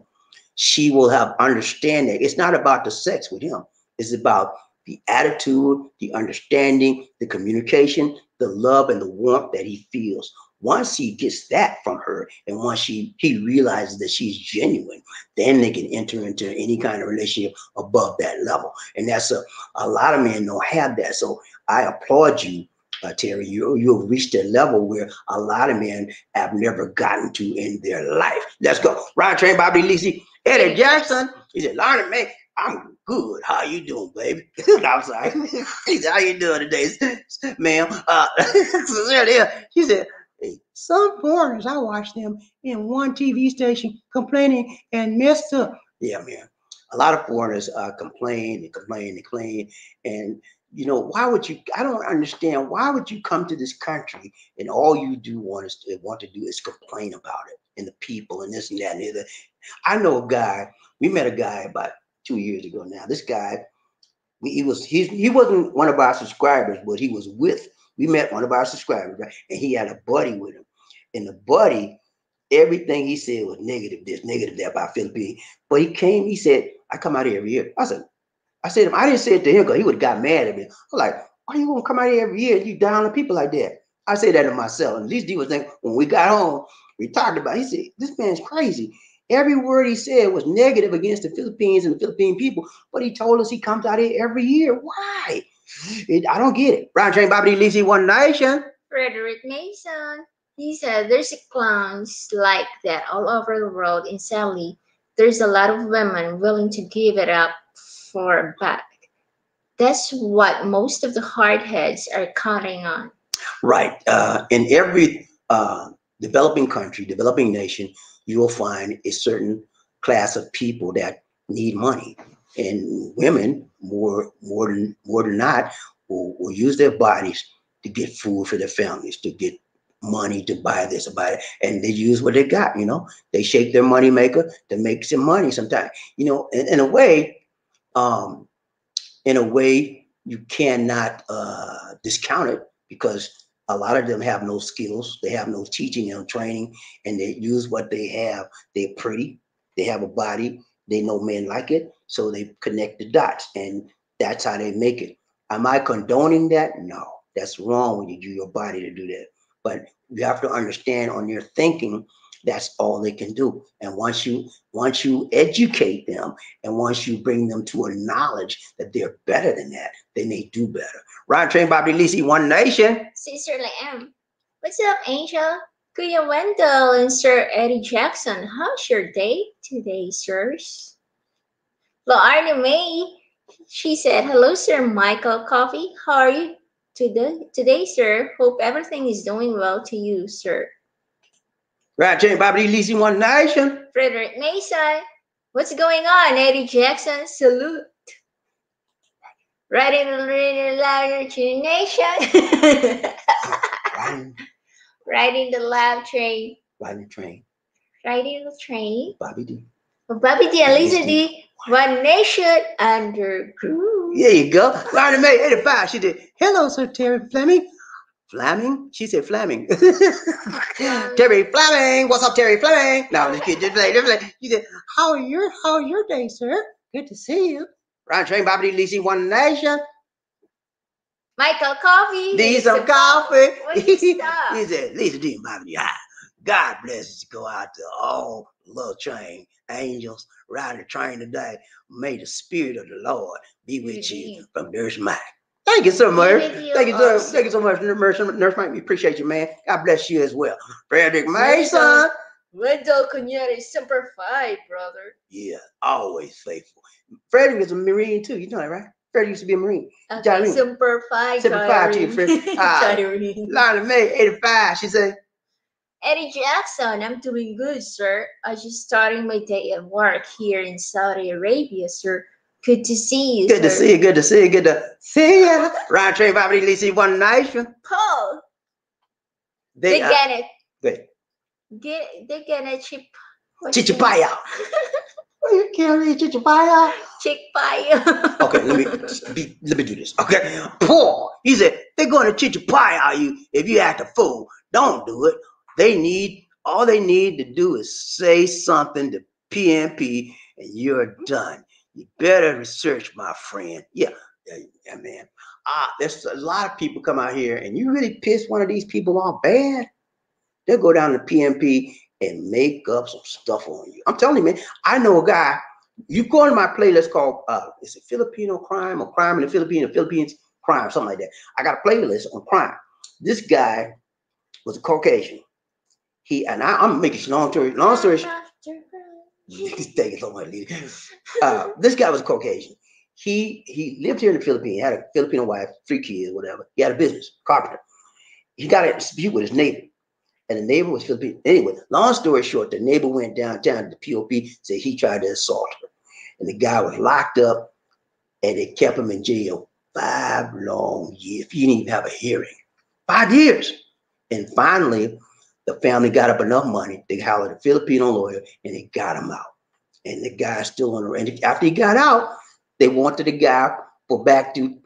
she will have understanding. It's not about the sex with him. It's about the attitude, the understanding, the communication, the love and the warmth that he feels. Once he gets that from her, and once he realizes that she's genuine, then they can enter into any kind of relationship above that level. And that's a lot of men don't have that. So I applaud you, Terry. You've reached a level where a lot of men have never gotten to in their life. Let's go. Ryan Train, Bobby Lisi, Eddie Jackson. He said, Lonnie, man, I'm good. How you doing, baby? I'm sorry. He said, how you doing today, ma'am? She said, hey, some foreigners, I watch them in one TV station complaining and messed up. Yeah, man. A lot of foreigners complain. And, you know, I don't understand, why would you come to this country and all you want to do is complain about it and the people and this and that and the other. I know a guy, we met a guy about 2 years ago now. This guy, he wasn't one of our subscribers, but we met one of our subscribers, right? And he had a buddy with him. And the buddy, everything he said was negative this, negative that about Philippines. But he said, I come out here every year. I didn't say it to him because he would have got mad at me. I'm like, why you gonna come out here every year and you down on people like that? I say that to myself. And these dudes think when we got home, we talked about it. He said, this man's crazy. Every word he said was negative against the Philippines and the Philippine people. But he told us he comes out here every year. Why? I don't get it. Brown Train Bobby Lizzie One Nation. Frederick Mason. He said there's clowns like that all over the world, and sadly, there's a lot of women willing to give it up for a buck. That's what most of the hardheads are counting on. Right. In every developing country, developing nation, you will find a certain class of people that need money. And women, more than not, will use their bodies to get food for their families, to get money to buy this or buy that. And they use what they got, you know. They shake their money maker to make some money sometimes. You know, in a way, you cannot discount it because a lot of them have no skills. They have no teaching and no training, and they use what they have. They're pretty. They have a body. They know men like it, so they connect the dots, and that's how they make it. Am I condoning that? No, that's wrong when you do your body to do that. But you have to understand on your thinking That's all they can do. And once you educate them, and once you bring them to a knowledge that they're better than that, then they do better. Ryan Train, Bobby Lisi, One Nation. Sister M. What's up, Angel? Kuya Wendell and Sir Eddie Jackson. How's your day today, sirs? Laarna May. She said, hello, Sir Michael Coffee. How are you today, sir? Hope everything is doing well to you, sir. Right, Train, Bobby Lisi, One Nation. Frederick Mason. What's going on, Eddie Jackson? Salute. Riding the louder to the nation. Riding the loud train. Riding the train. Riding the train. Bobby D. Bobby D. Elisa D. One Nation under groove. There you go. Riding May 85. She did. Hello, Sir Terry Fleming. Fleming? She said Fleming. Terry Fleming. What's up, Terry Fleming? No, this kid just play. She said, how are your day, sir? Good to see you. Riding train, Bobby D. Lisi, One Nation. Michael Coffee. Need some coffee. He said, Lisa D. Bobby, God bless us to go out to all little train angels riding the train today. May the spirit of the Lord be with you from Nurse Mike. Thank you so much. Thank you so much, Nurse Mike. We appreciate you, man. God bless you as well. Frederick Mason. Wendell Cuneta is Semper Fi, brother. Yeah, always faithful. Frederick is a Marine too. You know that, right? Frederick used to be a Marine. Okay, Semper Fi. Semper Fi to you, Fred. Lana May, 85. She said, Eddie Jackson, I'm doing good, sir. I just starting my day at work here in Saudi Arabia, sir. Good to see you, Good to see you. Good to see you. Good to see you. Ryan Train, Bobby Lisi, One Nation. Paul. They're gonna chip. Chichipaya. You can't read Chichipaya. Chichipaya. Okay, let me do this. Okay, Paul. He said they're going to Chichipaya you if you act a fool. Don't do it. All they need to do is say something to PNP, and you're done. You better research, my friend. Yeah, man. There's a lot of people come out here, and you really piss one of these people off bad, they'll go down to PNP and make up some stuff on you. I'm telling you, man. I know a guy. You go on my playlist called is it Filipino crime or crime in the Philippines crime, something like that. I got a playlist on crime. This guy was a Caucasian. I'm making long story short. Thank you so much, Lily. This guy was a Caucasian. He lived here in the Philippines. He had a Filipino wife, 3 kids, whatever. He had a business, carpenter. He got a dispute with his neighbor, and the neighbor was Filipino. Anyway, long story short, the neighbor went downtown to the POP, said he tried to assault her, and the guy was locked up, and they kept him in jail 5 long years. He didn't even have a hearing. 5 years, and finally, the family got up enough money. They hired a Filipino lawyer, and they got him out. And the guy's still on the rent. After he got out, they wanted the guy for back to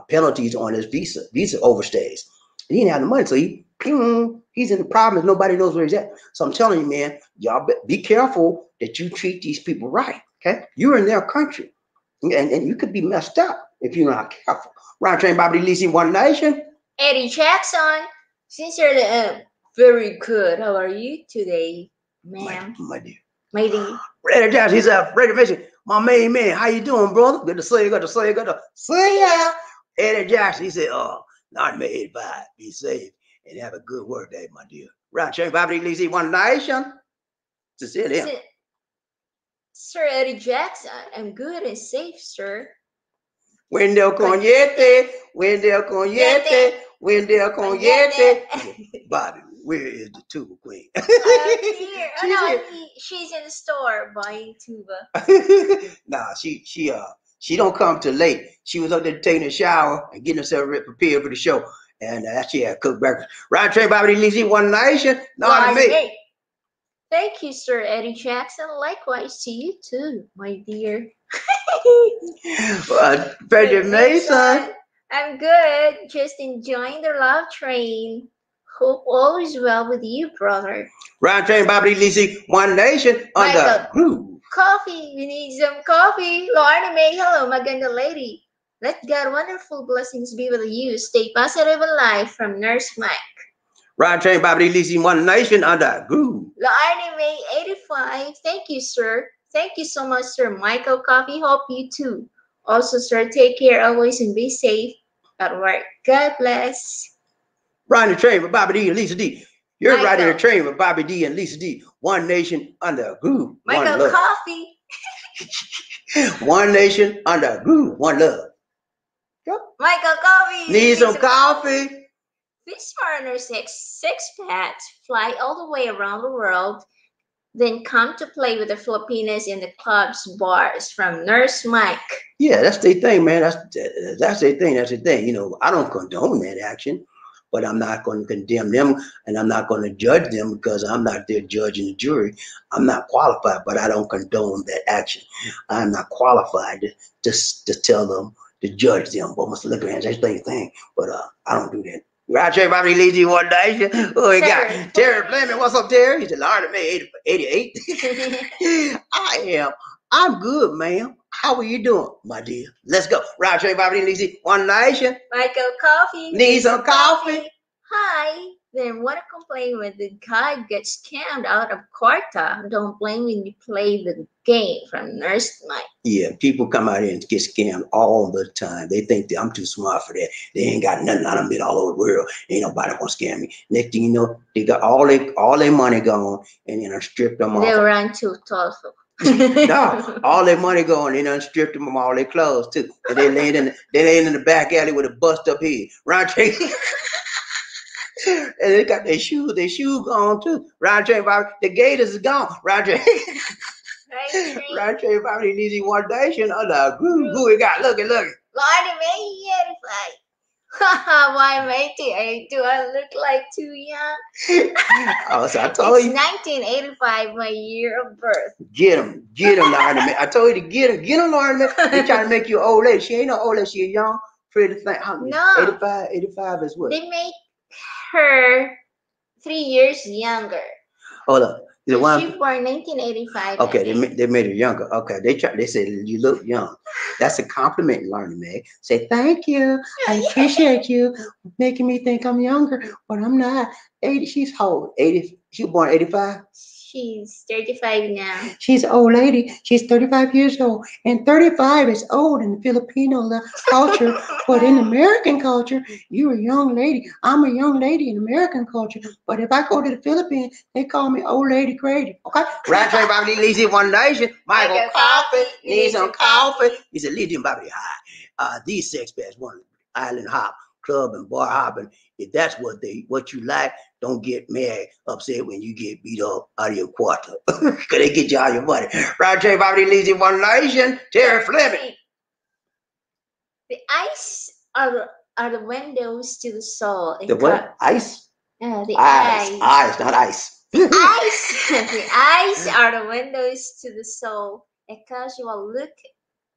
penalties on his visa overstays. And he didn't have the money, so he's in the problems. Nobody knows where he's at. So I'm telling you, man, y'all be careful that you treat these people right. Okay, you're in their country, and you could be messed up if you're not careful. Round Train, Bobby Lisi, One Nation. Eddie Jackson, sincerely. Very good. How are you today, ma'am? My dear. My dear. Eddie Jackson, he's ready to visit. My main man, how you doing, brother? Good to see you. Good to see you. Good to see you. Eddie Jackson, he said, not me 85. Be safe and have a good work day, my dear. Right, Chain Bobby Lisi, One Nation. To see him. Sir Eddie Jackson, I'm good and safe, sir. Wendell Conyete. Bobby, where is the tuba queen? Here. She's in the store buying tuba. Nah, she don't come till late. She was up there taking a shower and getting herself prepared for the show. And she had cooked breakfast. Right, Trey, Bobby Lisi, One Nation. Not me. Thank you, Sir Eddie Jackson. Likewise to you too, my dear. Frederick Mason. I'm good. Just enjoying the love train. Hope all is well with you, brother. Round Train, Bobby Lisi, One Nation. Under groove. Coffee. We need some coffee. Lorna May, hello, maganda lady. Let God wonderful blessings be with you. Stay positive and life from Nurse Mike. Ride train, Bobby Lisi, one nation under groove. Anime 85. Thank you, sir. Thank you so much, sir. Michael Coffee. Hope you too. Also, sir, take care always and be safe at work. God bless. Riding the train with Bobby D and Lisa D. You're riding the train with Bobby D and Lisa D. One nation under a groove. Michael one love. Coffee. One nation under a groove. One love. Yep. Michael Coffee. Need some coffee. These foreigners expats fly all the way around the world, then come to play with the Filipinos in the clubs, bars. From Nurse Mike. Yeah, that's their thing, man. That's their thing. That's the thing. You know, I don't condone that action, but I'm not going to condemn them, and I'm not going to judge them because I'm not their judge and the jury. I'm not qualified, but I don't condone that action. I'm not qualified to tell them, to judge them. But Mr. Liquor, that's their thing. But I don't do that. Right, everybody leads you one day. Oh, we got Terry Fleming. What's up, Terry? He's a Lord of me, 88. I'm good, ma'am. How are you doing, my dear? Let's go. Right, everybody leads you one nation. Michael Coffee. Need some coffee? Hi. Then what a complaint when the guy gets scammed out of quarter. Don't blame when you play the game. From Nurse Mike. Yeah, people come out here and get scammed all the time. They think that I'm too smart for that. They ain't got nothing. I done been all over the world. Ain't nobody gonna scam me. Next thing you know, they got all their money gone, and then I stripped them off. They run too tall. No, all their money gone. They done stripped them of all their clothes too, and they laying in the back alley with a bust up head. Round train. And they got their shoes gone too. Round train, the gators is gone. Round train. Round train, probably needs one nation under a groove. Who we got? Look it. Lord, May 85. Why, mate? Do I look like too young? Oh, so I told you. It's 1985, my year of birth. Get him, Lord. I told you to get him, Lord. They trying to make you old lady. She ain't no old lady. She a young, pretty thing. No. 85 is what? They make her 3 years younger. Hold up. She born 1985. Okay, they made her younger. Okay, they said you look young. That's a compliment, Learning Meg. Say thank you. I appreciate you making me think I'm younger, but I'm not. 80. She's old. 80. She was born 85. She's 35 now. She's an old lady. She's 35 years old, and 35 is old in the Filipino culture, but in American culture, you're a young lady. I'm a young lady in American culture, but if I go to the Philippines, they call me old lady crazy. Okay. Right, Bobby Lizzie, one nation. Michael Coffee. Need some coffee. He said, "Leave them Bobby high. These sex best one island hop club and bar hopping. If that's what you like, don't get mad, upset when you get beat up out of your quarter. Cause they get you all your money. Right, Jay Bobby leads in one nation. Terry Fleming. The ice are the windows to the soul. The what? Ice? The eyes. Eyes, not ice. Ice. The eyes are the windows to the soul. A casual look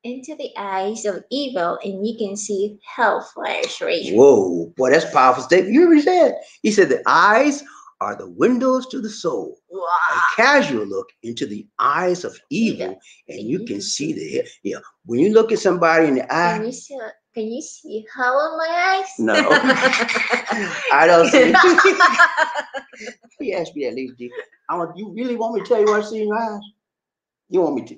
into the eyes of evil, and you can see hellfire raging. Whoa, boy, that's a powerful statement. You already said. He said the eyes are the windows to the soul. Wow. A casual look into the eyes of evil, and you can see the when you look at somebody in the eye. Can you see hell in my eyes? No. I don't see. He asked me that, lady. You really want me to tell you what I see in your eyes? You want me to?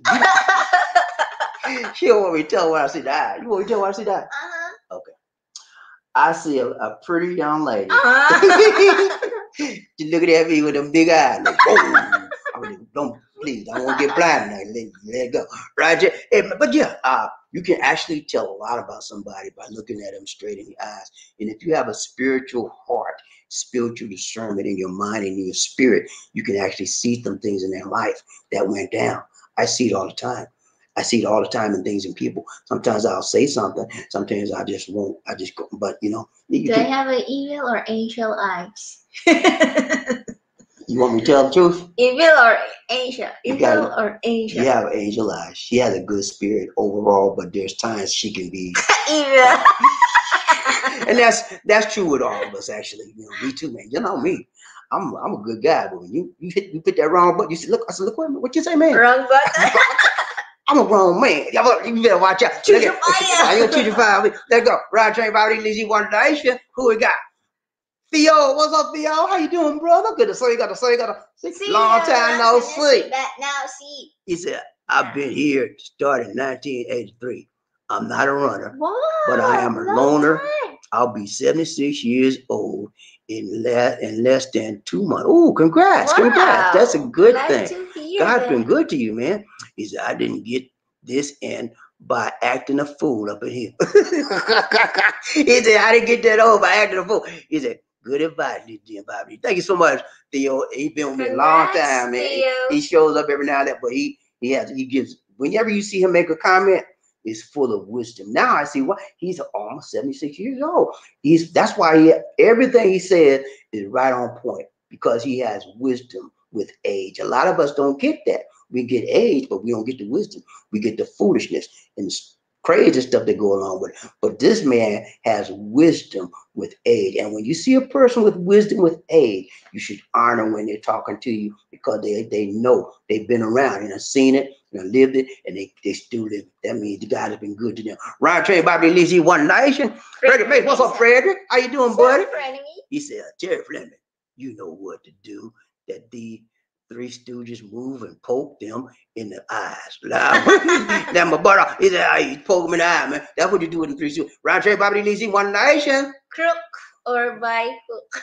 She don't want me to tell her what I see the eye. You want me to tell her what I see the eye? Okay. I see a pretty young lady. She looking at me with them big eyes. Like, don't please. I don't want to get blind. Let it go. Right? But yeah, you can actually tell a lot about somebody by looking at them straight in the eyes. And if you have a spiritual heart, spiritual discernment in your mind and in your spirit, you can actually see some things in their life that went down. I see it all the time. I see it all the time in things and people. Sometimes I'll say something. Sometimes I just won't. I just go. But do I have an evil or angel eyes? You want me to tell the truth? Evil or angel? Evil or angel? You have angel eyes. She has a good spirit overall, but there's times she can be evil. And that's true with all of us, actually. Me too, man. You know me. I'm a good guy, but when you put that wrong button, you said, look, I said, look, what you say, man? Wrong button. I'm a grown man. You better watch out. Choose your fire. Choose your fire. Let's go. Ride train, Bobby, Lizzie, one nation. Who we got? Theo, what's up, Theo? How you doing, brother? Good to see you. Got to see. Long time no see. Now see. He said, I've been here starting 1983. I'm not a runner, but I am a loner. I'll be 76 years old in less than 2 months. Oh, congrats. That's a good thing. God's been good to you, man. He said, I didn't get this in by acting a fool up in here. He said, I didn't get that over by acting a fool. He said, good advice, Bobby. Thank you so much, Theo. He's been with me a long time, man. He shows up every now and then, but he gives, whenever you see him make a comment, it's full of wisdom. Now I see why he's almost 76 years old. That's why everything he said is right on point, because he has wisdom with age. A lot of us don't get that. We get age, but we don't get the wisdom. We get the foolishness and the crazy stuff that go along with it. But this man has wisdom with age. And when you see a person with wisdom with age, you should honor when they're talking to you, because they know they've been around and have seen it and lived it, and they still live it. That means the God has been good to them. Ryan Trey, Bobby Lee, One Nation. Frederick, what's up, Frederick? How you doing, buddy? He said, Terry Fleming, you know what to do. That the Three Stooges move and poke them in the eyes. Now my brother, he said, I poke him in the eye, man. That's what you do with the Three Stooges. Ryan Trey, Bobby Lee, One Nation. Crook or by hook.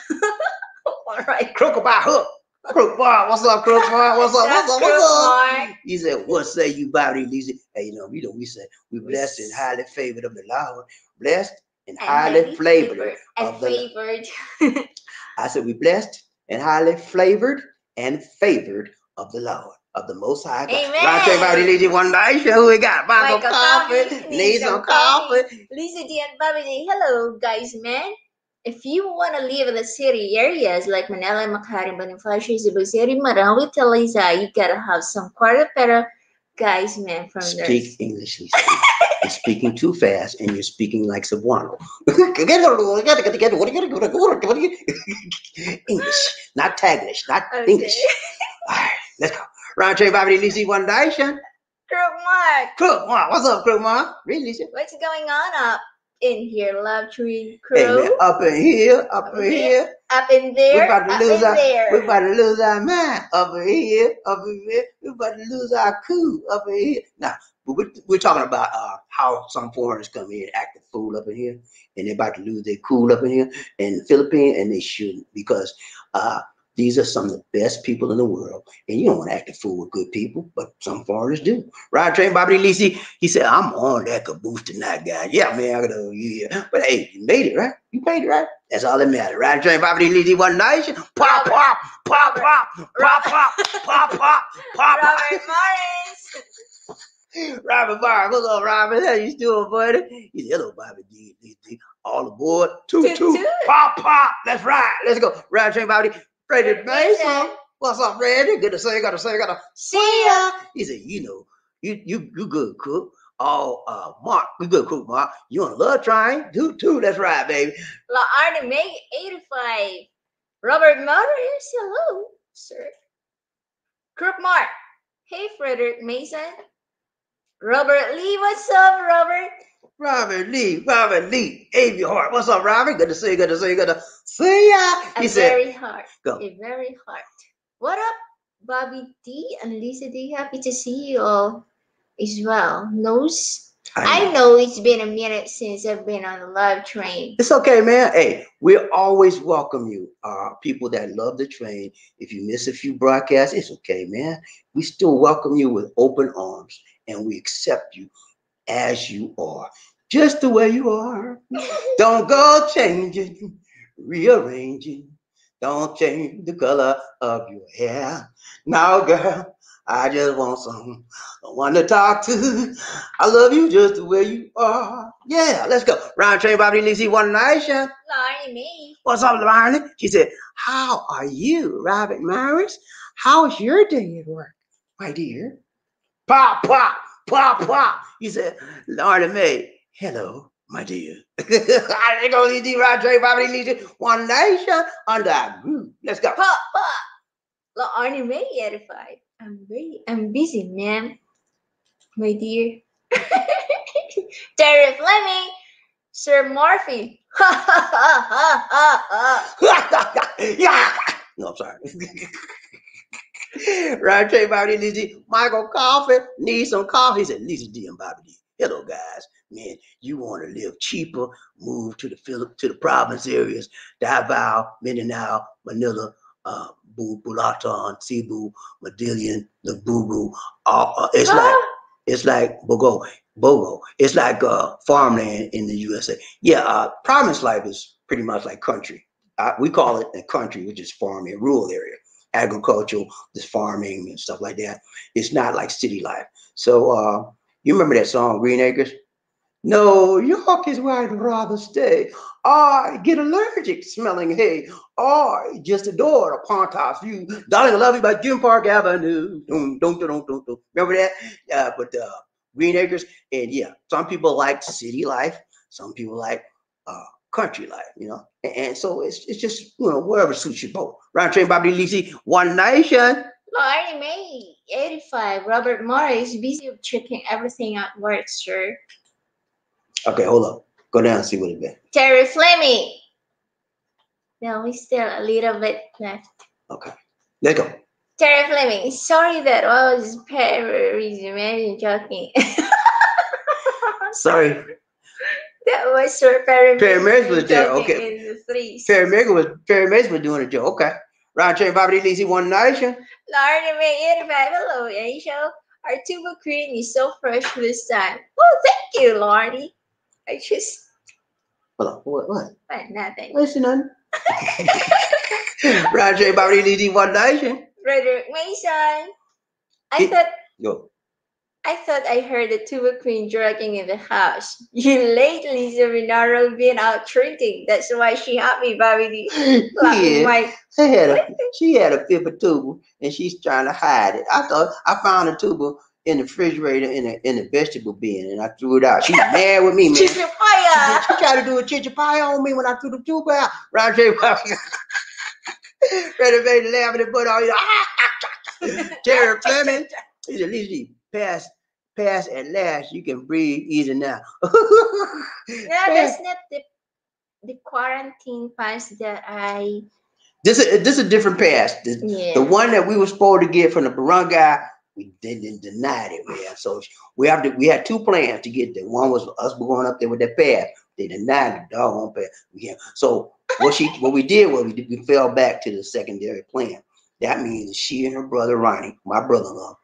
All right. Crook or by hook. Crook Bar, what's up, Crook Bar? What's up? He said, what say you, Bobby Lee? Hey, you know, we say, we blessed and highly favored of the Lord. Blessed and highly flavored of the Lord. I said, we blessed and highly flavored and favored of the Lord, of the Most High God. Amen. Right, everybody, Lizzie, One Night Show. We got Michael Coffee, need some coffee. Lizzie D and Bobby D. Hello, guys, man. If you want to live in the city areas like Manila, Makati, Bonifacio, Cebu City, Marawi, Taliza, you gotta have some quarter guys, man, from there. Speak English, Lisa. You're speaking too fast, and you're speaking like Cebuano. English, not Taglish, not English. All right, let's go. Round trip, Bobby, Lisa, One Nation. Crook Mark. What's up, Crook Mark? Really, Lisa? What's going on up in here, Love Tree Crew? Hey, man, up in here, up in here. Up in there, We're about to lose our mind. Up in here, we're about to lose our cool up in here. Now, we're talking about how some foreigners come in and act a fool up in here, and they're about to lose their cool up in here in the Philippines, and they shouldn't, because these are some of the best people in the world, and you don't want to act a fool with good people, but some foreigners do. Right, Train Bobby Lisi, he said, I'm on that caboose tonight, guy. Yeah, man, yeah. But hey, you made it, right? You paid it, right? That's all that matters. Right, Train Bobby Lisi, One Nation. Pop, pop, pop, pop, pop, pop, pop, pop, pop. Robert Morris. Robert Morris, what's up, Robert? How you doing, buddy? He said, hello, Bobby D. All aboard. Toot, pop, pop. That's right. Let's go. Right, Train Bobby. Freddie Mason. What's up, Freddie? Good to see you. Gotta see ya. He said, you know, you good cook. Oh, Mark, you good cook, Mark. You on a love train? Too. That's right, baby. La Arne May 85. Robert Morris. Hello, sir. Crook Mark. Hey, Frederick Mason. Robert Lee. What's up, Robert? Robert Lee. Avy Hart. What's up, Robert? Good to see you. Good to see ya. He said, very hard. Go. A very hard. What up, Bobby D and Lisa D? Happy to see you all as well. I know it's been a minute since I've been on the live train. It's okay, man. Hey, we always welcome you. People that love the train. If you miss a few broadcasts, it's okay, man. We still welcome you with open arms, and we accept you as you are, just the way you are. Don't go changing, rearranging. Don't change the color of your hair. Now, girl, I just want someone to talk to. I love you just the way you are. Yeah, let's go. Round train, Bobby Lizzie, One Nation. Larnie, me. What's up, Larnie? She said, how are you, Robert Morris? How's your day at work, my dear? Pop, pop, pop, pop. He said, Larnie Mae, hello, my dear. I ain't gonna leave D-Rock, Bobby Lizzie, One Nation under our group. Let's go. Pop, pop. La Arnie May 85. I'm busy, man. My dear. Terry Fleming. Sir Murphy. Yeah. No, I'm sorry. Right, Trey, Bobby D, Lizzie. Michael Coffee needs some coffee. He said, Lisa D and Bobby D. Hello, guys. Man, you want to live cheaper? Move to the province areas: Davao, Mindanao, Manila, Bulacan, Cebu, Medellin, Nabubu. It's like Bogo. It's like farmland in the USA. Yeah, province life is pretty much like country. We call it a country, which is farming, rural area, agricultural, this farming and stuff like that. It's not like city life. So you remember that song, Green Acres? No, York is where I'd rather stay. I get allergic smelling hay. I just adore the Pontouse view. Darling, I love you by Jim Park Avenue. Don't. Remember that? But Green Acres. And yeah, some people like city life. Some people like country life, you know. And so it's just, you know, whatever suits you both. Round train, Bobby Lisi, One Nation. Laurie May, 85. Robert Morris, busy checking everything at work, sir. Okay, hold up. Go down and see what it's been. Terry Fleming. No, we still a little bit left. Okay, let's go. Terry Fleming. Sorry that I was very joking. Sorry. That was Sir Perry. Perry Mays was there. Okay. In the threes. Perry Mays was doing a joke. Okay. Round train, Bobby Lisi, One Nation. Laurie May, 85. Hello, Angel. Our tuba queen is so fresh this time. Oh, thank you, Laurie. I just. Hold on. What? Nothing. Listen, none. Round train, Bobby Lisi, One Nation. Frederick Mason. I thought I heard the tuba queen dragging in the house. You late, Lisa Renaro, been out drinking. That's why she happy, Bobby. Yeah. She had a fifth of tuba, and she's trying to hide it. I thought I found a tuba in the refrigerator in the vegetable bin, and I threw it out. She's mad with me, man. Chichapaya. She tried to do a chichapaya on me when I threw the tuba out. Round trip. Ready, baby, laughing and put on you. Terry Fleming. He said, at least pass at last. You can breathe easy now. No, that's not the quarantine pass that I. This is a different pass. The one that we were supposed to get from the barangay, we didn't deny it, man. So we had two plans to get there. One was us going up there with that pass. They denied the doggone pass. So what we did was we fell back to the secondary plan. That means she and her brother Ronnie, my brother-in-law,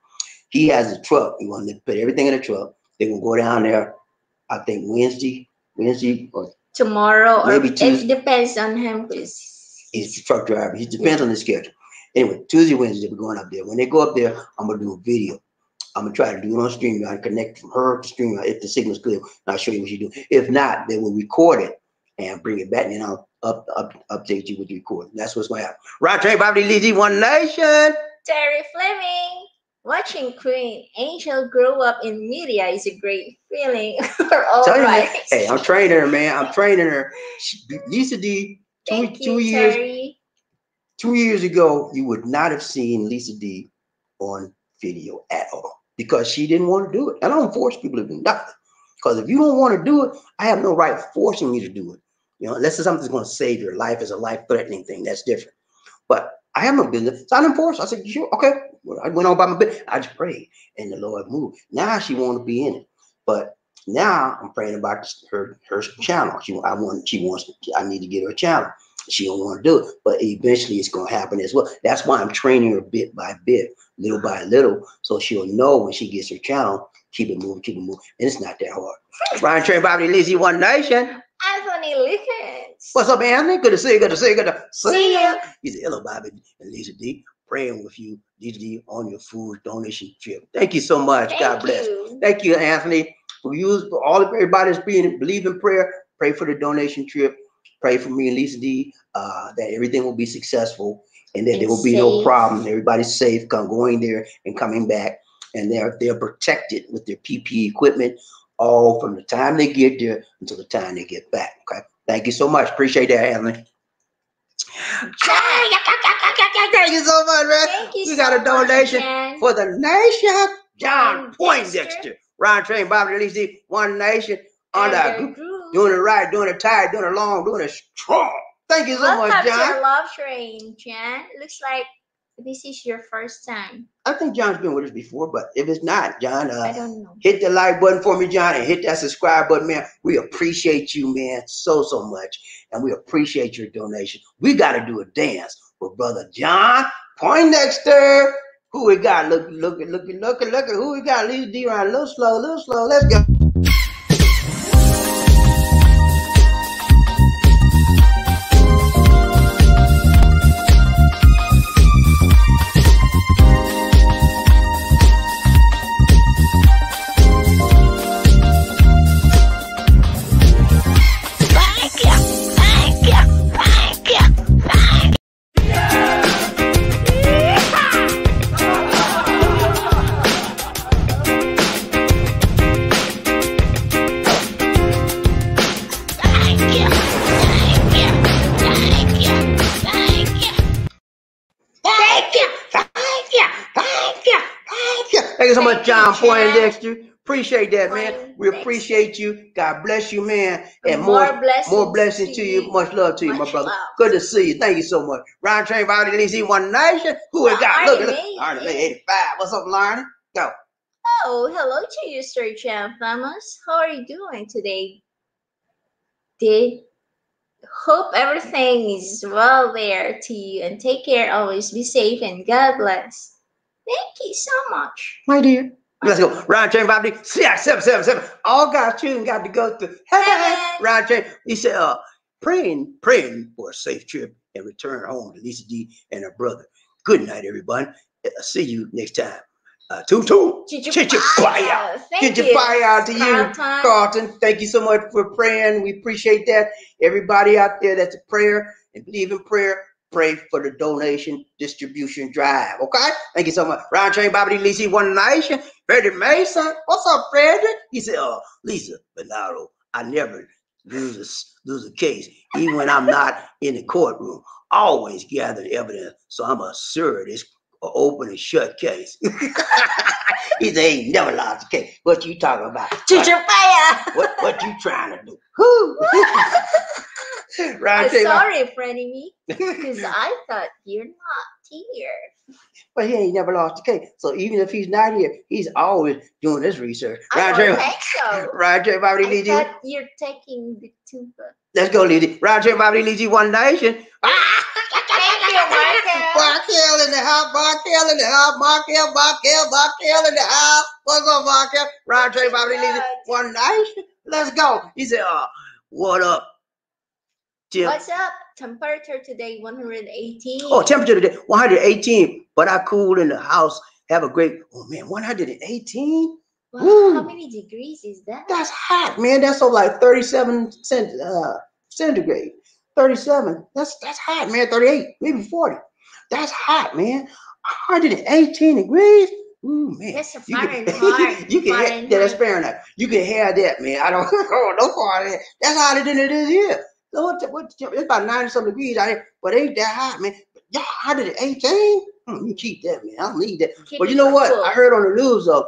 he has a truck. He wanted to put everything in the truck. They will go down there, I think Wednesday or tomorrow, maybe Tuesday. It depends on him. He's a truck driver. He depends on the schedule. Anyway, Tuesday, Wednesday, we're going up there. When they go up there, I'm gonna do a video. I'm gonna try to do it on StreamYard, connect from her to StreamYard if the signal's good. And I'll show you what you do. If not, they will record it and bring it back, and I'll update you with the recording. That's what's gonna happen. Right, Trey, Bobby Lizzie, One Nation. Terry Fleming. Watching Queen Angel grow up in media is a great feeling. All right. Hey, I'm training her, man. I'm training her. Lisa D. 2 years ago, you would not have seen Lisa D on video at all because she didn't want to do it. I don't force people to do nothing. Because if you don't want to do it, I have no right forcing you to do it. You know, unless it's something that's going to save your life as a life-threatening thing, that's different. But I have no business. So I didn't force. I said, sure, okay. Well, I went on by my business. I just prayed, and the Lord moved. Now she want to be in it, but now I'm praying about her channel. I need to get her a channel. She don't want to do it, but eventually it's going to happen as well. That's why I'm training her bit by bit, little by little, so she'll know when she gets her channel. Keep it moving, and it's not that hard. Ryan Trey, Bobby Lizzie, One Nation. Anthony Lickens. What's up, Anthony? Good to see you. Good to see you. He said, hello, Bobby and Lisa D. Praying with you, Lisa D, on your food donation trip. Thank you so much. God bless. Thank you, Anthony. For everybody that's believe in prayer, pray for the donation trip. Pray for me and Lisa D, that everything will be successful and that there will be no problem. Everybody's safe, going there and coming back. And they're protected with their PPE equipment all from the time they get there until the time they get back. Okay. Thank you so much. Appreciate that, Anthony. Thank you so much, man. We got a donation for the nation. John Poindexter. Ron Train, Bobby Lizzie, One Nation. Under doing it right, doing it tight, doing it long, doing it strong. Thank you so much, Welcome John. to our love train, John. Looks like this is your first time. I think John's been with us before, but if it's not, John, I don't know. hit the like button for me, John, and hit that subscribe button, man. We appreciate you, man, so much, and we appreciate your donation. We got to do a dance for Brother John Poindexter. Who we got? Look who we got. Leave D around a little slow. Let's go. Thank you so much, John Poindexter. Appreciate that, man. We appreciate you. God bless you, man. And more blessings to you. Much love to you, my brother. Good to see you. Thank you so much. Round train, Body, DC, One Nation. Who we got? Look. Arnie, 85. What's up, Larnie? Go. Oh, hello to you, Sir Champ Thomas. How are you doing today? Hope everything is well there to you, and take care. Always be safe, and God bless. Thank you so much, my dear. Let's go. Round train, Bobby. C.Sex. All God's children got to go to heaven. Round train. He said, praying for a safe trip and return home to Lisa D and her brother. Good night, everybody. See you next time. Toot. Get your fire out to you, Carlton. Thank you so much for praying. We appreciate that. Everybody out there that's a prayer and believe in prayer, pray for the donation distribution drive. Okay? Thank you so much. Round train, Bobby, Lisa, One Nation. Freddie Mason. What's up, Freddie? He said, Lisa Bernardo, I never lose a case, even when I'm not in the courtroom. Always gather evidence, so I'm assured it's an open and shut case. He said, he ain't never lost a case. What you talking about? What you trying to do? Sorry, Freddie, because I thought you're not here. But he ain't never lost a case. So even if he's not here, he's always doing this research. I don't think so. Roger, Bobby Lee. I thought you're taking the two. Let's go, Lizzie. Roger, Bobby Lee, One Nation. Thank you, Markel. Markel in the house. Markel in the house. What's up, Markel? Roger, Bobby Lee, One Nation. Let's go. He said, what up, Tim? What's up? Temperature today, 118. Oh, temperature today, 118. But I cooled in the house. Have a great, 118? Wow, how many degrees is that? That's hot, man. That's so like 37 centigrade. 37. That's hot, man. 38, maybe 40. That's hot, man. 118 degrees. Ooh, man. That's a Fahrenheit. That's Fahrenheit. You can have that, man. I don't no part of that. That's hotter than it is here. So it's about 90-something degrees out here, but it ain't that hot, man. Y'all hotter than 18? You keep that, man. I don't need that. But you know what? I heard on the news, though,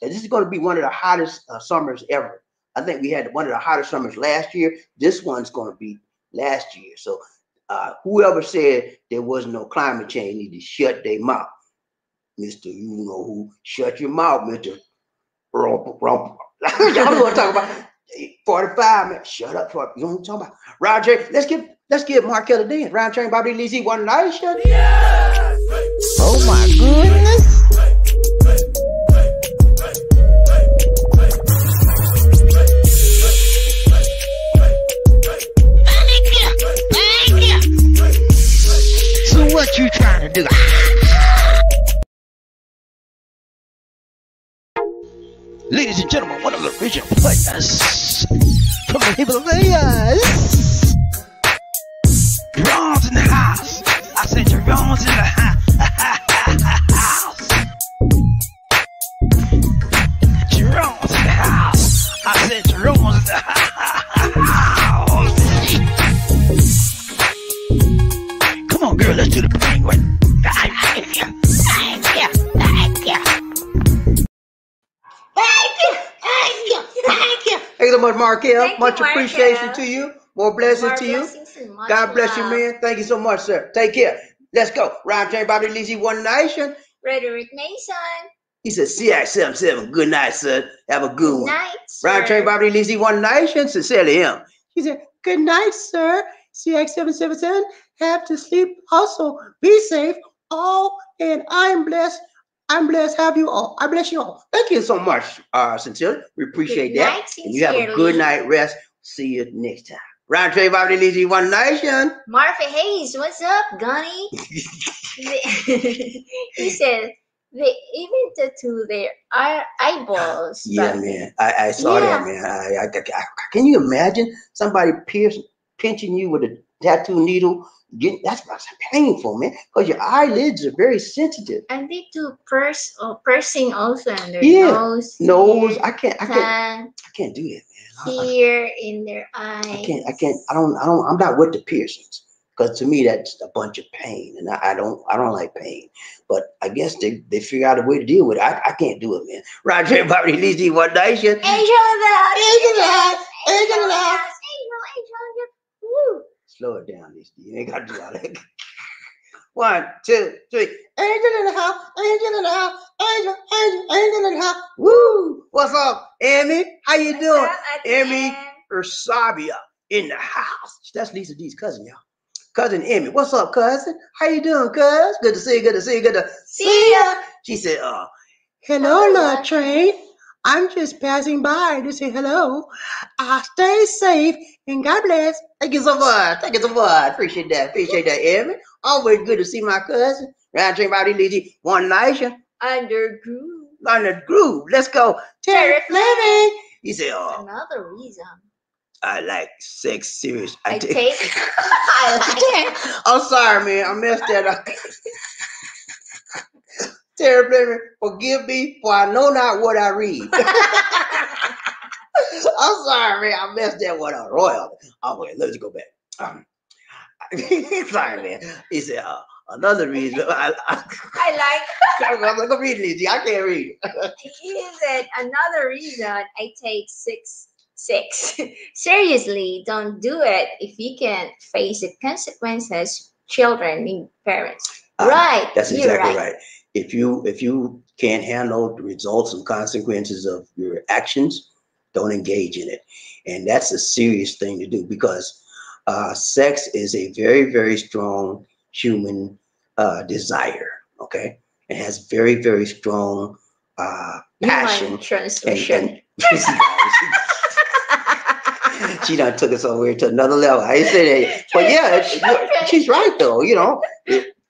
this is going to be one of the hottest summers ever. I think we had one of the hottest summers last year. This one's going to be last year. So whoever said there was no climate change need to shut their mouth. Mr. You know who? Shut your mouth, Mr. Y'all know what I'm talking about. 45, man. Shut up, you know what I'm talking about. Roger, let's give Markel a dance. Round train, Bobby Lizzie, One Nation. Yeah. Oh my goodness. So what you trying to do? Ladies and gentlemen, one of the original players from the Himalayas. Jerome's in the house. I said Jerome's in the house. Jerome's in the house. I said Jerome's in the house. Come on, girl, let's do the penguin. Thank you. Thank you so much, Markel. Thank Much you, appreciation Markel. to you. More blessings More to you. blessings and much God bless you, love. man. Thank you so much, sir. Take care. Let's go. Round train, Bobby Lizzie, One Nation. Frederick Mason. He said, c.Sex. Good night, sir. Have a good one. Good night, sir. Round train, Bobby Lizzie, One Nation. Sincerely him. He said, good night, sir. c.X777. Have to sleep. Also, be safe. All, and I'm blessed. I'm blessed. Have you all. I bless you all. Thank you so much, sincerely. We appreciate Good that. night, And you have a good night rest. See you next time. Round trade, Bobby Lizzie, One Nation. Martha Hayes, what's up, Gunny? He said they even tattoo their eyeballs. Yeah, man. I saw that, man. Can you imagine somebody pinching you with a tattoo needle? That's painful, man, because your eyelids are very sensitive. And they do piercing also in their nose. Nose. Here, I can't do that, man. Here in their eyes. I'm not with the piercings, because to me that's a bunch of pain, and I don't like pain. But I guess they figure out a way to deal with it. I can't do it, man. Roger, Bobby Lizzie, One Nation. Angel Woo. Slow it down, Lizzie. You ain't got to do all that. 1, 2, 3. Angel in the house. Angel in the house. Angel in the house. Woo! What's up, Emmy? How you doing? Emmy Ursabia in the house. That's Lisa D's cousin, y'all. Cousin Emmy. What's up, cousin? How you doing, cuz? Good to see you. Good to see you. Good to see ya. She said, hello, love train. I'm just passing by to say hello. Stay safe and God bless. Thank you so much. Thank you so much. Appreciate that. Appreciate that, Emmy. Always good to see my cousin. Round train, Bobby Lizzie, One Nation. Under groove. Under groove. Let's go. Terry Fleming. He said, another reason. I like sex serious. I take. I'm sorry, man. I messed that up. Terry Fleming, forgive me, for I know not what I read. I'm sorry, man. I messed that one up. Royal. Oh, wait, let's go back. Sorry, man. He said, another reason I like. I'm going to read it, Lizzie. I can't read it. He said, another reason I take c.Sex. Seriously, don't do it if you can't face the consequences. Children need parents. Right. That's exactly right. If you can't handle the results and consequences of your actions, don't engage in it. And that's a serious thing to do, because sex is a very, very strong human desire. Okay, it has very, very strong passion. Human transmission. She done took us over to another level. I say that, but yeah, she's right though. You know,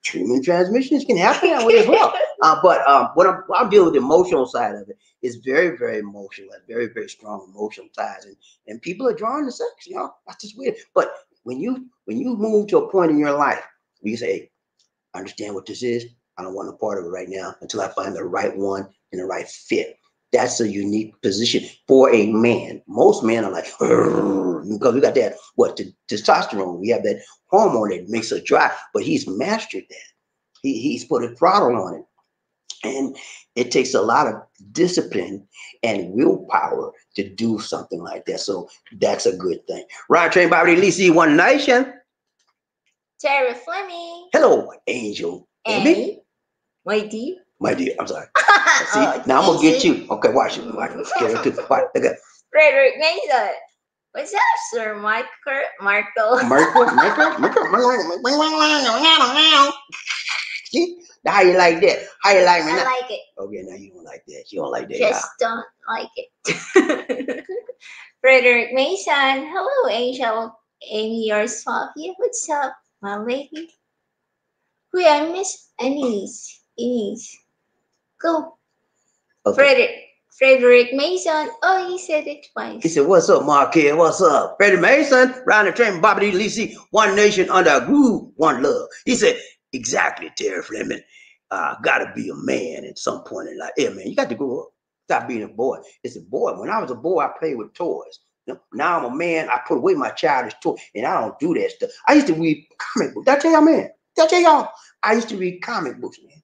human transmissions can happen that way as well. But what I'm dealing with, the emotional side of it, is very, very emotional, very, very strong emotional ties, and people are drawn to sex. You know, that's just weird. But when you move to a point in your life where you say, hey, I understand what this is. I don't want a part of it right now until I find the right one and the right fit. That's a unique position for a man. Most men are like, because we got that, the testosterone. We have that hormone that makes us dry, but he's mastered that. He's put a throttle on it. And it takes a lot of discipline and willpower to do something like that. So that's a good thing. Ryan Train, Bobby Lizzie, One Nation. Terry Fleming. Hello, Angel. Amy? My dear. My dear, I'm sorry. See, now I'm going to get you. Okay, watch it. Watch it. Okay. Frederick Mason. What's up, Sir Markle? See? Now how you like that? How you like me now? I like it. Okay, now you don't like that. You don't like that. Just don't like it. Frederick Mason. Hello, Angel. Amy, yours, Sophia. What's up, my lady? Who I miss Anise. Go. Okay. Frederick Mason. Oh, he said it twice. He said, what's up, Marquez? What's up? Frederick Mason, round the train, Bobby Lizzie, One Nation under a groove, one love. He said, exactly, Terry Fleming. Gotta be a man at some point in life. Yeah, man, you got to grow up. Stop being a boy. It's a boy. When I was a boy, I played with toys. Now I'm a man, I put away my childish toy, and I don't do that stuff. I used to read comic books. Did I tell y'all, man? Did I tell y'all? I used to read comic books, man.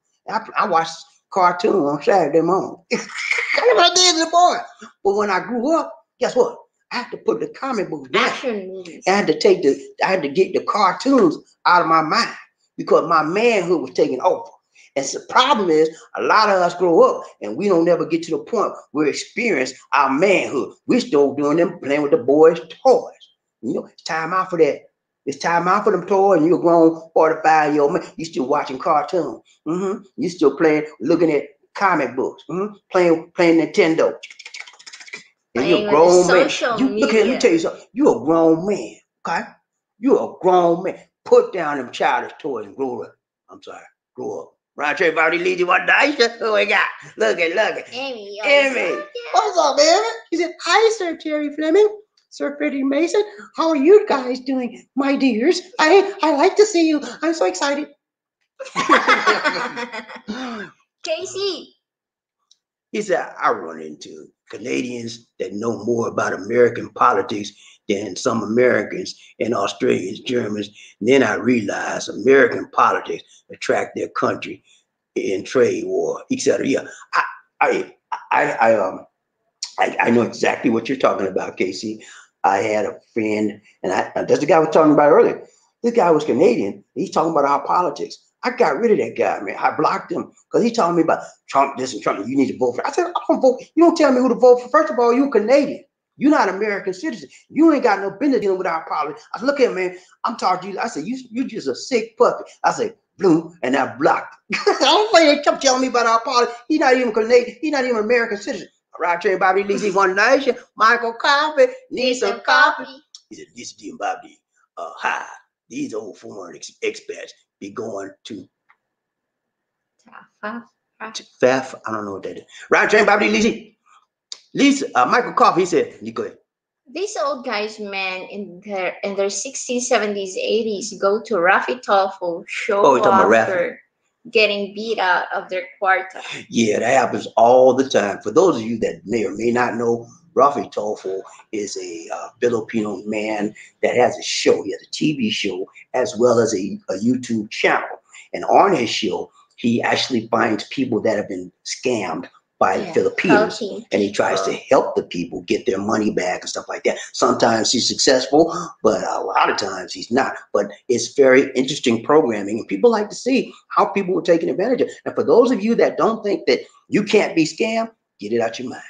I watched cartoons on Saturday morning. I did as a boy. But when I grew up, guess what? I had to put the comic books down. Action movies. I had to get the cartoons out of my mind because my manhood was taking over. And the problem is, a lot of us grow up and we don't never get to the point where we experience our manhood. We're still doing them playing with the boys' toys. You know, it's time out for that. It's time out for them toys, and you're a grown 45-year-old man. You still watching cartoons. You still playing, looking at comic books. Playing Nintendo. And you're a grown man. Look here, let me tell you something. You're a grown man, okay? You're a grown man. Put down them childish toys and grow up. I'm sorry, grow up. Right, everybody leads you one night. Who we got? Look at. Amy. What's up, Amy? He said, hi, Sir Terry Fleming. Sir Freddie Mason. How are you guys doing, my dears? I like to see you. I'm so excited. Casey. He said, I run into Canadians that know more about American politics than some Americans and Australians, Germans. And then I realized American politics attract their country in trade war, etc. Yeah, I know exactly what you're talking about, Casey. I had a friend, and that's the guy I was talking about earlier. This guy was Canadian. He's talking about our politics. I got rid of that guy, man. I blocked him because he told me about Trump, this and Trump. You need to vote for. I said, I don't vote. You don't tell me who to vote for. First of all, you're Canadian. You're not an American citizen. You ain't got no business dealing with our politics. I said, look at man. I'm talking to you. I said, you just a sick puppy. I said, blue, and I blocked. I don't think they kept telling me about our politics. He's not even Canadian. He's not even an American citizen. Right, Trey Bobby Lizzie One Nation. Michael Coffee needs some coffee. He said, this is Bobby. Hi. These old foreign expats be going to FAF. I don't know what that is. Right, Trey Bobby Lizzie. Lisa, Michael Coffee, he said, you go ahead. These old guys, man, in their 60s, 70s, 80s, go to Raffy Tofu show after getting beat out of their quarter. Yeah, that happens all the time. For those of you that may or may not know, Raffy Tofu is a Filipino man that has a show. He has a TV show as well as a YouTube channel. And on his show, he actually finds people that have been scammed by the Filipinos, and he tries to help the people get their money back and stuff like that. Sometimes he's successful, but a lot of times he's not. But it's very interesting programming, and people like to see how people were taking advantage of it. And for those of you that don't think that you can't be scammed, get it out your mind.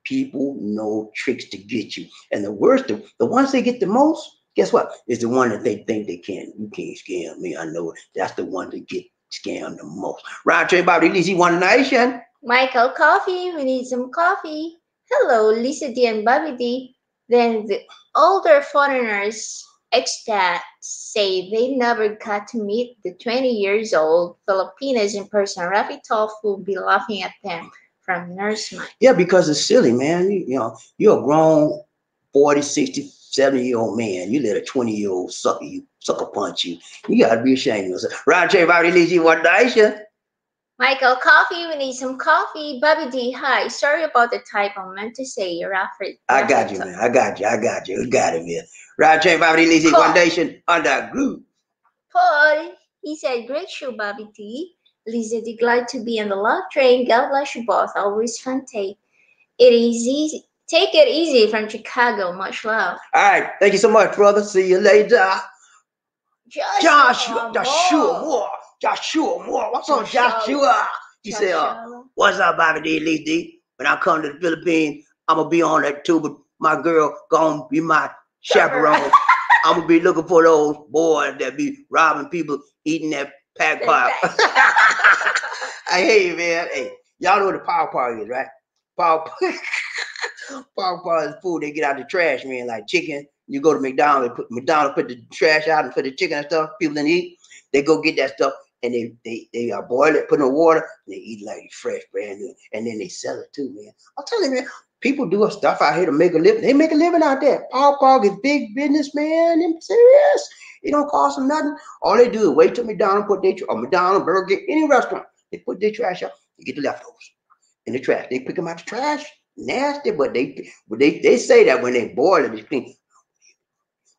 People know tricks to get you, and the worst, the ones they get the most, guess what? Is the one that they think they can. You can't scam me. I know it. That's the one that get scammed the most. Right, Trey Bobby Lizzie One Nation. Michael Coffee, we need some coffee. Hello, Lisa D and Bobby D. Then the older foreigners, expats, say they never got to meet the 20 years old Filipinos in person. Raffy Tofu will be laughing at them from Nurse Mike. Yeah, because it's silly, man. You know, you're a grown 40, 60, 70-year-old man. You let a 20-year-old sucker punch you. You got to be ashamed of yourself. Right, Trey Bobby Lizzie One Nation. Michael Coffee, we need some coffee. Bobby D, hi. Sorry about the type I meant to say. Raffy. I got you, man. I got you. You got it, man. Right, Trey Bobby Lizzie One Nation under group. Paul, he said, great show, Bobby D. Lisa D, glad to be on the love train. God bless you both. Always fun take. It is easy. Take it easy from Chicago. Much love. All right. Thank you so much, brother. See you later. Joshua Moore. What's up, Joshua? He said, what's up, Bobby D, Lee D? When I come to the Philippines, I'm going to be on that too, but my girl going to be my chaperone. I'm going to be looking for those boys that be robbing people, eating that pack pie. I hear you, man. Hey, y'all know what a power pie is, right? Power pie is food they get out of the trash, man, like chicken. You go to McDonald's, put the trash out and put the chicken and stuff people didn't eat. They go get that stuff and they boil it, put in water, and they eat like fresh, brand new, and then they sell it too, man. I'm telling you, man, people do stuff out here to make a living. They make a living out there. Power Pog is big business, man. I'm serious. It don't cost them nothing. All they do is wait till McDonald's put their McDonald's, Burger King, any restaurant. They put their trash out. They get the leftovers in the trash. They pick them out the trash. Nasty, but they say that when they boil it, it's clean.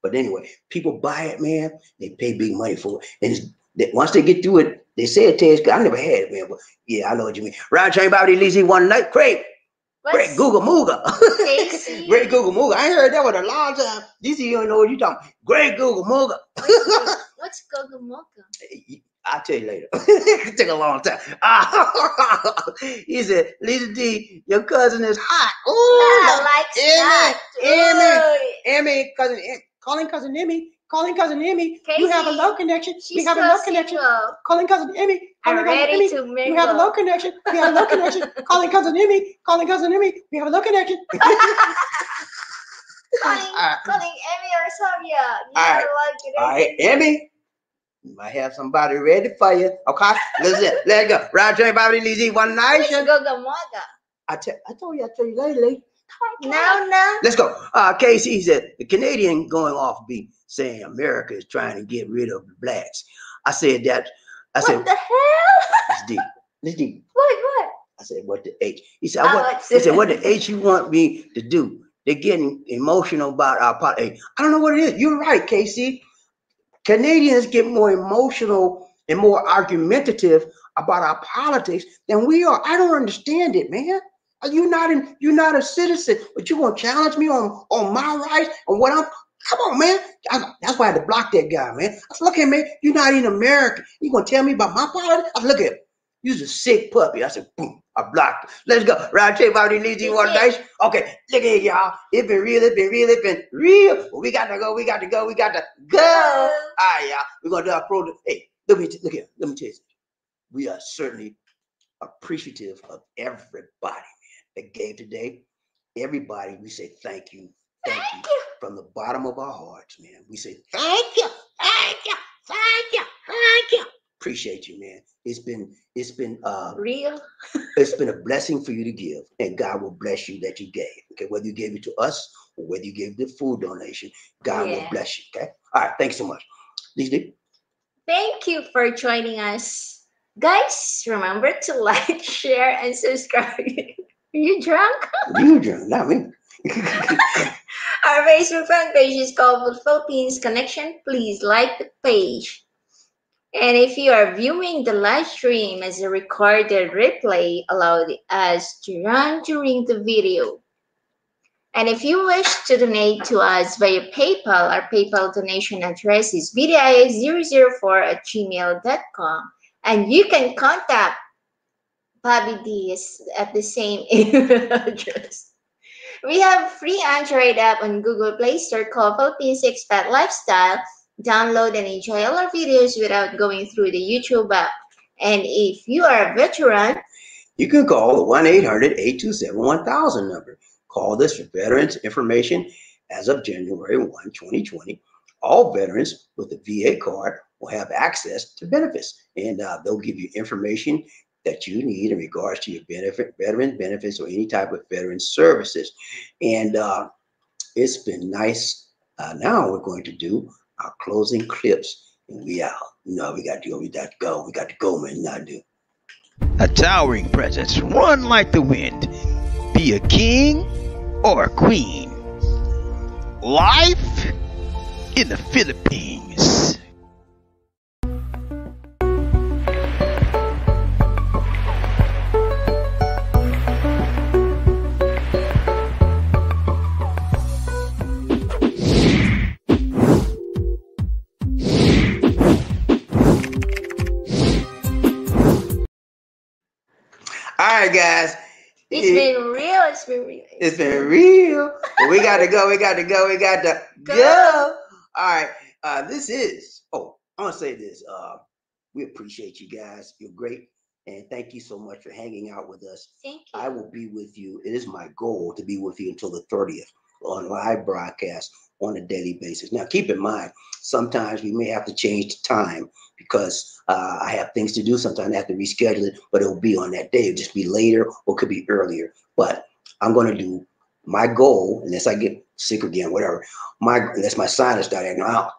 But anyway, people buy it, man. They pay big money for it. And once they get through it, they say it tastes good. I never had it, man. But yeah, I know what you mean. Round Train Bobby Lizzie One Night. Great. Great Google Mooga. Casey? Great Google Mooga. I ain't heard that one in a long time. DC, you don't know what you're talking about. Great Google Mooga. What's Google Mooga? I'll tell you later. It took a long time. He said, Lisa D, your cousin is hot. Emmy, cousin, calling cousin Emmy. Calling cousin Emmy. Casey, you have a low connection. We have a low connection. Calling cousin Emmy. Calling cousin Emmy. You have a low connection. We have a low connection. Calling cousin Emmy. Calling cousin Emmy. We have a low connection. Calling Emmy or Sonia. All right, Emmy. You might have somebody ready for you. Okay, let's go. Round train, Bobby Lizzie, one night. I told you, I'll tell you later. No. Let's go. Casey said the Canadian going off beat saying America is trying to get rid of the blacks. I said that. What the hell? It's deep. What? I said, what the H? He said, he said, what the H you want me to do? They're getting emotional about our politics. I don't know what it is. You're right, Casey. Canadians get more emotional and more argumentative about our politics than we are. I don't understand it, man. You're not a citizen, but you want to challenge me on my rights and what I'm. Come on, man. That's why I had to block that guy, man. I said, look at me. You're not even American. You gonna tell me about my politics? I said, look at him. You're a sick puppy. I said, boom. I blocked him. Let's go. Round trip out in these one nice. Okay, look at y'all. It's been real. Well, we got to go. All right, y'all. We're gonna do our program. Hey, look here. Let me tell you something. We are certainly appreciative of everybody, man, that gave today. Everybody, we say thank you. Thank you from the bottom of our hearts, man. We say thank you. Appreciate you, man. It's been real. It's been a blessing for you to give, and God will bless you that you gave. Okay, whether you gave it to us or whether you gave the food donation, God will bless you. Okay. All right. Thanks so much. Lisa. Thank you for joining us, guys. Remember to like, share, and subscribe. Are you drunk? You drunk, not me. Our Facebook fan page is called Philippines Connection. Please like the page. And if you are viewing the live stream as a recorded replay, allow us to run during the video. And if you wish to donate to us via PayPal, our PayPal donation address is bdi004@gmail.com. And you can contact Bobby D at the same email address. We have free Android app on Google Play Store called Philippines Expat Lifestyle. Download and enjoy all our videos without going through the YouTube app. And if you are a veteran, you can call the 1-800-827-1000 number. Call this for veterans information as of January 1, 2020. All veterans with a VA card will have access to benefits, and they'll give you information that you need in regards to your veteran benefits or any type of veteran services. And it's been nice. Now we're going to do our closing clips, and we out. No, we got to go. We got to go, man. Not do. A towering presence, run like the wind. Be a king or a queen. Life in the Philippines. All right, guys. It's been real. It's been real. We got to go. We got to go. All right. This is, I want to say this. We appreciate you guys. You're great. And thank you so much for hanging out with us. Thank you. I will be with you. It is my goal to be with you until the 30th on live broadcast on a daily basis. Now, keep in mind, sometimes we may have to change the time because I have things to do. Sometimes I have to reschedule it, but it'll be on that day. It'll just be later or it could be earlier. But I'm going to do my goal, unless I get sick again, whatever. Unless my sinus start acting out.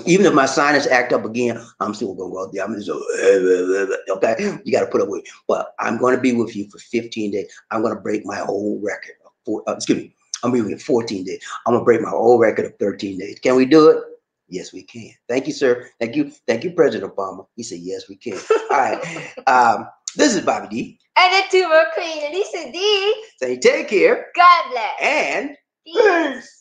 Even if my sinus act up again, I'm still going to go out there. I'm just okay. You got to put up with it. But I'm going to be with you for 15 days. I'm going to break my whole record. I'm going to be with you 14 days. I'm going to break my whole record of 13 days. Can we do it? Yes, we can. Thank you, sir. Thank you, President Obama. He said, yes, we can. All right. This is Bobby D. And the tumor queen, Lisa D. Say take care. God bless. And peace.